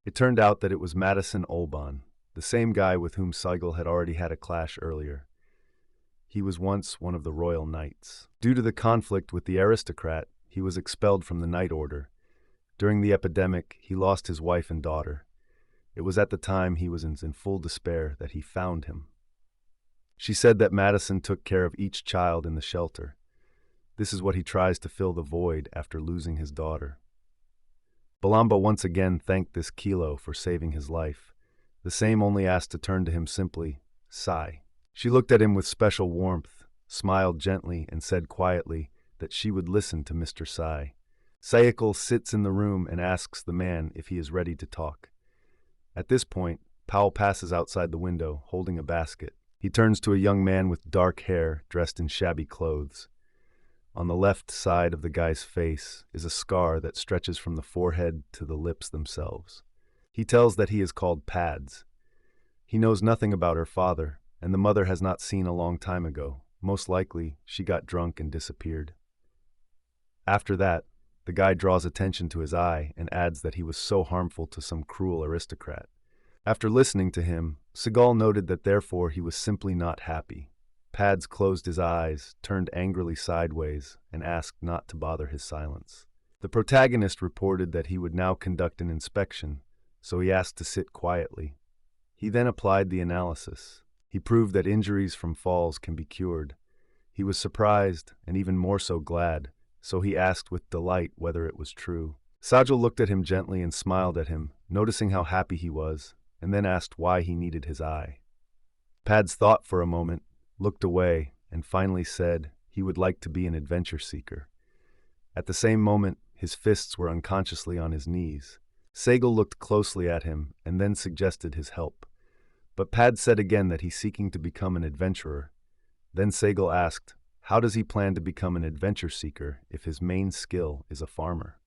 It turned out that it was Madison Olban, the same guy with whom Seigel had already had a clash earlier. He was once one of the royal knights. Due to the conflict with the aristocrat, he was expelled from the Knight Order. During the epidemic, he lost his wife and daughter. It was at the time he was in full despair that he found him. She said that Madison took care of each child in the shelter. This is what he tries to fill the void after losing his daughter. Balamba once again thanked this Kilo for saving his life. The same only asked to turn to him simply, Sai. She looked at him with special warmth, smiled gently, and said quietly that she would listen to Mr. Sai. Sayakal sits in the room and asks the man if he is ready to talk. At this point, Powell passes outside the window, holding a basket. He turns to a young man with dark hair, dressed in shabby clothes. On the left side of the guy's face is a scar that stretches from the forehead to the lips themselves. He tells that he is called Pads. He knows nothing about her father, and the mother has not seen a long time ago. Most likely, she got drunk and disappeared. After that, the guy draws attention to his eye and adds that he was so harmful to some cruel aristocrat. After listening to him, Segal noted that therefore he was simply not happy. Pads closed his eyes, turned angrily sideways, and asked not to bother his silence. The protagonist reported that he would now conduct an inspection, so he asked to sit quietly. He then applied the analysis. He proved that injuries from falls can be cured. He was surprised, and even more so glad, so he asked with delight whether it was true. Sajal looked at him gently and smiled at him, noticing how happy he was, and then asked why he needed his eye. Pads thought for a moment, looked away, and finally said he would like to be an adventure seeker. At the same moment, his fists were unconsciously on his knees. Segal looked closely at him and then suggested his help. But Pad said again that he's seeking to become an adventurer. Then Sagal asked, how does he plan to become an adventure seeker if his main skill is a farmer?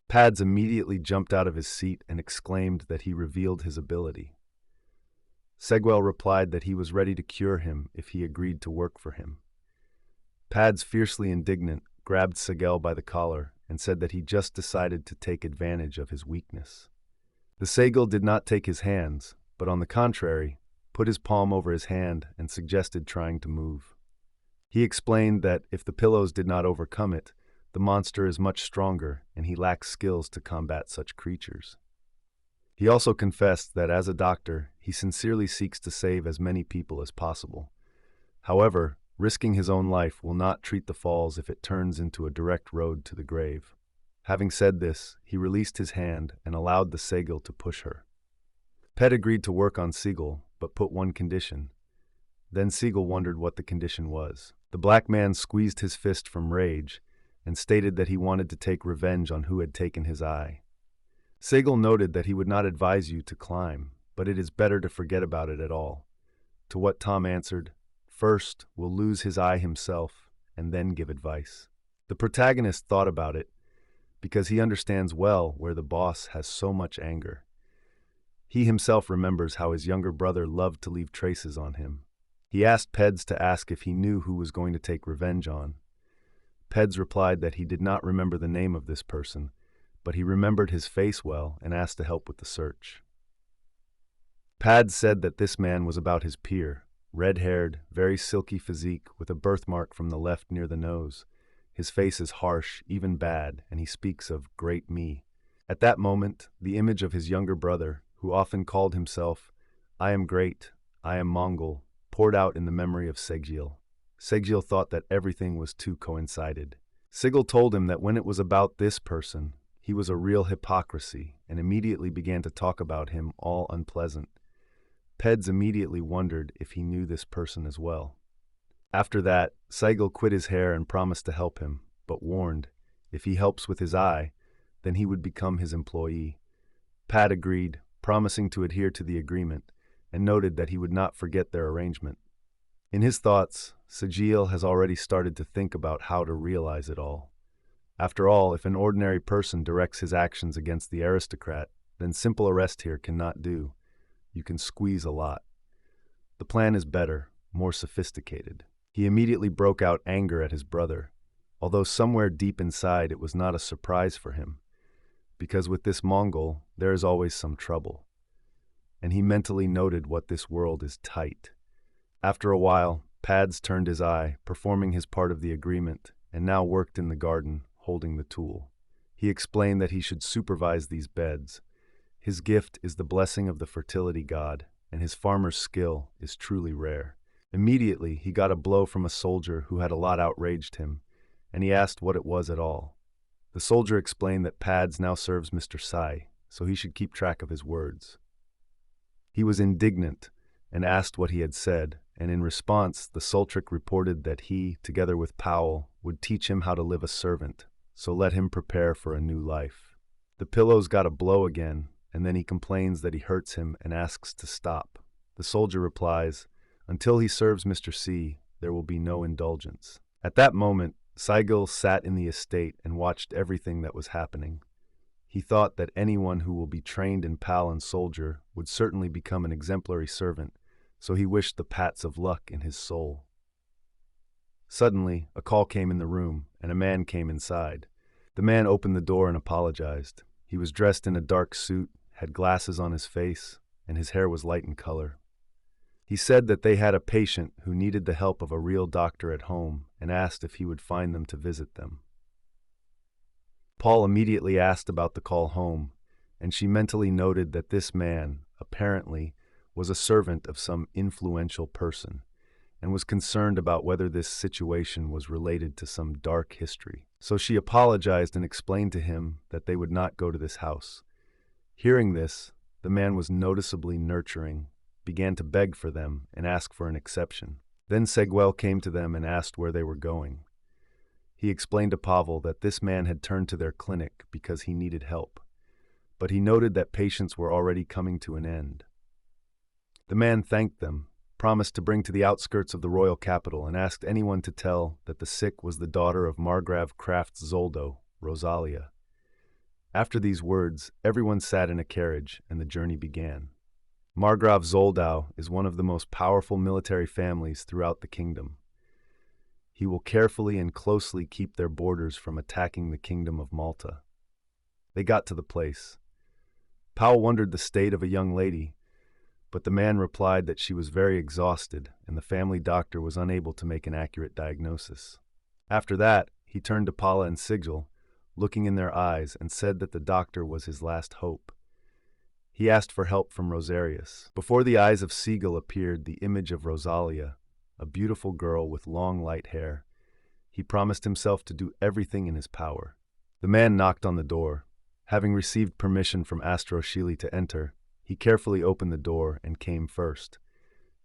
Pads immediately jumped out of his seat and exclaimed that he revealed his ability. Seguel replied that he was ready to cure him if he agreed to work for him. Pads, fiercely indignant, grabbed Seguel by the collar and said that he just decided to take advantage of his weakness. The Sagal did not take his hands, but on the contrary, put his palm over his hand and suggested trying to move. He explained that if the pillows did not overcome it, the monster is much stronger and he lacks skills to combat such creatures. He also confessed that as a doctor, he sincerely seeks to save as many people as possible. However, risking his own life will not treat the falls if it turns into a direct road to the grave. Having said this, he released his hand and allowed the Sagal to push her. Pet agreed to work on Seagull, but put one condition. Then Seagull wondered what the condition was. The black man squeezed his fist from rage and stated that he wanted to take revenge on who had taken his eye. Seagull noted that he would not advise you to climb, but it is better to forget about it at all. To what Tom answered, first will lose his eye himself and then give advice. The protagonist thought about it because he understands well where the boss has so much anger. He himself remembers how his younger brother loved to leave traces on him. He asked Peds to ask if he knew who was going to take revenge on. Peds replied that he did not remember the name of this person, but he remembered his face well and asked to help with the search. Pad said that this man was about his peer, red-haired, very silky physique with a birthmark from the left near the nose. His face is harsh, even bad, and he speaks of great me. At that moment, the image of his younger brother, who often called himself, I am great, I am Mongol, poured out in the memory of Segil. Segil thought that everything was too coincided. Sigil told him that when it was about this person, he was a real hypocrisy and immediately began to talk about him all unpleasant. Peds immediately wondered if he knew this person as well. After that, Segil quit his hair and promised to help him, but warned, if he helps with his eye, then he would become his employee. Pad agreed, promising to adhere to the agreement, and noted that he would not forget their arrangement. In his thoughts, Segil has already started to think about how to realize it all. After all, if an ordinary person directs his actions against the aristocrat, then simple arrest here cannot do. You can squeeze a lot. The plan is better, more sophisticated. He immediately broke out anger at his brother, although somewhere deep inside it was not a surprise for him, because with this Mongol, there is always some trouble. And he mentally noted what this world is tight. After a while, Pads turned his eye, performing his part of the agreement, and now worked in the garden, holding the tool. He explained that he should supervise these beds. His gift is the blessing of the fertility god, and his farmer's skill is truly rare. Immediately, he got a blow from a soldier who had a lot outraged him, and he asked what it was at all. The soldier explained that Pads now serves Mr. Sai, so he should keep track of his words. He was indignant and asked what he had said, and in response, the Sultric reported that he, together with Powell, would teach him how to live a servant, so let him prepare for a new life. The pillows got a blow again, and then he complains that he hurts him and asks to stop. The soldier replies, until he serves Mr. C, there will be no indulgence. At that moment, Seigel sat in the estate and watched everything that was happening. He thought that anyone who will be trained in pal and soldier would certainly become an exemplary servant, so he wished the pats of luck in his soul. Suddenly, a call came in the room, and a man came inside. The man opened the door and apologized. He was dressed in a dark suit, had glasses on his face, and his hair was light in color. He said that they had a patient who needed the help of a real doctor at home and asked if he would find them to visit them. Paul immediately asked about the call home, and she mentally noted that this man, apparently, was a servant of some influential person, and was concerned about whether this situation was related to some dark history. So she apologized and explained to him that they would not go to this house. Hearing this, the man was noticeably nurturing, began to beg for them and ask for an exception. Then Seguel came to them and asked where they were going. He explained to Pavel that this man had turned to their clinic because he needed help, but he noted that patients were already coming to an end. The man thanked them, promised to bring to the outskirts of the royal capital, and asked anyone to tell that the sick was the daughter of Margrave Kraft's Zoldo, Rosalia. After these words, everyone sat in a carriage, and the journey began. Margrave Zoldau is one of the most powerful military families throughout the kingdom. He will carefully and closely keep their borders from attacking the kingdom of Malta. They got to the place. Powell wondered the state of a young lady, but the man replied that she was very exhausted and the family doctor was unable to make an accurate diagnosis. After that, he turned to Paula and Sigil, looking in their eyes, and said that the doctor was his last hope. He asked for help from Rosarius. Before the eyes of Sigil appeared the image of Rosalia, a beautiful girl with long light hair. He promised himself to do everything in his power. The man knocked on the door. Having received permission from Astroshili to enter, he carefully opened the door and came first.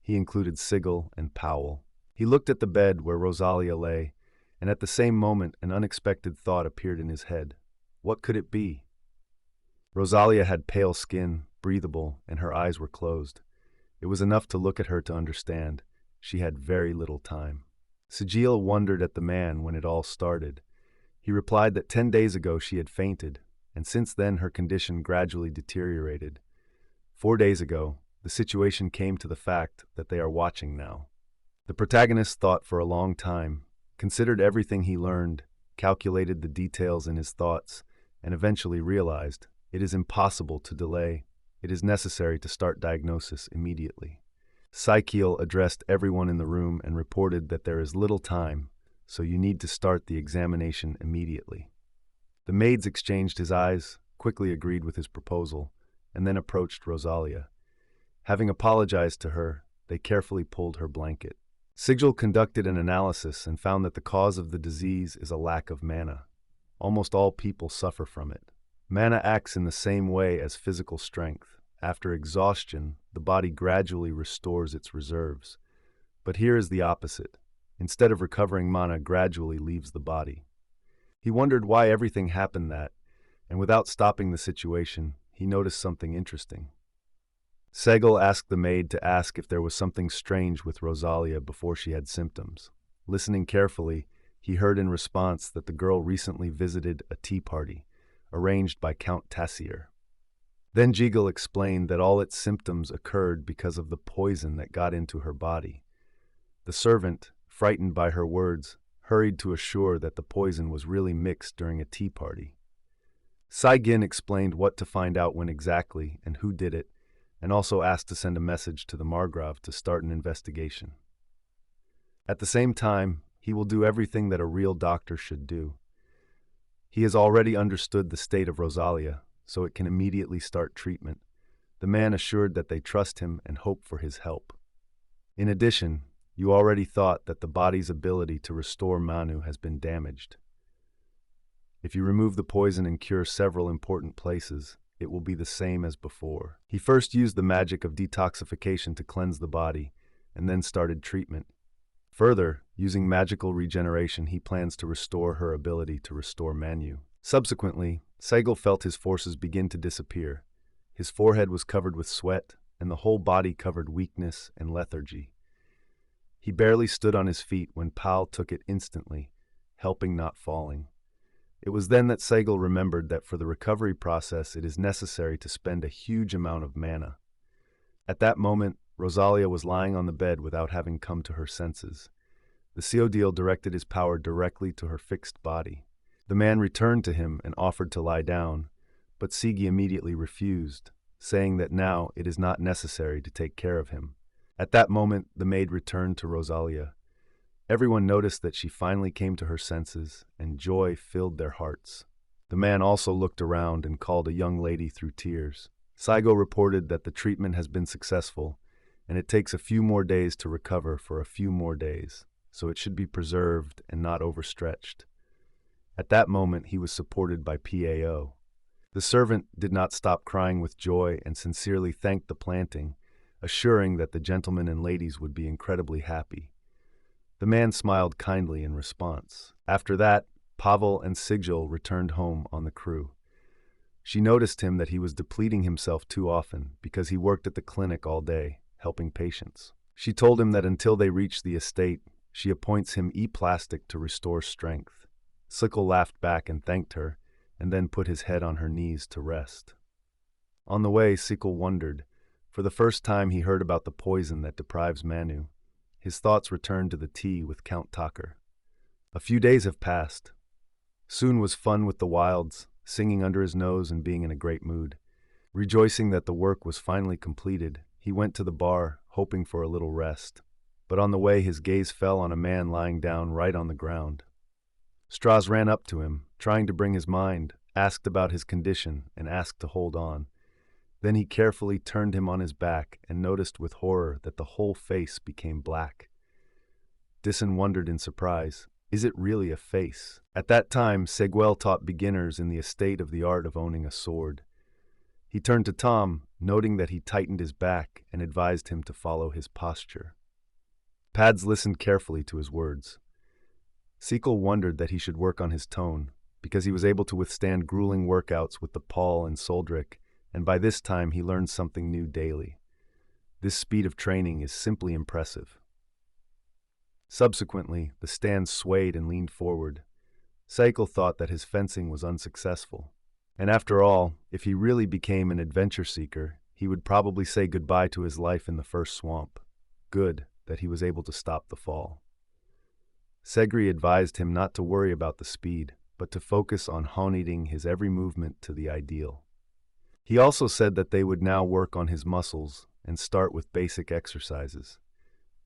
He included Sigil and Powell. He looked at the bed where Rosalia lay, and at the same moment an unexpected thought appeared in his head. What could it be? Rosalia had pale skin, breathable, and her eyes were closed. It was enough to look at her to understand. She had very little time. Sigil wondered at the man when it all started. He replied that 10 days ago she had fainted, and since then her condition gradually deteriorated. 4 days ago, the situation came to the fact that they are watching now. The protagonist thought for a long time, considered everything he learned, calculated the details in his thoughts, and eventually realized it is impossible to delay. It is necessary to start diagnosis immediately. Saikil addressed everyone in the room and reported that there is little time, so you need to start the examination immediately. The maids exchanged his eyes, quickly agreed with his proposal, and then approached Rosalia. Having apologized to her, they carefully pulled her blanket. Sigil conducted an analysis and found that the cause of the disease is a lack of mana. Almost all people suffer from it. Mana acts in the same way as physical strength. After exhaustion, the body gradually restores its reserves. But here is the opposite. Instead of recovering, mana gradually leaves the body. He wondered why everything happened that, and without stopping the situation, he noticed something interesting. Segel asked the maid to ask if there was something strange with Rosalia before she had symptoms. Listening carefully, he heard in response that the girl recently visited a tea party, arranged by Count Tassier. Then Jigel explained that all its symptoms occurred because of the poison that got into her body. The servant, frightened by her words, hurried to assure that the poison was really mixed during a tea party. Saigin explained what to find out when exactly and who did it, and also asked to send a message to the Margrave to start an investigation. At the same time, he will do everything that a real doctor should do. He has already understood the state of Rosalia, so it can immediately start treatment. The man assured that they trust him and hope for his help. In addition, you already thought that the body's ability to restore Manu has been damaged. If you remove the poison and cure several important places, it will be the same as before. He first used the magic of detoxification to cleanse the body, and then started treatment. Further, using magical regeneration, he plans to restore her ability to restore Manu. Subsequently, Segel felt his forces begin to disappear. His forehead was covered with sweat, and the whole body covered weakness and lethargy. He barely stood on his feet when Pal took it instantly, helping not falling. It was then that Segel remembered that for the recovery process it is necessary to spend a huge amount of mana. At that moment, Rosalia was lying on the bed without having come to her senses. The Seodil directed his power directly to her fixed body. The man returned to him and offered to lie down, but Sigi immediately refused, saying that now it is not necessary to take care of him. At that moment, the maid returned to Rosalia. Everyone noticed that she finally came to her senses, and joy filled their hearts. The man also looked around and called a young lady through tears. Saigo reported that the treatment has been successful, and it takes a few more days to recover for a few more days, so it should be preserved and not overstretched. At that moment, he was supported by PAO. The servant did not stop crying with joy and sincerely thanked the planting, assuring that the gentlemen and ladies would be incredibly happy. The man smiled kindly in response. After that, Pavel and Sigil returned home on the crew. She noticed him that he was depleting himself too often because he worked at the clinic all day. helping patients. She told him that until they reach the estate, she appoints him e-plastic to restore strength. Sickle laughed back and thanked her, and then put his head on her knees to rest. On the way, Sickle wondered. For the first time he heard about the poison that deprives Manu. His thoughts returned to the tea with Count Tucker. A few days have passed. Soon was fun with the wilds, singing under his nose and being in a great mood. Rejoicing that the work was finally completed, he went to the bar, hoping for a little rest. But on the way his gaze fell on a man lying down right on the ground. Strauss ran up to him, trying to bring his mind, asked about his condition, and asked to hold on. Then he carefully turned him on his back and noticed with horror that the whole face became black. Disson wondered in surprise, is it really a face? At that time, Seguel taught beginners in the estate of the art of owning a sword. He turned to Tom, noting that he tightened his back and advised him to follow his posture. Pads listened carefully to his words. Sickle wondered that he should work on his tone, because he was able to withstand grueling workouts with the Paul and Soldrick, and by this time he learned something new daily. This speed of training is simply impressive. Subsequently, the stand swayed and leaned forward. Sickle thought that his fencing was unsuccessful. And after all, if he really became an adventure seeker, he would probably say goodbye to his life in the first swamp. Good that he was able to stop the fall. Segri advised him not to worry about the speed, but to focus on honing his every movement to the ideal. He also said that they would now work on his muscles and start with basic exercises.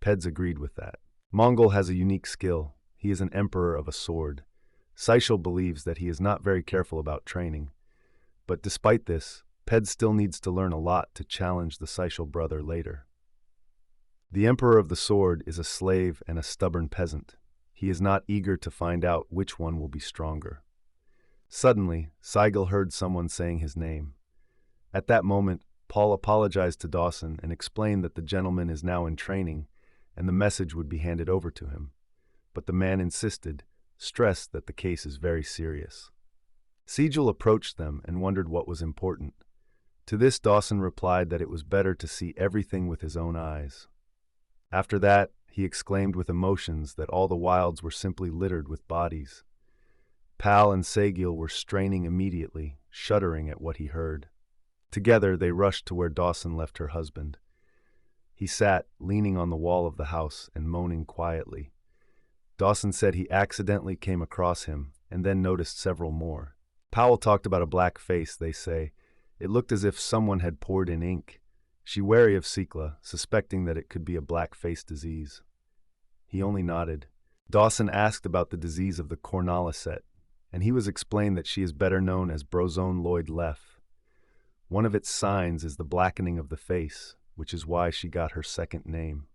Peds agreed with that. Mongol has a unique skill. He is an emperor of a sword. Seichel believes that he is not very careful about training. But despite this, Ped still needs to learn a lot to challenge the Seichel brother later. The emperor of the sword is a slave and a stubborn peasant. He is not eager to find out which one will be stronger. Suddenly, Seigel heard someone saying his name. At that moment, Paul apologized to Dawson and explained that the gentleman is now in training and the message would be handed over to him. But the man insisted, stressed that the case is very serious. Sigel approached them and wondered what was important. To this, Dawson replied that it was better to see everything with his own eyes. After that, he exclaimed with emotions that all the wilds were simply littered with bodies. Pal and Segil were straining immediately, shuddering at what he heard. Together, they rushed to where Dawson left her husband. He sat, leaning on the wall of the house and moaning quietly. Dawson said he accidentally came across him and then noticed several more. Powell talked about a black face, they say. It looked as if someone had poured in ink. She wary of Sikla, suspecting that it could be a black face disease. He only nodded. Dawson asked about the disease of the Cornaliset, and he was explained that she is better known as Brozone Lloyd Leff. One of its signs is the blackening of the face, which is why she got her second name.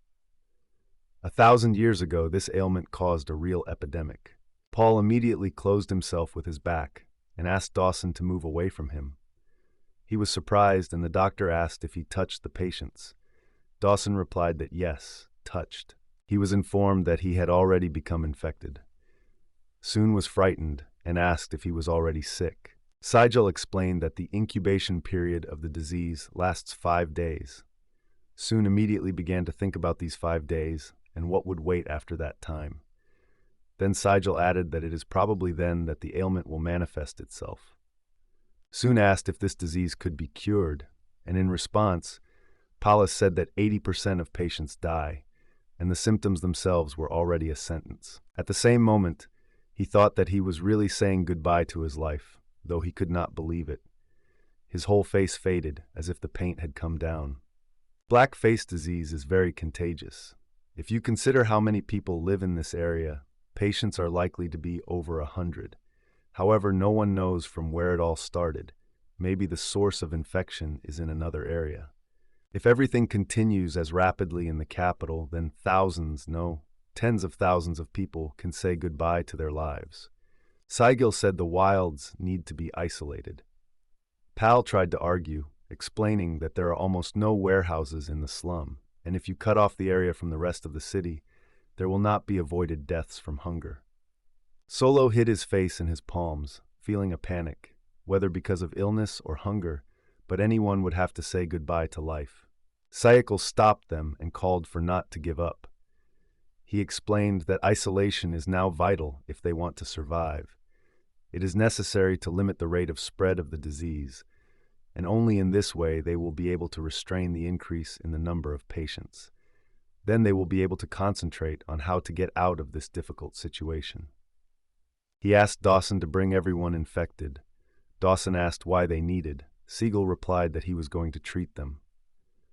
1,000 years ago, this ailment caused a real epidemic. Paul immediately closed himself with his back and asked Dawson to move away from him. He was surprised, and the doctor asked if he touched the patients. Dawson replied that yes, touched. He was informed that he had already become infected. Soon was frightened and asked if he was already sick. Sigel explained that the incubation period of the disease lasts 5 days. Soon immediately began to think about these 5 days and what would wait after that time. Then Sigel added that it is probably then that the ailment will manifest itself. Soon asked if this disease could be cured, and in response, Paulus said that 80% of patients die, and the symptoms themselves were already a sentence. At the same moment, he thought that he was really saying goodbye to his life, though he could not believe it. His whole face faded, as if the paint had come down. Black face disease is very contagious. If you consider how many people live in this area, patients are likely to be over 100. However, no one knows from where it all started. Maybe the source of infection is in another area. If everything continues as rapidly in the capital, then thousands, no, tens of thousands of people can say goodbye to their lives. Sigel said the wilds need to be isolated. Pal tried to argue, explaining that there are almost no warehouses in the slum, and if you cut off the area from the rest of the city, there will not be avoided deaths from hunger. Solo hid his face in his palms, feeling a panic, whether because of illness or hunger, but anyone would have to say goodbye to life. Sayekal stopped them and called for not to give up. He explained that isolation is now vital if they want to survive. It is necessary to limit the rate of spread of the disease, and only in this way they will be able to restrain the increase in the number of patients. Then they will be able to concentrate on how to get out of this difficult situation. He asked Dawson to bring everyone infected. Dawson asked why they needed. Siegel replied that he was going to treat them.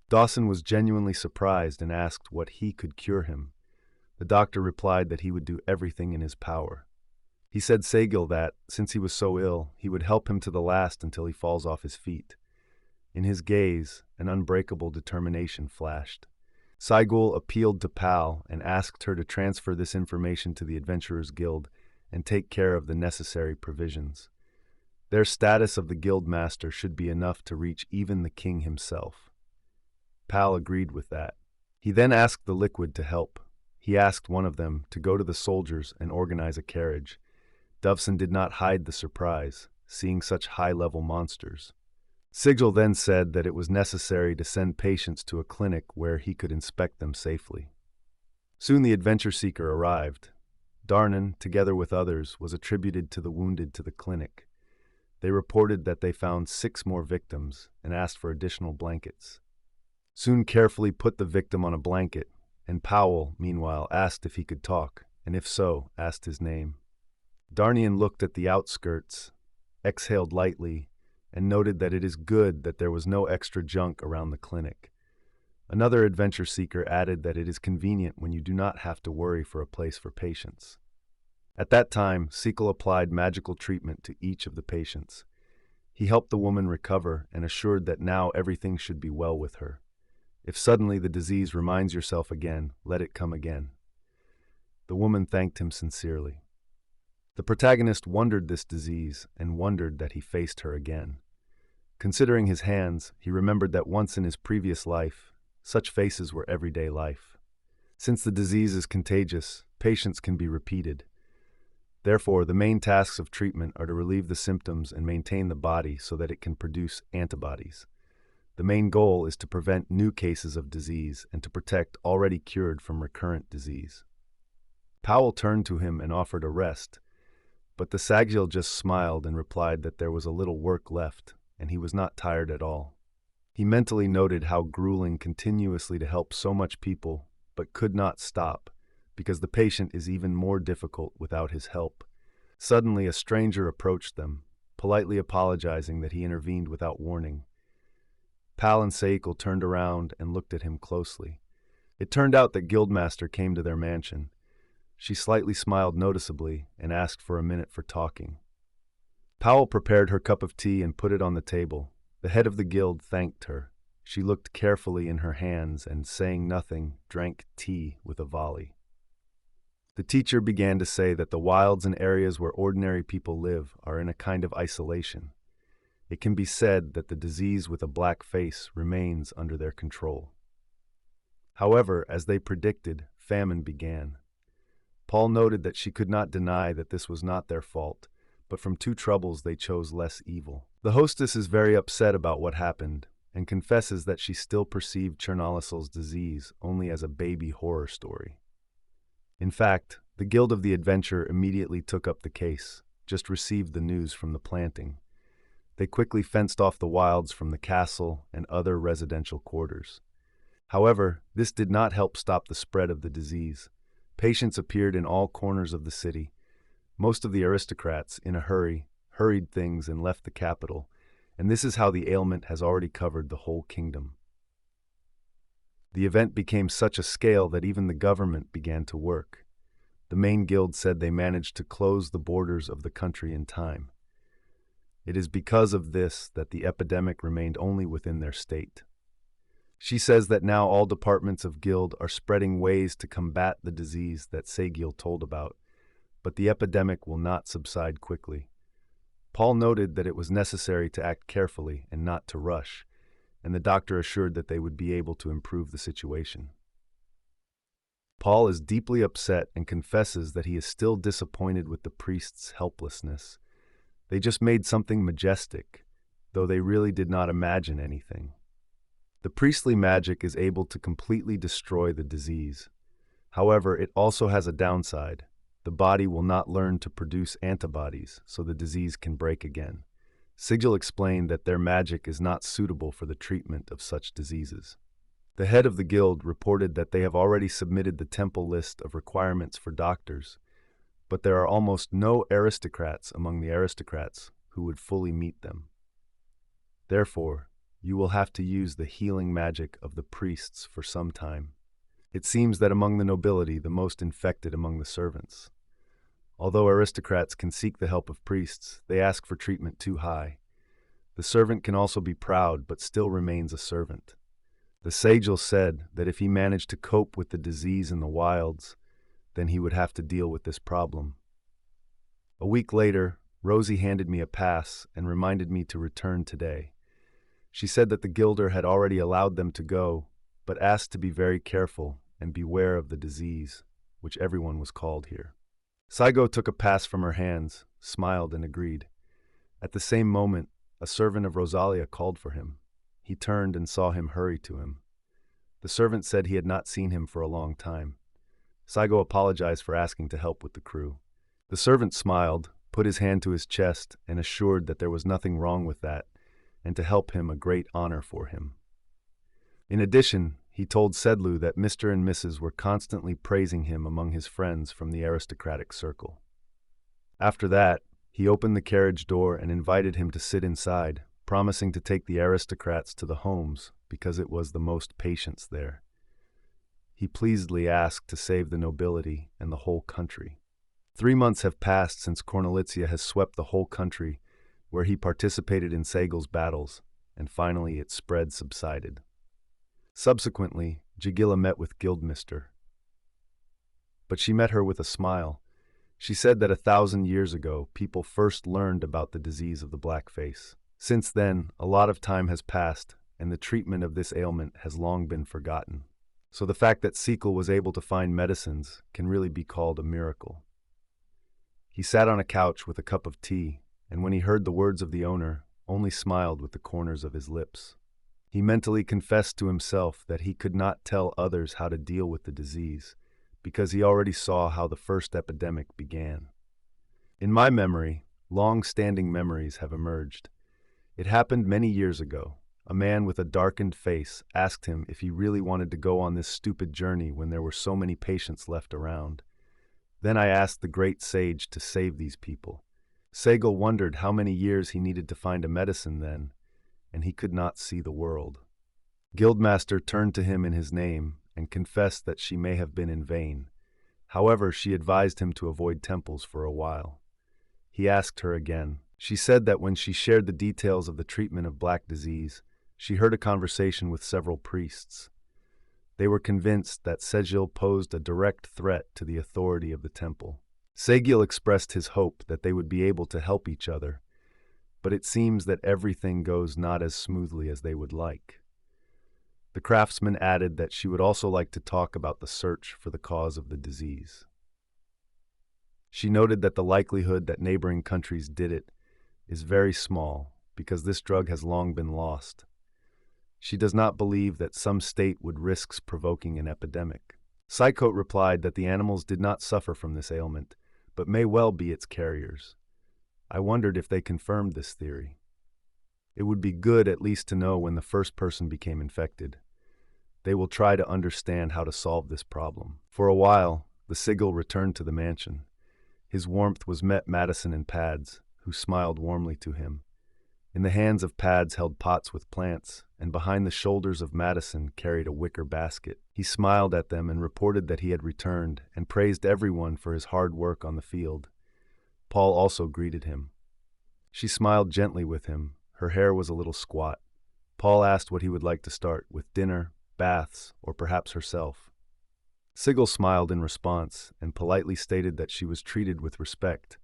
Dawson was genuinely surprised and asked what he could cure him. The doctor replied that he would do everything in his power. He said Siegel that, since he was so ill, he would help him to the last until he falls off his feet. In his gaze, an unbreakable determination flashed. Siegel appealed to Pal and asked her to transfer this information to the Adventurers Guild and take care of the necessary provisions. Their status of the guild master should be enough to reach even the king himself. Pal agreed with that. He then asked the Liquid to help. He asked one of them to go to the soldiers and organize a carriage. Dovson did not hide the surprise, seeing such high-level monsters. Sigil then said that it was necessary to send patients to a clinic where he could inspect them safely. Soon the adventure seeker arrived. Darnan, together with others, was attributed to the wounded to the clinic. They reported that they found 6 more victims and asked for additional blankets. Soon carefully put the victim on a blanket, and Powell, meanwhile, asked if he could talk, and if so, asked his name. Darnian looked at the outskirts, exhaled lightly, and noted that it is good that there was no extra junk around the clinic. Another adventure seeker added that it is convenient when you do not have to worry for a place for patients. At that time, Sequel applied magical treatment to each of the patients. He helped the woman recover and assured that now everything should be well with her. If suddenly the disease reminds yourself again, let it come again. The woman thanked him sincerely. The protagonist wondered this disease and wondered that he faced her again. Considering his hands, he remembered that once in his previous life, such faces were everyday life. Since the disease is contagious, patients can be repeated. Therefore, the main tasks of treatment are to relieve the symptoms and maintain the body so that it can produce antibodies. The main goal is to prevent new cases of disease and to protect already cured from recurrent disease. Powell turned to him and offered a rest, but the Sagil just smiled and replied that there was a little work left, and he was not tired at all. He mentally noted how grueling continuously to help so much people, but could not stop, because the patient is even more difficult without his help. Suddenly a stranger approached them, politely apologizing that he intervened without warning. Pal and Seikl turned around and looked at him closely. It turned out that Guildmaster came to their mansion. She slightly smiled noticeably and asked for a minute for talking. Powell prepared her cup of tea and put it on the table. The head of the guild thanked her. She looked carefully in her hands and, saying nothing, drank tea with a volley. The teacher began to say that the wilds and areas where ordinary people live are in a kind of isolation. It can be said that the disease with a black face remains under their control. However, as they predicted, famine began. Paul noted that she could not deny that this was not their fault, but from 2 troubles they chose less evil. The hostess is very upset about what happened and confesses that she still perceived Chernalisal's disease only as a baby horror story. In fact, the Guild of the Adventure immediately took up the case, just received the news from the planting. They quickly fenced off the wilds from the castle and other residential quarters. However, this did not help stop the spread of the disease. Patients appeared in all corners of the city. Most of the aristocrats, in a hurry, hurried things and left the capital, and this is how the ailment has already covered the whole kingdom. The event became such a scale that even the government began to work. The main guild said they managed to close the borders of the country in time. It is because of this that the epidemic remained only within their state. She says that now all departments of guild are spreading ways to combat the disease that Segil told about, but the epidemic will not subside quickly. Paul noted that it was necessary to act carefully and not to rush, and the doctor assured that they would be able to improve the situation. Paul is deeply upset and confesses that he is still disappointed with the priest's helplessness. They just made something majestic, though they really did not imagine anything. The priestly magic is able to completely destroy the disease. However, it also has a downside. The body will not learn to produce antibodies, so the disease can break again. Sigil explained that their magic is not suitable for the treatment of such diseases. The head of the guild reported that they have already submitted the temple list of requirements for doctors, but there are almost no aristocrats among the aristocrats who would fully meet them. Therefore, you will have to use the healing magic of the priests for some time. It seems that among the nobility, the most infected among the servants. Although aristocrats can seek the help of priests, they ask for treatment too high. The servant can also be proud, but still remains a servant. The Sagil said that if he managed to cope with the disease in the wilds, then he would have to deal with this problem. A week later, Rosie handed me a pass and reminded me to return today. She said that the guilder had already allowed them to go, but asked to be very careful and beware of the disease, which everyone was called here. Saigo took a pass from her hands, smiled, and agreed. At the same moment, a servant of Rosalia called for him. He turned and saw him hurry to him. The servant said he had not seen him for a long time. Saigo apologized for asking to help with the crew. The servant smiled, put his hand to his chest, and assured that there was nothing wrong with that, and to help him a great honor for him. In addition, he told Sedlu that Mr. and Mrs. were constantly praising him among his friends from the aristocratic circle. After that, he opened the carriage door and invited him to sit inside, promising to take the aristocrats to the homes because it was the most patience there. He pleasedly asked to save the nobility and the whole country. 3 months have passed since Cornelitzia has swept the whole country, where he participated in Sagil's battles, and finally its spread subsided. Subsequently, Jagila met with Guildmister. But she met her with a smile. She said that 1,000 years ago, people first learned about the disease of the black face. Since then, a lot of time has passed, and the treatment of this ailment has long been forgotten. So the fact that Sequel was able to find medicines can really be called a miracle. He sat on a couch with a cup of tea, and when he heard the words of the owner, only smiled with the corners of his lips. He mentally confessed to himself that he could not tell others how to deal with the disease, because he already saw how the first epidemic began. In my memory, long-standing memories have emerged. It happened many years ago. A man with a darkened face asked him if he really wanted to go on this stupid journey when there were so many patients left around. Then I asked the great sage to save these people. Sagil wondered how many years he needed to find a medicine then, and he could not see the world. Guildmaster turned to him in his name and confessed that she may have been in vain. However, she advised him to avoid temples for a while. He asked her again. She said that when she shared the details of the treatment of black disease, she heard a conversation with several priests. They were convinced that Segil posed a direct threat to the authority of the temple. Segil expressed his hope that they would be able to help each other, but it seems that everything goes not as smoothly as they would like. The craftsman added that she would also like to talk about the search for the cause of the disease. She noted that the likelihood that neighboring countries did it is very small because this drug has long been lost. She does not believe that some state would risk provoking an epidemic. Psychote replied that the animals did not suffer from this ailment, but may well be its carriers. I wondered if they confirmed this theory. It would be good at least to know when the first person became infected. They will try to understand how to solve this problem. For a while, the Sigil returned to the mansion. His warmth was met Madison and Pads, who smiled warmly to him. In the hands of Pads held pots with plants, and behind the shoulders of Madison carried a wicker basket. He smiled at them and reported that he had returned, and praised everyone for his hard work on the field. Paul also greeted him. She smiled gently with him. Her hair was a little squat. Paul asked what he would like to start, with dinner, baths, or perhaps herself. Sigil smiled in response and politely stated that she was treated with respect,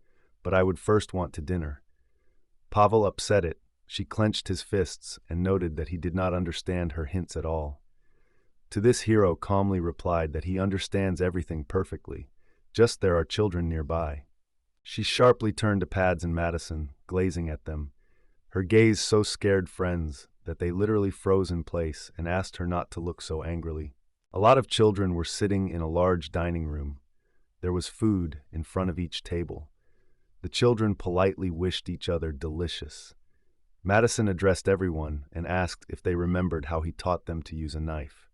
but I would first want to dinner. Pavel upset it. She clenched his fists and noted that he did not understand her hints at all. To this hero calmly replied that he understands everything perfectly, just there are children nearby. She sharply turned to Pads and Madison, glazing at them. Her gaze so scared friends that they literally froze in place and asked her not to look so angrily. A lot of children were sitting in a large dining room. There was food in front of each table. The children politely wished each other delicious. Madison addressed everyone and asked if they remembered how he taught them to use a knife.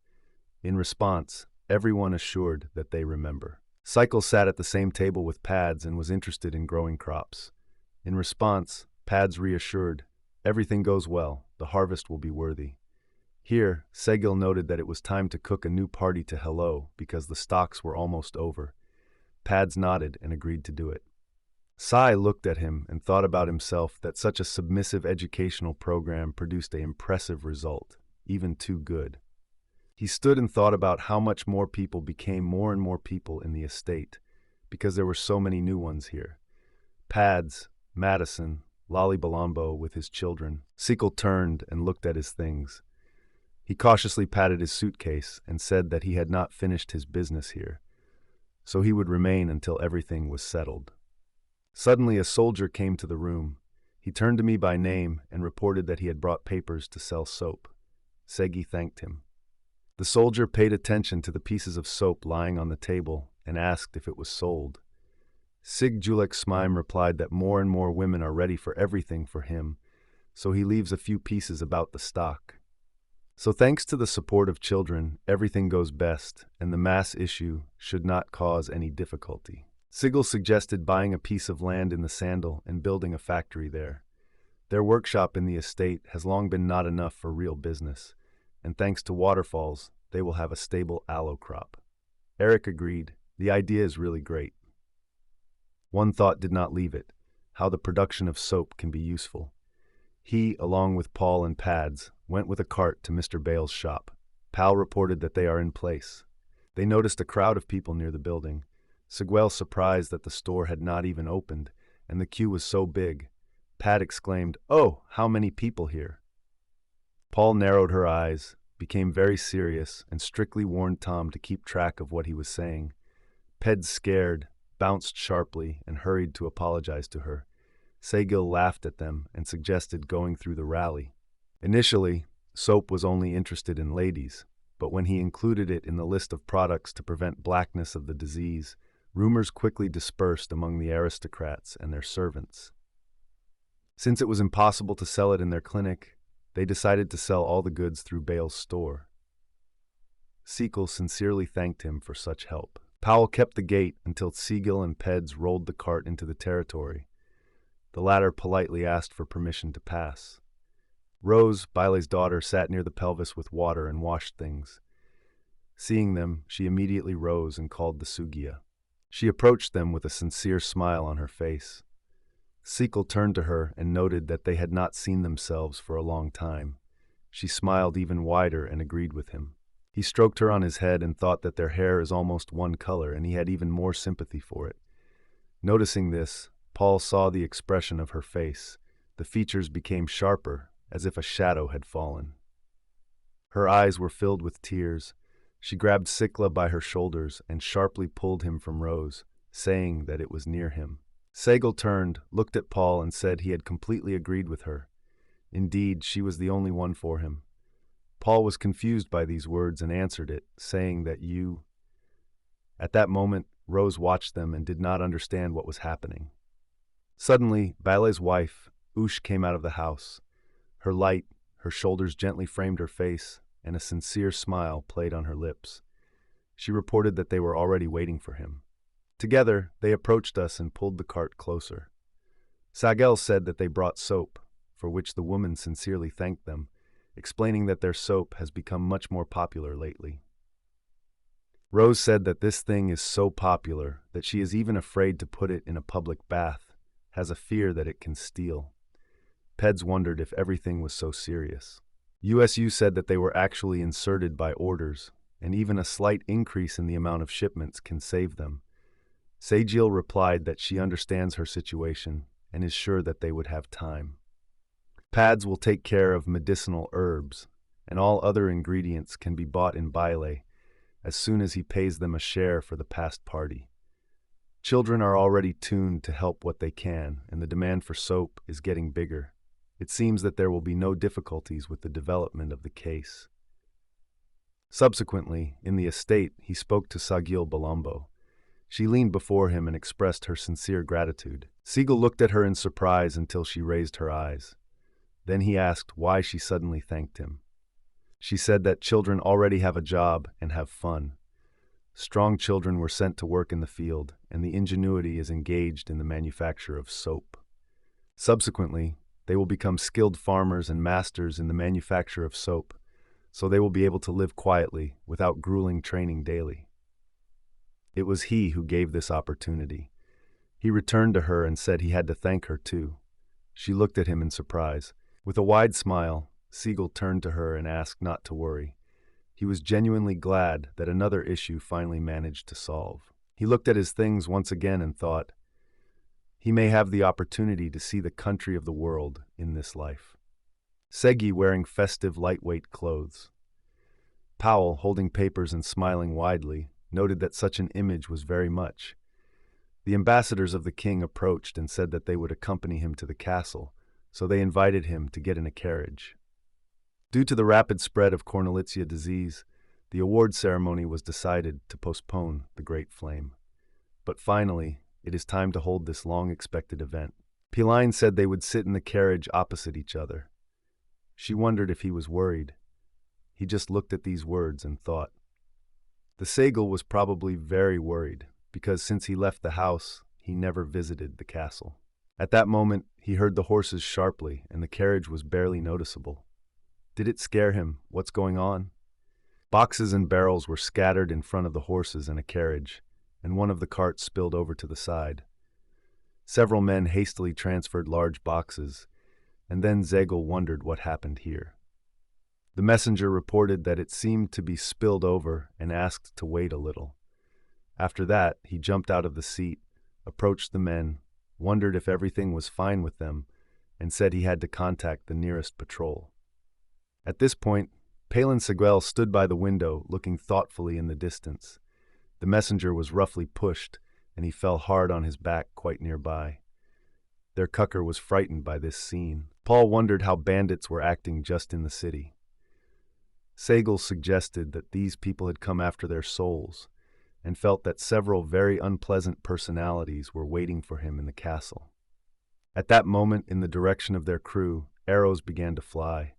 In response, everyone assured that they remember. Cycle sat at the same table with Pads and was interested in growing crops. In response, Pads reassured, "Everything goes well, the harvest will be worthy." Here, Segil noted that it was time to cook a new party to Hello because the stocks were almost over. Pads nodded and agreed to do it. Sai looked at him and thought about himself that such a submissive educational program produced an impressive result, even too good. He stood and thought about how much more people became more and more people in the estate, because there were so many new ones here. Pads, Madison, Lolly Balombo with his children. Sequel turned and looked at his things. He cautiously patted his suitcase and said that he had not finished his business here, so he would remain until everything was settled. Suddenly a soldier came to the room. He turned to me by name and reported that he had brought papers to sell soap. Segi thanked him. The soldier paid attention to the pieces of soap lying on the table and asked if it was sold. Sig Julek Smime replied that more and more women are ready for everything for him, so he leaves a few pieces about the stock. So thanks to the support of children, everything goes best, and the mass issue should not cause any difficulty. Sigil suggested buying a piece of land in the Sandal and building a factory there. Their workshop in the estate has long been not enough for real business, and thanks to waterfalls, they will have a stable aloe crop. Eric agreed, the idea is really great. One thought did not leave it, how the production of soap can be useful. He, along with Paul and Pads, went with a cart to Mr. Bale's shop. Pal reported that they are in place. They noticed a crowd of people near the building. Seguel surprised that the store had not even opened, and the queue was so big. Pat exclaimed, "Oh, how many people here!" Paul narrowed her eyes, became very serious, and strictly warned Tom to keep track of what he was saying. Ped, scared, bounced sharply and hurried to apologize to her. Segil laughed at them and suggested going through the rally. Initially, Soap was only interested in ladies, but when he included it in the list of products to prevent blackness of the disease, rumors quickly dispersed among the aristocrats and their servants. Since it was impossible to sell it in their clinic, they decided to sell all the goods through Bale's store. Sequel sincerely thanked him for such help. Powell kept the gate until Seagull and Peds rolled the cart into the territory. The latter politely asked for permission to pass. Rose, Baile's daughter, sat near the pelvis with water and washed things. Seeing them, she immediately rose and called the Sugia. She approached them with a sincere smile on her face. Sequel turned to her and noted that they had not seen themselves for a long time. She smiled even wider and agreed with him. He stroked her on his head and thought that their hair is almost one color, and he had even more sympathy for it. Noticing this, Paul saw the expression of her face. The features became sharper, as if a shadow had fallen. Her eyes were filled with tears. She grabbed Sikla by her shoulders and sharply pulled him from Rose, saying that it was near him. Segel turned, looked at Paul, and said he had completely agreed with her. Indeed, she was the only one for him. Paul was confused by these words and answered it, saying that you... At that moment, Rose watched them and did not understand what was happening. Suddenly, Baile's wife, Ush, came out of the house. Her light, her shoulders gently framed her face, and a sincere smile played on her lips. She reported that they were already waiting for him. Together, they approached us and pulled the cart closer. Sagel said that they brought soap, for which the woman sincerely thanked them, explaining that their soap has become much more popular lately. Rose said that this thing is so popular that she is even afraid to put it in a public bath, has a fear that it can steal. Peds wondered if everything was so serious. USU said that they were actually inserted by orders, and even a slight increase in the amount of shipments can save them. Sejil replied that she understands her situation and is sure that they would have time. Pads will take care of medicinal herbs, and all other ingredients can be bought in Baile as soon as he pays them a share for the past party. Children are already tuned to help what they can, and the demand for soap is getting bigger. It seems that there will be no difficulties with the development of the case. Subsequently, in the estate, he spoke to Sagil Balombo. She leaned before him and expressed her sincere gratitude. Siegel looked at her in surprise until she raised her eyes. Then he asked why she suddenly thanked him. She said that children already have a job and have fun. Strong children were sent to work in the field, and the ingenuity is engaged in the manufacture of soap. Subsequently, they will become skilled farmers and masters in the manufacture of soap, so they will be able to live quietly without grueling training daily. It was he who gave this opportunity. He returned to her and said he had to thank her too. She looked at him in surprise. With a wide smile, Siegel turned to her and asked not to worry. He was genuinely glad that another issue finally managed to solve. He looked at his things once again and thought, he may have the opportunity to see the country of the world in this life. Segi wearing festive, lightweight clothes. Powell, holding papers and smiling widely, noted that such an image was very much. The ambassadors of the king approached and said that they would accompany him to the castle, so they invited him to get in a carriage. Due to the rapid spread of Cornelitzia disease, the award ceremony was decided to postpone the Great Flame. But finally, it is time to hold this long-expected event. Piline said they would sit in the carriage opposite each other. She wondered if he was worried. He just looked at these words and thought. The Sagel was probably very worried, because since he left the house, he never visited the castle. At that moment, he heard the horses sharply, and the carriage was barely noticeable. Did it scare him? What's going on? Boxes and barrels were scattered in front of the horses and a carriage, and one of the carts spilled over to the side. Several men hastily transferred large boxes, and then Zegel wondered what happened here. The messenger reported that it seemed to be spilled over and asked to wait a little. After that, he jumped out of the seat, approached the men, wondered if everything was fine with them, and said he had to contact the nearest patrol. At this point, Palin Seguel stood by the window, looking thoughtfully in the distance. The messenger was roughly pushed, and he fell hard on his back quite nearby. Their cucker was frightened by this scene. Paul wondered how bandits were acting just in the city. Sagel suggested that these people had come after their souls, and felt that several very unpleasant personalities were waiting for him in the castle. At that moment, in the direction of their crew, arrows began to fly.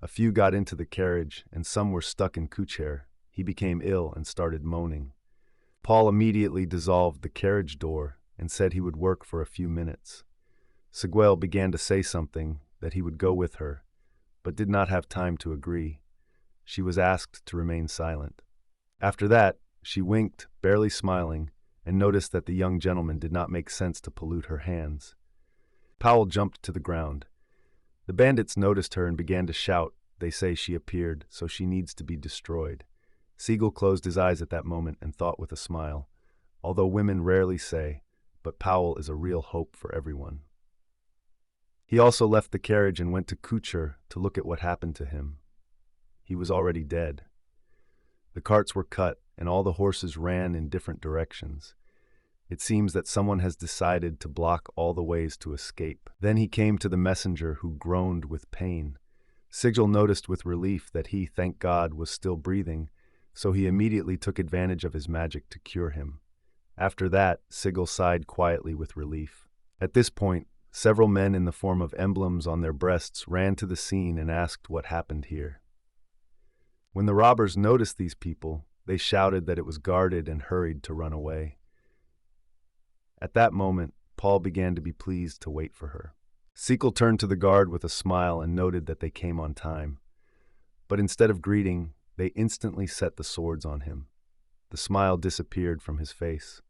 A few got into the carriage, and some were stuck in Kucher. He became ill and started moaning. Paul immediately dissolved the carriage door and said he would work for a few minutes. Seguel began to say something, that he would go with her, but did not have time to agree. She was asked to remain silent. After that, she winked, barely smiling, and noticed that the young gentleman did not make sense to pollute her hands. Powell jumped to the ground. The bandits noticed her and began to shout. They say she appeared, so she needs to be destroyed. Siegel closed his eyes at that moment and thought with a smile, although women rarely say, but Powell is a real hope for everyone. He also left the carriage and went to Kucher to look at what happened to him. He was already dead. The carts were cut, and all the horses ran in different directions. It seems that someone has decided to block all the ways to escape. Then he came to the messenger, who groaned with pain. Sigil noticed with relief that he, thank God, was still breathing, so he immediately took advantage of his magic to cure him. After that, Sigil sighed quietly with relief. At this point, several men in the form of emblems on their breasts ran to the scene and asked what happened here. When the robbers noticed these people, they shouted that it was guarded and hurried to run away. At that moment, Paul began to be pleased to wait for her. Sequel turned to the guard with a smile and noted that they came on time. But instead of greeting, they instantly set the swords on him. The smile disappeared from his face.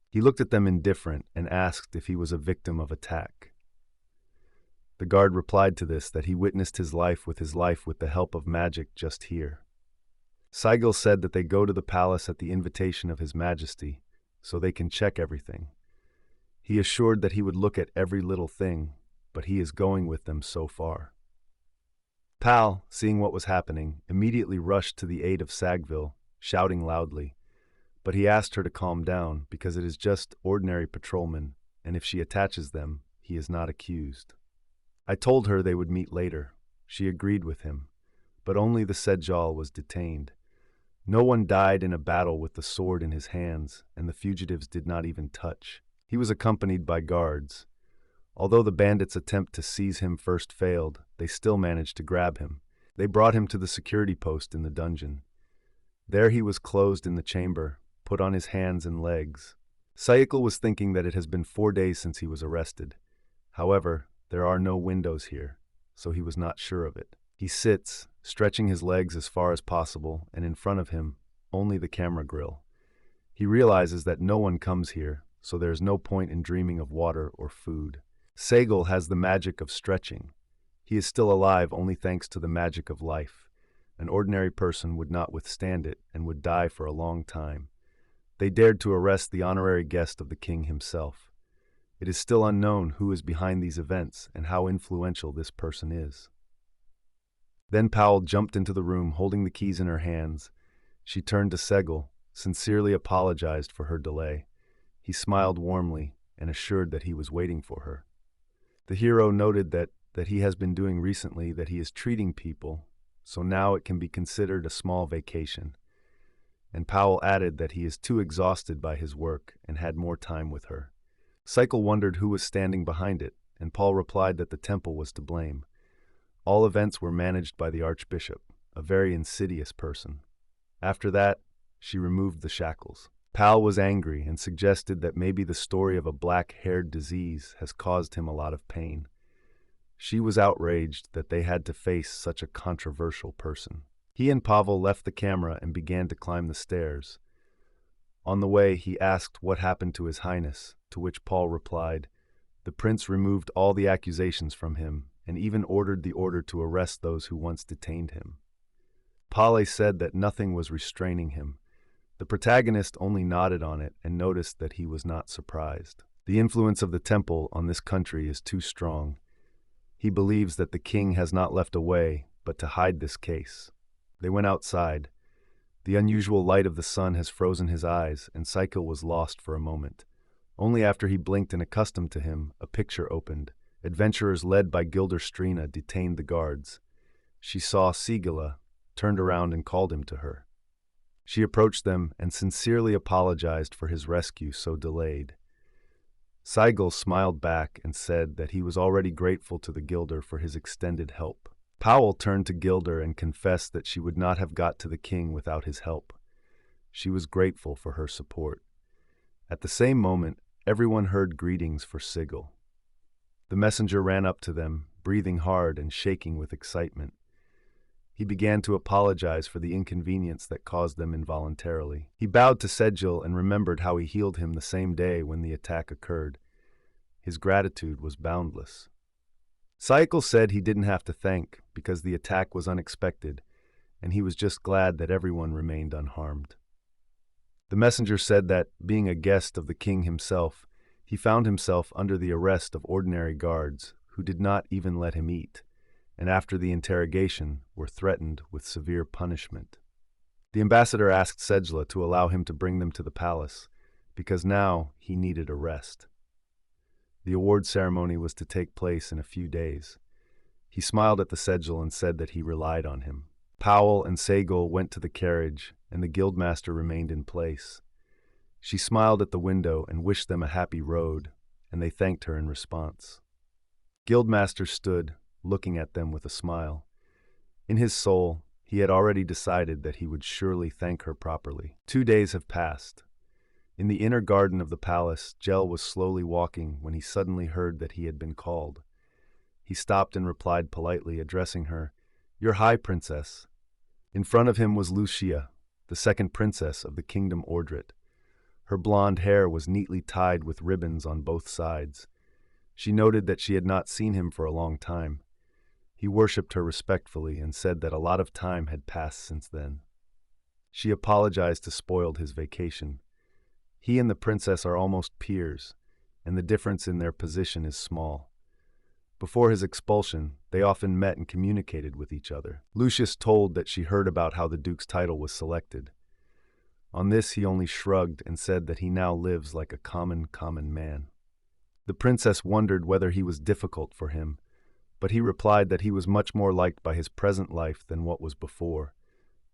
He looked at them indifferent and asked if he was a victim of attack. The guard replied to this that he witnessed his life with the help of magic just here. Sigil said that they go to the palace at the invitation of His Majesty, so they can check everything. He assured that he would look at every little thing, but he is going with them so far. Pal, seeing what was happening, immediately rushed to the aid of Sagville, shouting loudly, but he asked her to calm down because it is just ordinary patrolmen, and if she attaches them, he is not accused. I told her they would meet later. She agreed with him, but only the Sejal was detained. No one died in a battle with the sword in his hands, and the fugitives did not even touch. He was accompanied by guards. Although the bandits' attempt to seize him first failed, they still managed to grab him. They brought him to the security post in the dungeon. There he was closed in the chamber, put on his hands and legs. Sayekal was thinking that it has been 4 days since he was arrested. However, there are no windows here, so he was not sure of it. He sits, stretching his legs as far as possible, and in front of him, only the camera grill. He realizes that no one comes here, so there is no point in dreaming of water or food. Sagal has the magic of stretching. He is still alive only thanks to the magic of life. An ordinary person would not withstand it and would die for a long time. They dared to arrest the honorary guest of the king himself. It is still unknown who is behind these events and how influential this person is. Then Powell jumped into the room holding the keys in her hands. She turned to Segal, sincerely apologized for her delay. He smiled warmly and assured that he was waiting for her. The hero noted that he has been doing recently that he is treating people, so now it can be considered a small vacation. And Powell added that he is too exhausted by his work and had more time with her. Cycle wondered who was standing behind it, and Paul replied that the temple was to blame. All events were managed by the archbishop, a very insidious person. After that, she removed the shackles. Pal was angry and suggested that maybe the story of a black-haired disease has caused him a lot of pain. She was outraged that they had to face such a controversial person. He and Pavel left the camera and began to climb the stairs. On the way, he asked what happened to His Highness, to which Paul replied, "The prince removed all the accusations from him and even ordered the order to arrest those who once detained him." Pale said that nothing was restraining him. The protagonist only nodded on it and noticed that he was not surprised. The influence of the temple on this country is too strong. He believes that the king has not left a way but to hide this case. They went outside. The unusual light of the sun has frozen his eyes, and Cycle was lost for a moment. Only after he blinked and accustomed to him, a picture opened. Adventurers led by Gilderstrina detained the guards. She saw Sigala, turned around and called him to her. She approached them and sincerely apologized for his rescue so delayed. Seigel smiled back and said that he was already grateful to the Gilder for his extended help. Powell turned to Gilder and confessed that she would not have got to the king without his help. She was grateful for her support. At the same moment, everyone heard greetings for Sigil. The messenger ran up to them, breathing hard and shaking with excitement. He began to apologize for the inconvenience that caused them involuntarily. He bowed to Sedgil and remembered how he healed him the same day when the attack occurred. His gratitude was boundless. Cycle said he didn't have to thank because the attack was unexpected, and he was just glad that everyone remained unharmed. The messenger said that, being a guest of the king himself, he found himself under the arrest of ordinary guards who did not even let him eat, and after the interrogation were threatened with severe punishment. The ambassador asked Sejla to allow him to bring them to the palace, because now he needed a rest. The award ceremony was to take place in a few days. He smiled at the Sejl and said that he relied on him. Powell and Sagel went to the carriage, and the guildmaster remained in place. She smiled at the window and wished them a happy road, and they thanked her in response. Guildmaster stood, looking at them with a smile. In his soul, he had already decided that he would surely thank her properly. 2 days have passed. In the inner garden of the palace, Jel was slowly walking when he suddenly heard that he had been called. He stopped and replied politely, addressing her, "Your High Princess." In front of him was Lucia, the second princess of the Kingdom Ordret. Her blonde hair was neatly tied with ribbons on both sides. She noted that she had not seen him for a long time. He worshipped her respectfully and said that a lot of time had passed since then. She apologized to spoil his vacation. He and the princess are almost peers, and the difference in their position is small. Before his expulsion, they often met and communicated with each other. Lucius told that she heard about how the duke's title was selected. On this he only shrugged and said that he now lives like a common man. The princess wondered whether he was difficult for him, but he replied that he was much more liked by his present life than what was before,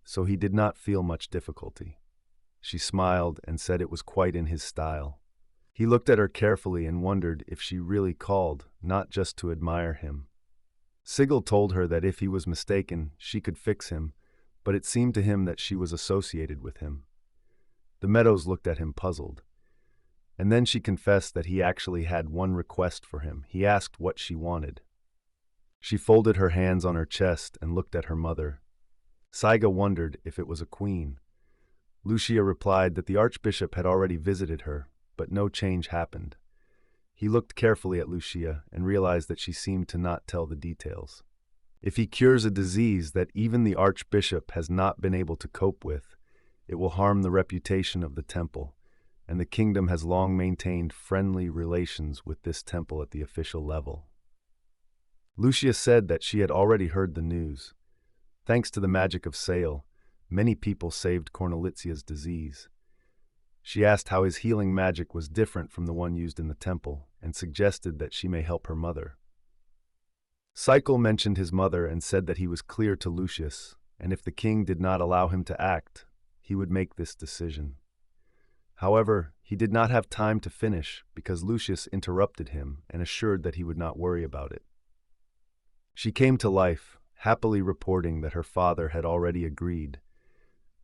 so he did not feel much difficulty. She smiled and said it was quite in his style. He looked at her carefully and wondered if she really called, not just to admire him. Sigil told her that if he was mistaken, she could fix him, but it seemed to him that she was associated with him. The Meadows looked at him puzzled. And then she confessed that he actually had one request for him. He asked what she wanted. She folded her hands on her chest and looked at her mother. Saiga wondered if it was a queen. Lucia replied that the archbishop had already visited her, but no change happened. He looked carefully at Lucia and realized that she seemed to not tell the details. If he cures a disease that even the archbishop has not been able to cope with, it will harm the reputation of the temple, and the kingdom has long maintained friendly relations with this temple at the official level. Lucia said that she had already heard the news. Thanks to the magic of Sale, many people saved Cornelizia's disease. She asked how his healing magic was different from the one used in the temple, and suggested that she may help her mother. Cycle mentioned his mother and said that he was clear to Lucius, and if the king did not allow him to act, he would make this decision. However, he did not have time to finish because Lucius interrupted him and assured that he would not worry about it. She came to life, happily reporting that her father had already agreed.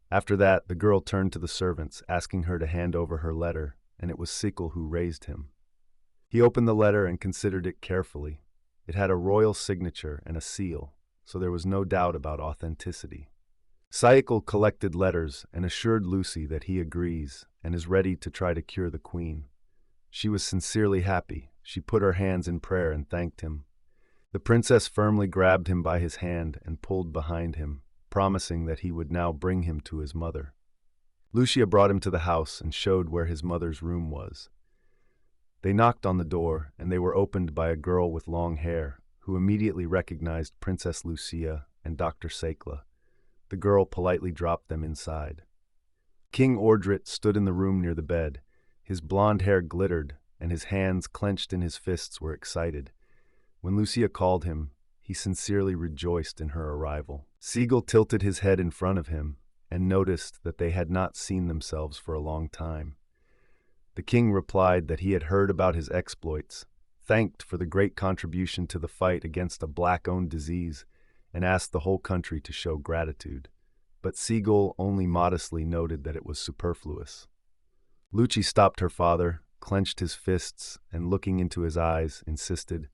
After that, the girl turned to the servants, asking her to hand over her letter, and it was Cycle who raised him. He opened the letter and considered it carefully. It had a royal signature and a seal, so there was no doubt about authenticity. Cycle collected letters and assured Lucy that he agrees and is ready to try to cure the queen. She was sincerely happy. She put her hands in prayer and thanked him. The princess firmly grabbed him by his hand and pulled behind him, promising that he would now bring him to his mother. Lucia brought him to the house and showed where his mother's room was. They knocked on the door, and they were opened by a girl with long hair, who immediately recognized Princess Lucia and Dr. Sekla. The girl politely dropped them inside. King Ordrit stood in the room near the bed. His blonde hair glittered, and his hands clenched in his fists were excited. When Lucia called him, he sincerely rejoiced in her arrival. Siegel tilted his head in front of him and noticed that they had not seen themselves for a long time. The king replied that he had heard about his exploits, thanked for the great contribution to the fight against a black-owned disease, and asked the whole country to show gratitude. But Siegel only modestly noted that it was superfluous. Lucci stopped her father, clenched his fists, and looking into his eyes, insisted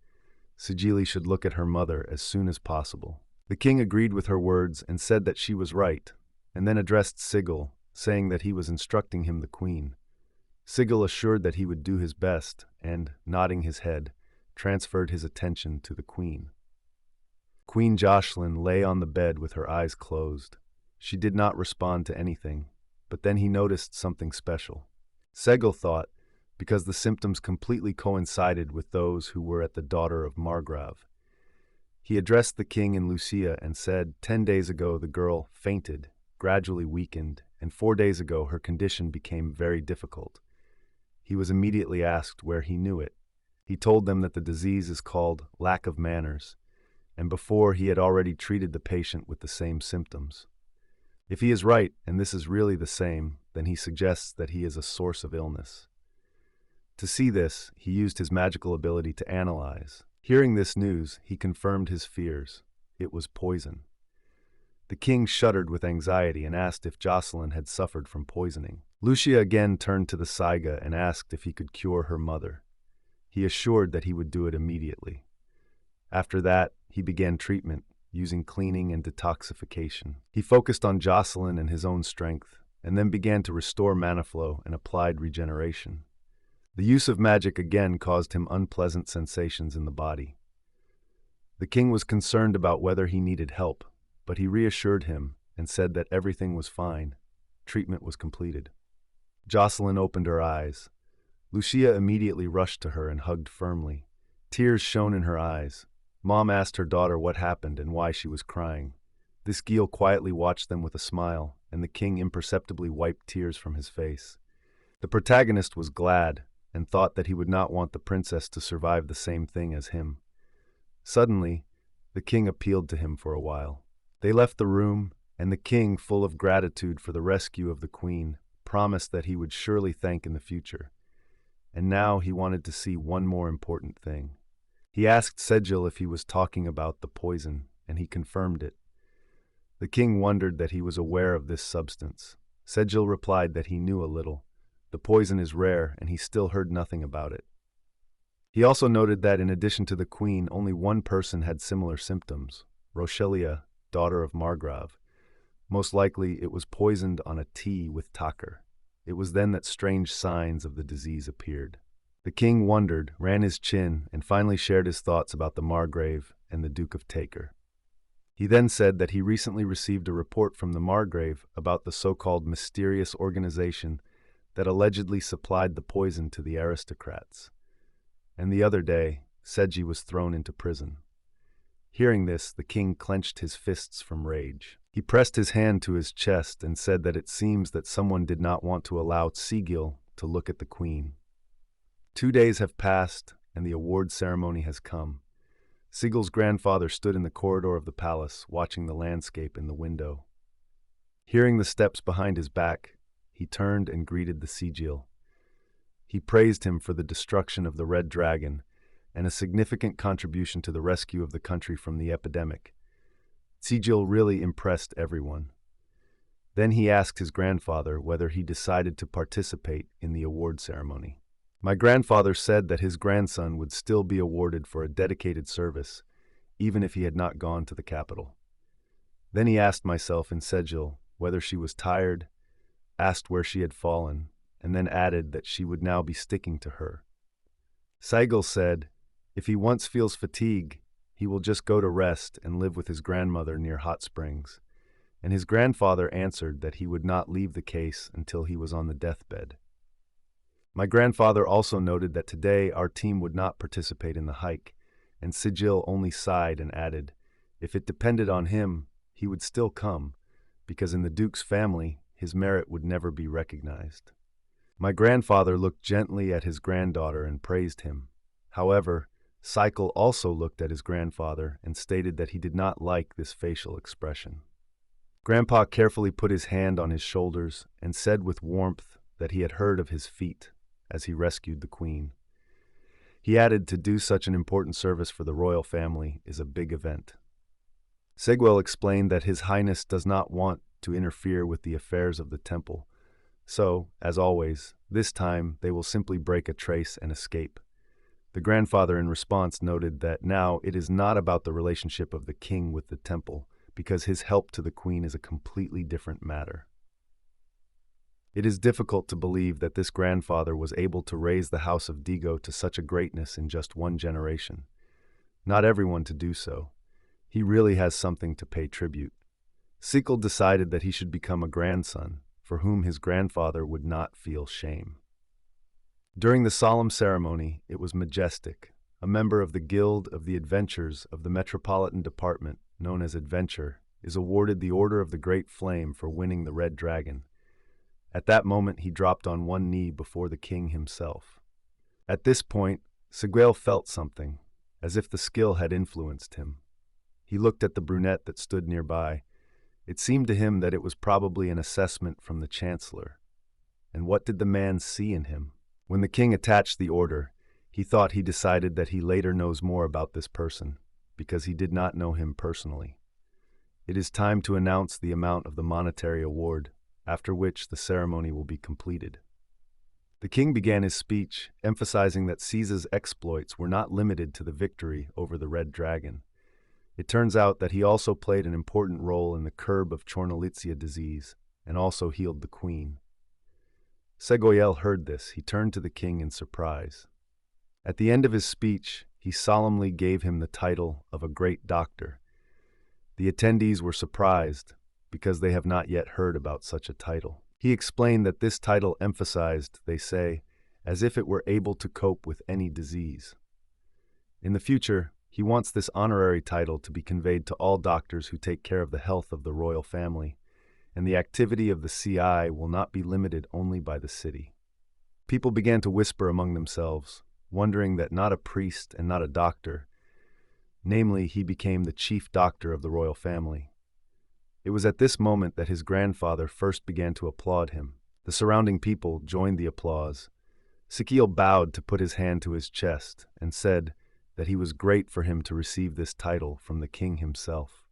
Sigili should look at her mother as soon as possible. The king agreed with her words and said that she was right, and then addressed Sigil, saying that he was instructing him the queen. Sigil assured that he would do his best and, nodding his head, transferred his attention to the queen. Queen Jocelyn lay on the bed with her eyes closed. She did not respond to anything, but then he noticed something special. Sigil thought, because the symptoms completely coincided with those who were at the daughter of Margrave. He addressed the king and Lucia and said 10 days ago the girl fainted, gradually weakened, and 4 days ago her condition became very difficult. He was immediately asked where he knew it. He told them that the disease is called lack of manners, and before he had already treated the patient with the same symptoms. If he is right, and this is really the same, then he suggests that he is a source of illness. To see this, he used his magical ability to analyze. Hearing this news, he confirmed his fears. It was poison. The king shuddered with anxiety and asked if Jocelyn had suffered from poisoning. Lucia again turned to the Saiga and asked if he could cure her mother. He assured that he would do it immediately. After that, he began treatment, using cleaning and detoxification. He focused on Jocelyn and his own strength, and then began to restore mana flow and applied regeneration. The use of magic again caused him unpleasant sensations in the body. The king was concerned about whether he needed help, but he reassured him and said that everything was fine. Treatment was completed. Jocelyn opened her eyes. Lucia immediately rushed to her and hugged firmly. Tears shone in her eyes. Mom asked her daughter what happened and why she was crying. This Gil quietly watched them with a smile, and the king imperceptibly wiped tears from his face. The protagonist was glad and thought that he would not want the princess to survive the same thing as him. Suddenly, the king appealed to him for a while. They left the room, and the king, full of gratitude for the rescue of the queen, promised that he would surely thank in the future. And now he wanted to see one more important thing. He asked Segil if he was talking about the poison, and he confirmed it. The king wondered that he was aware of this substance. Segil replied that he knew a little. The poison is rare, and he still heard nothing about it. He also noted that in addition to the queen, only one person had similar symptoms, Rochelia, daughter of Margrave. Most likely it was poisoned on a tea with takker. It was then that strange signs of the disease appeared. The king wondered, ran his chin, and finally shared his thoughts about the Margrave and the Duke of Taker. He then said that he recently received a report from the Margrave about the so-called mysterious organization that allegedly supplied the poison to the aristocrats. And the other day, Seji was thrown into prison. Hearing this, the king clenched his fists from rage. He pressed his hand to his chest and said that it seems that someone did not want to allow Sigil to look at the queen. 2 days have passed, and the award ceremony has come. Sigil's grandfather stood in the corridor of the palace, watching the landscape in the window. Hearing the steps behind his back, he turned and greeted the Sigil. He praised him for the destruction of the Red Dragon and a significant contribution to the rescue of the country from the epidemic. Sigil really impressed everyone. Then he asked his grandfather whether he decided to participate in the award ceremony. My grandfather said that his grandson would still be awarded for a dedicated service, even if he had not gone to the capital. Then he asked myself and Segil whether she was tired, asked where she had fallen, and then added that she would now be sticking to her. Segil said, if he once feels fatigue, he will just go to rest and live with his grandmother near hot springs. And his grandfather answered that he would not leave the case until he was on the deathbed. My grandfather also noted that today our team would not participate in the hike, and Sigil only sighed and added, if it depended on him, he would still come, because in the Duke's family, his merit would never be recognized. My grandfather looked gently at his granddaughter and praised him. However, Cycle also looked at his grandfather and stated that he did not like this facial expression. Grandpa carefully put his hand on his shoulders and said with warmth that he had heard of his feat as he rescued the queen. He added to do such an important service for the royal family is a big event. Seguel explained that His Highness does not want to interfere with the affairs of the temple, so, as always, this time they will simply break a trace and escape. The grandfather in response noted that now it is not about the relationship of the king with the temple, because his help to the queen is a completely different matter. It is difficult to believe that this grandfather was able to raise the house of Digo to such a greatness in just one generation. Not everyone to do so. He really has something to pay tribute. Sikkel decided that he should become a grandson, for whom his grandfather would not feel shame. During the solemn ceremony, it was majestic. A member of the Guild of the Adventures of the Metropolitan Department, known as Adventure, is awarded the Order of the Great Flame for winning the Red Dragon. At that moment, he dropped on one knee before the king himself. At this point, Seguel felt something, as if the skill had influenced him. He looked at the brunette that stood nearby. It seemed to him that it was probably an assessment from the chancellor. And what did the man see in him? When the king attached the order, he thought he decided that he later knows more about this person, because he did not know him personally. It is time to announce the amount of the monetary award, after which the ceremony will be completed. The king began his speech, emphasizing that Caesar's exploits were not limited to the victory over the Red Dragon. It turns out that he also played an important role in the curb of Chornolitzia disease and also healed the queen. Segoyel heard this. He turned to the king in surprise. At the end of his speech, he solemnly gave him the title of a great doctor. The attendees were surprised because they have not yet heard about such a title. He explained that this title emphasized, they say, as if it were able to cope with any disease. In the future, he wants this honorary title to be conveyed to all doctors who take care of the health of the royal family, and the activity of the CI will not be limited only by the city. People began to whisper among themselves, wondering that not a priest and not a doctor, Namely, he became the chief doctor of the royal family. It was at this moment that his grandfather first began to applaud him. The surrounding people joined the applause. Exile bowed to put his hand to his chest and said that he was great for him to receive this title from the king himself.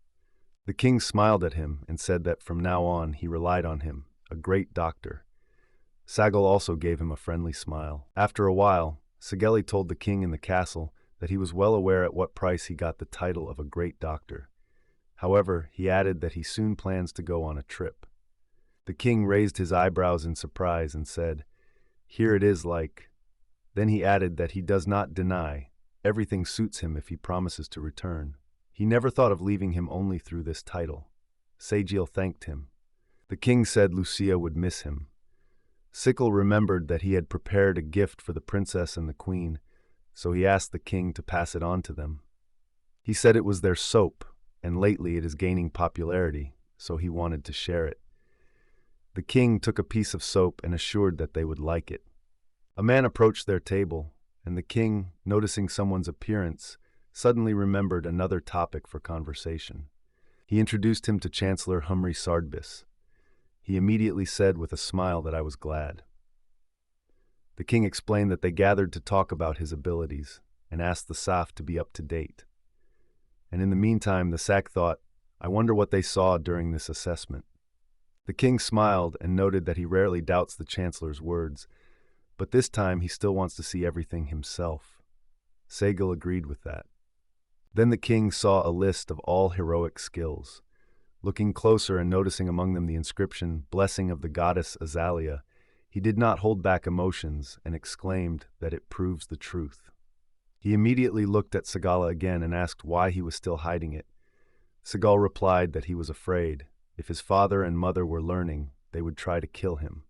The king smiled at him and said that from now on he relied on him, a great doctor. Exile also gave him a friendly smile. After a while, Exile told the king in the castle that he was well aware at what price he got the title of a great doctor. However, he added that he soon plans to go on a trip. The king raised his eyebrows in surprise and said, "Here it is like." Then he added that he does not deny. Everything suits him if he promises to return. He never thought of leaving him only through this title. Exile thanked him. The king said Lucia would miss him. Exile remembered that he had prepared a gift for the princess and the queen, so he asked the king to pass it on to them. He said it was their soap, and lately it is gaining popularity, so he wanted to share it. The king took a piece of soap and assured that they would like it. A man approached their table, and the king, noticing someone's appearance, suddenly remembered another topic for conversation. He introduced him to Chancellor Humry Sardbis. He immediately said with a smile that I was glad. The king explained that they gathered to talk about his abilities and asked the Saf to be up to date. And in the meantime, the Sak thought, I wonder what they saw during this assessment. The king smiled and noted that he rarely doubts the chancellor's words, but this time he still wants to see everything himself. Exile agreed with that. Then the king saw a list of all heroic skills. Looking closer and noticing among them the inscription, Blessing of the Goddess Azalea, he did not hold back emotions and exclaimed that it proves the truth. He immediately looked at Exile again and asked why he was still hiding it. Exile replied that he was afraid. If his father and mother were learning, they would try to kill him.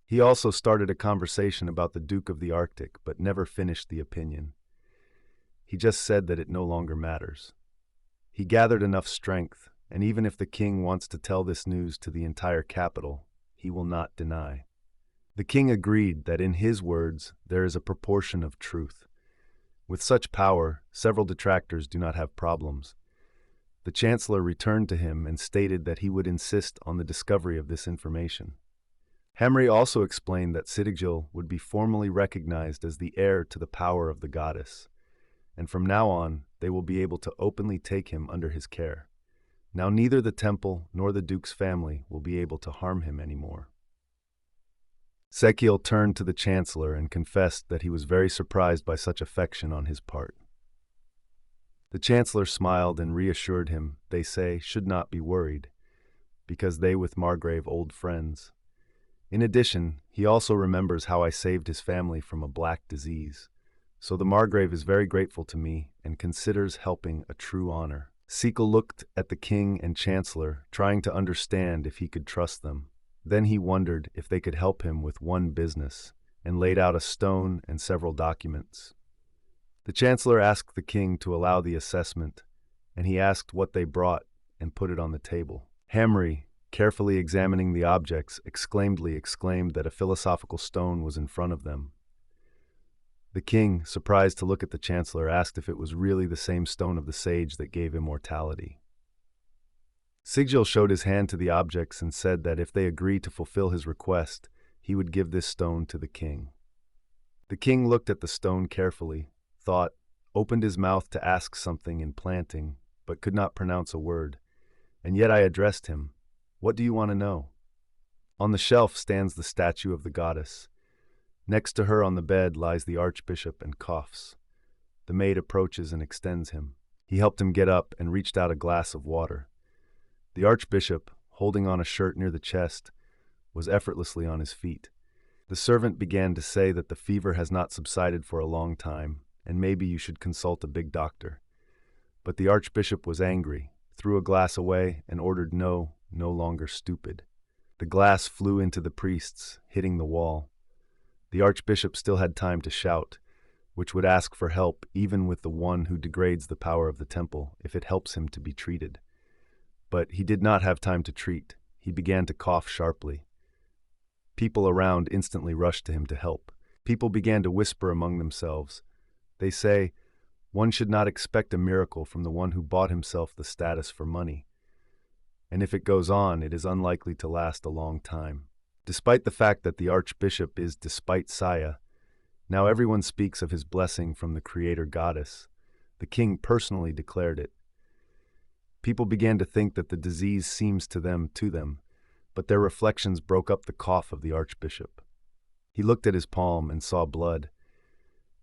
He also started a conversation about the Duke of the Arctic, but never finished the opinion. He just said that it no longer matters. He gathered enough strength, and even if the king wants to tell this news to the entire capital, he will not deny. The king agreed that in his words there is a proportion of truth. With such power, several detractors do not have problems. The chancellor returned to him and stated that he would insist on the discovery of this information. Hamri also explained that Exile would be formally recognized as the heir to the power of the goddess, and from now on they will be able to openly take him under his care. Now neither the temple nor the duke's family will be able to harm him anymore. Exile turned to the chancellor and confessed that he was very surprised by such affection on his part. The chancellor smiled and reassured him, they say, should not be worried, because they with Margrave old friends. In addition, he also remembers how I saved his family from a black disease, so the Margrave is very grateful to me and considers helping a true honor. Exile looked at the king and chancellor, trying to understand if he could trust them. Then he wondered if they could help him with one business, and laid out a stone and several documents. The chancellor asked the king to allow the assessment, and he asked what they brought and put it on the table. Hamri, carefully examining the objects, exclaimed that a philosophical stone was in front of them. The king, surprised to look at the chancellor, asked if it was really the same stone of the sage that gave immortality. Exile showed his hand to the objects and said that if they agreed to fulfill his request, he would give this stone to the king. The king looked at the stone carefully, thought, opened his mouth to ask something in planting, but could not pronounce a word. And yet I addressed him. What do you want to know? On the shelf stands the statue of the goddess. Next to her on the bed lies the archbishop and coughs. The maid approaches and extends him. He helped him get up and reached out a glass of water. The archbishop, holding on a shirt near the chest, was effortlessly on his feet. The servant began to say that the fever has not subsided for a long time, and maybe you should consult a big doctor. But the archbishop was angry, threw a glass away, and ordered no longer stupid. The glass flew into the priests, hitting the wall. The archbishop still had time to shout, which would ask for help even with the one who degrades the power of the temple if it helps him to be treated. But he did not have time to treat. He began to cough sharply. People around instantly rushed to him to help. People began to whisper among themselves. They say, One should not expect a miracle from the one who bought himself the status for money. And if it goes on, it is unlikely to last a long time. Despite the fact that the archbishop is despite Saya, now everyone speaks of his blessing from the creator goddess. The king personally declared it. People began to think that the disease seems to them, but their reflections broke up the cough of the archbishop. He looked at his palm and saw blood.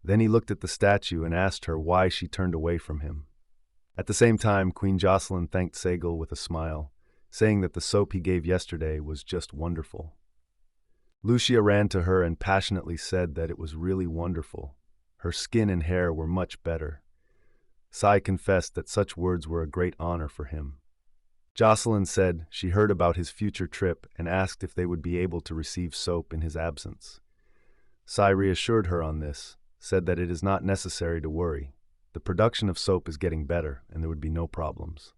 Then he looked at the statue and asked her why she turned away from him. At the same time, Queen Jocelyn thanked Segel with a smile, saying that the soap he gave yesterday was just wonderful. Lucia ran to her and passionately said that it was really wonderful. Her skin and hair were much better. Sai confessed that such words were a great honor for him. Jocelyn said she heard about his future trip and asked if they would be able to receive soap in his absence. Sai reassured her on this, said that it is not necessary to worry. The production of soap is getting better and there would be no problems.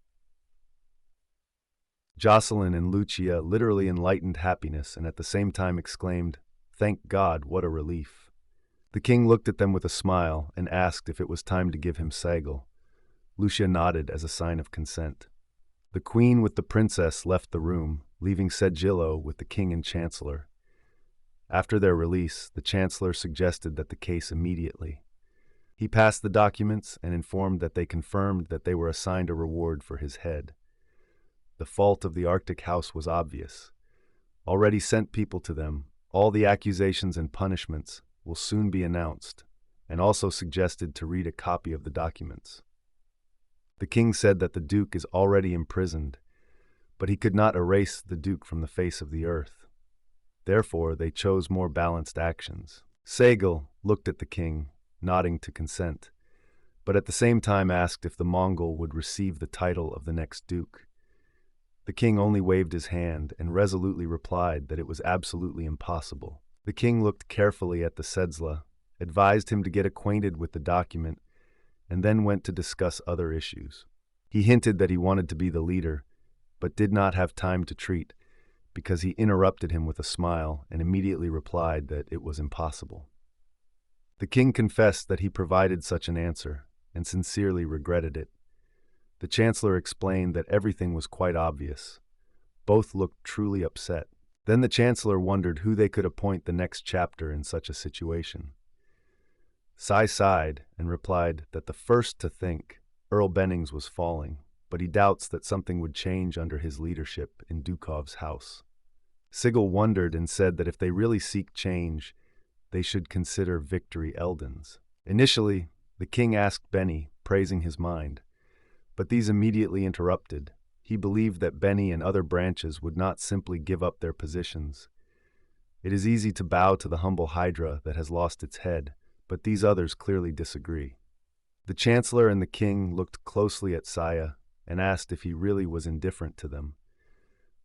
Jocelyn and Lucia literally enlightened happiness and at the same time exclaimed, "Thank God, what a relief." The king looked at them with a smile and asked if it was time to give him Segel. Lucia nodded as a sign of consent. The queen with the princess left the room, leaving Segillo with the king and chancellor. After their release, the chancellor suggested that the case immediately. He passed the documents and informed that they confirmed that they were assigned a reward for his head. The fault of the Arctic House was obvious. Already sent people to them, all the accusations and punishments will soon be announced, and also suggested to read a copy of the documents. The king said that the Duke is already imprisoned, but he could not erase the Duke from the face of the earth. Therefore, they chose more balanced actions. Segel looked at the king, nodding to consent, but at the same time asked if the Mongol would receive the title of the next Duke. The king only waved his hand and resolutely replied that it was absolutely impossible. The king looked carefully at the Sedzla, advised him to get acquainted with the document, and then went to discuss other issues. He hinted that he wanted to be the leader, but did not have time to treat, because he interrupted him with a smile and immediately replied that it was impossible. The king confessed that he provided such an answer, and sincerely regretted it. The chancellor explained that everything was quite obvious. Both looked truly upset. Then the chancellor wondered who they could appoint the next chapter in such a situation. Sai sighed and replied that the first to think Earl Bennings was falling, but he doubts that something would change under his leadership in Dukov's house. Sigil wondered and said that if they really seek change, they should consider Victory Eldon's. Initially, the king asked Benny, praising his mind, but these immediately interrupted. He believed that Benny and other branches would not simply give up their positions. It is easy to bow to the humble hydra that has lost its head, but these others clearly disagree. The chancellor and the king looked closely at Saya and asked if he really was indifferent to them.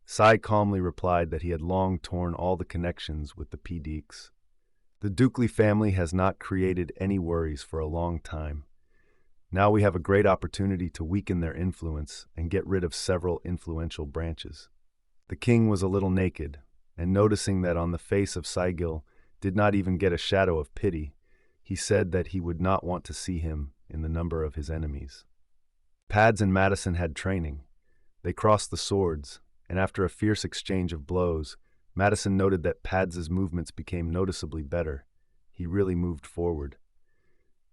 Sai calmly replied that he had long torn all the connections with the Pediks. The Dukley family has not created any worries for a long time. Now we have a great opportunity to weaken their influence and get rid of several influential branches. The king was a little naked, and noticing that on the face of Saigil did not even get a shadow of pity, he said that he would not want to see him in the number of his enemies. Pads and Madison had training. They crossed the swords, and after a fierce exchange of blows, Madison noted that Pads's movements became noticeably better. He really moved forward.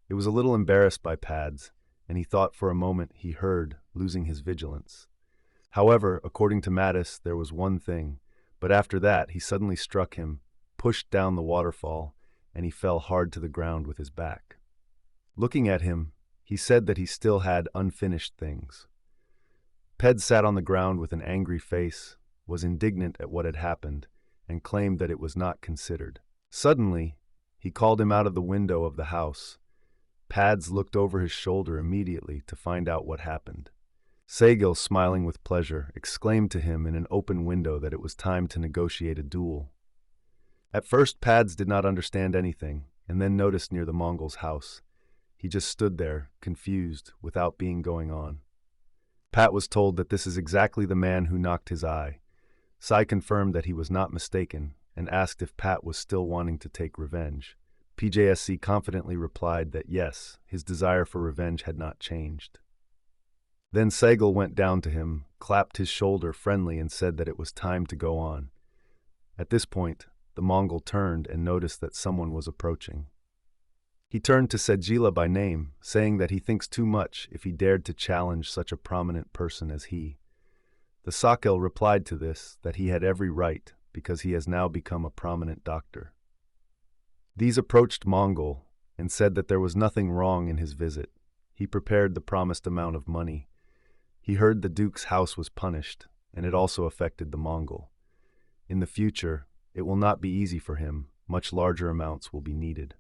It was a little embarrassed by Pads, and he thought for a moment he heard, losing his vigilance. However, according to Mattis, there was one thing, but after that he suddenly struck him, pushed down the waterfall, and he fell hard to the ground with his back. Looking at him, he said that he still had unfinished things. Ped sat on the ground with an angry face, was indignant at what had happened, and claimed that it was not considered. Suddenly, he called him out of the window of the house. Pads looked over his shoulder immediately to find out what happened. Segil, smiling with pleasure, exclaimed to him in an open window that it was time to negotiate a duel. At first, Pads did not understand anything, and then noticed near the Mongol's house. He just stood there, confused, without being going on. Pat was told that this is exactly the man who knocked his eye. Sai confirmed that he was not mistaken, and asked if Pat was still wanting to take revenge. PJSC confidently replied that yes, his desire for revenge had not changed. Then Segal went down to him, clapped his shoulder friendly and said that it was time to go on. At this point, the Mongol turned and noticed that someone was approaching. He turned to Sejila by name, saying that he thinks too much if he dared to challenge such a prominent person as he. The Sakel replied to this that he had every right because he has now become a prominent doctor. These approached Mongol and said that there was nothing wrong in his visit. He prepared the promised amount of money. He heard the Duke's house was punished, and it also affected the Mongol. In the future, it will not be easy for him. Much larger amounts will be needed.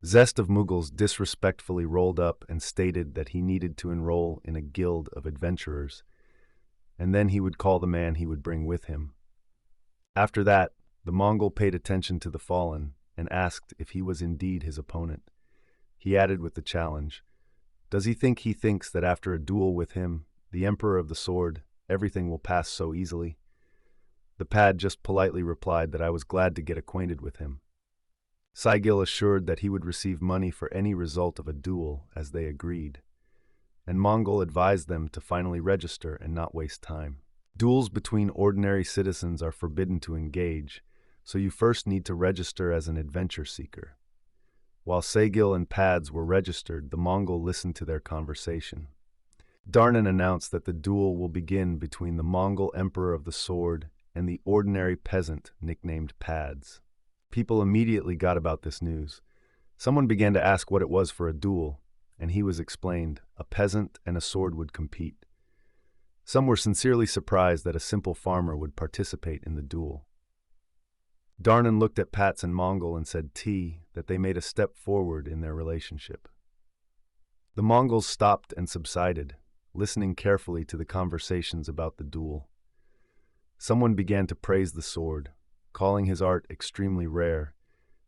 Zest of Mughals disrespectfully rolled up and stated that he needed to enroll in a guild of adventurers, and then he would call the man he would bring with him. After that, the Mongol paid attention to the fallen and asked if he was indeed his opponent. He added with the challenge, "Does he thinks that after a duel with him, the Emperor of the Sword, everything will pass so easily?" The Pad just politely replied that I was glad to get acquainted with him. Saigil assured that he would receive money for any result of a duel, as they agreed, and Mongol advised them to finally register and not waste time. Duels between ordinary citizens are forbidden to engage, so you first need to register as an adventure seeker. While Saigil and Pads were registered, the Mongol listened to their conversation. Darnan announced that the duel will begin between the Mongol Emperor of the Sword and the ordinary peasant nicknamed Pads. People immediately got about this news. Someone began to ask what it was for a duel, and he was explained, a peasant and a sword would compete. Some were sincerely surprised that a simple farmer would participate in the duel. Darnan looked at Pats and Mongol and said that they made a step forward in their relationship. The Mongols stopped and subsided, listening carefully to the conversations about the duel. Someone began to praise the sword, calling his art extremely rare,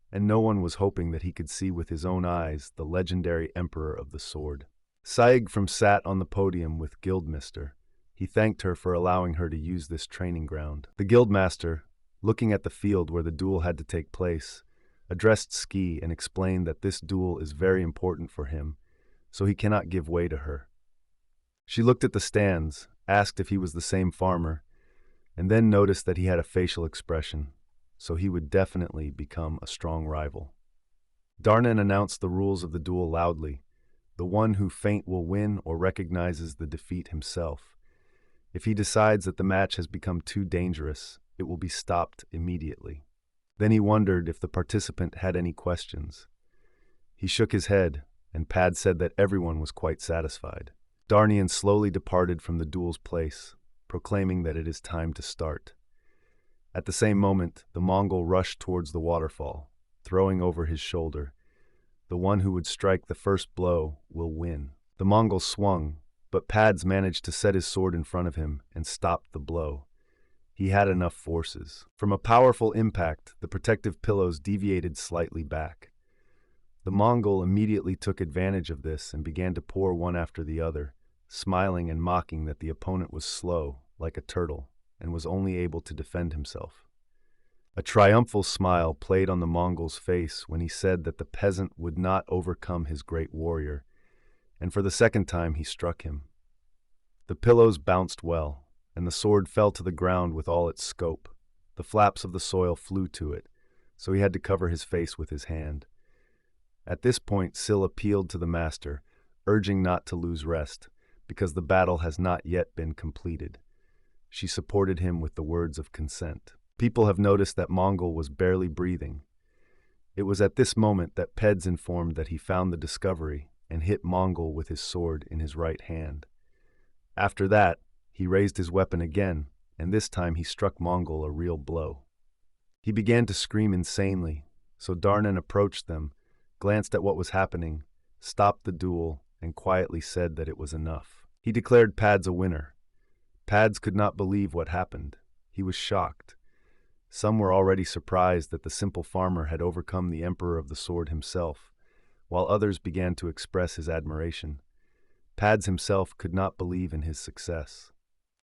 and no one was hoping that he could see with his own eyes the legendary Emperor of the Sword. Saig from sat on the podium with Guildmaster. He thanked her for allowing her to use this training ground. The Guildmaster, looking at the field where the duel had to take place, addressed Ski and explained that this duel is very important for him, so he cannot give way to her. She looked at the stands, asked if he was the same farmer, and then noticed that he had a facial expression, so he would definitely become a strong rival. Darnan announced the rules of the duel loudly. The one who faint will win or recognizes the defeat himself. If he decides that the match has become too dangerous, it will be stopped immediately. Then he wondered if the participant had any questions. He shook his head, and Pad said that everyone was quite satisfied. Darnian slowly departed from the duel's place, proclaiming that it is time to start. At the same moment, the Mongol rushed towards the waterfall, throwing over his shoulder. The one who would strike the first blow will win. The Mongol swung, but Pads managed to set his sword in front of him and stopped the blow. He had enough forces. From a powerful impact, the protective pillows deviated slightly back. The Mongol immediately took advantage of this and began to pour one after the other, smiling and mocking that the opponent was slow, like a turtle, and was only able to defend himself. A triumphal smile played on the Mongol's face when he said that the peasant would not overcome his great warrior, and for the second time he struck him. The pillows bounced well, and the sword fell to the ground with all its scope. The flaps of the soil flew to it, so he had to cover his face with his hand. At this point, Syl appealed to the master, urging not to lose rest, because the battle has not yet been completed. She supported him with the words of consent. People have noticed that Mongol was barely breathing. It was at this moment that Peds informed that he found the discovery and hit Mongol with his sword in his right hand. After that, he raised his weapon again, and this time he struck Mongol a real blow. He began to scream insanely, so Darnan approached them, glanced at what was happening, stopped the duel, and quietly said that it was enough. He declared Pads a winner. Pads could not believe what happened. He was shocked. Some were already surprised that the simple farmer had overcome the Emperor of the Sword himself, while others began to express his admiration. Pads himself could not believe in his success.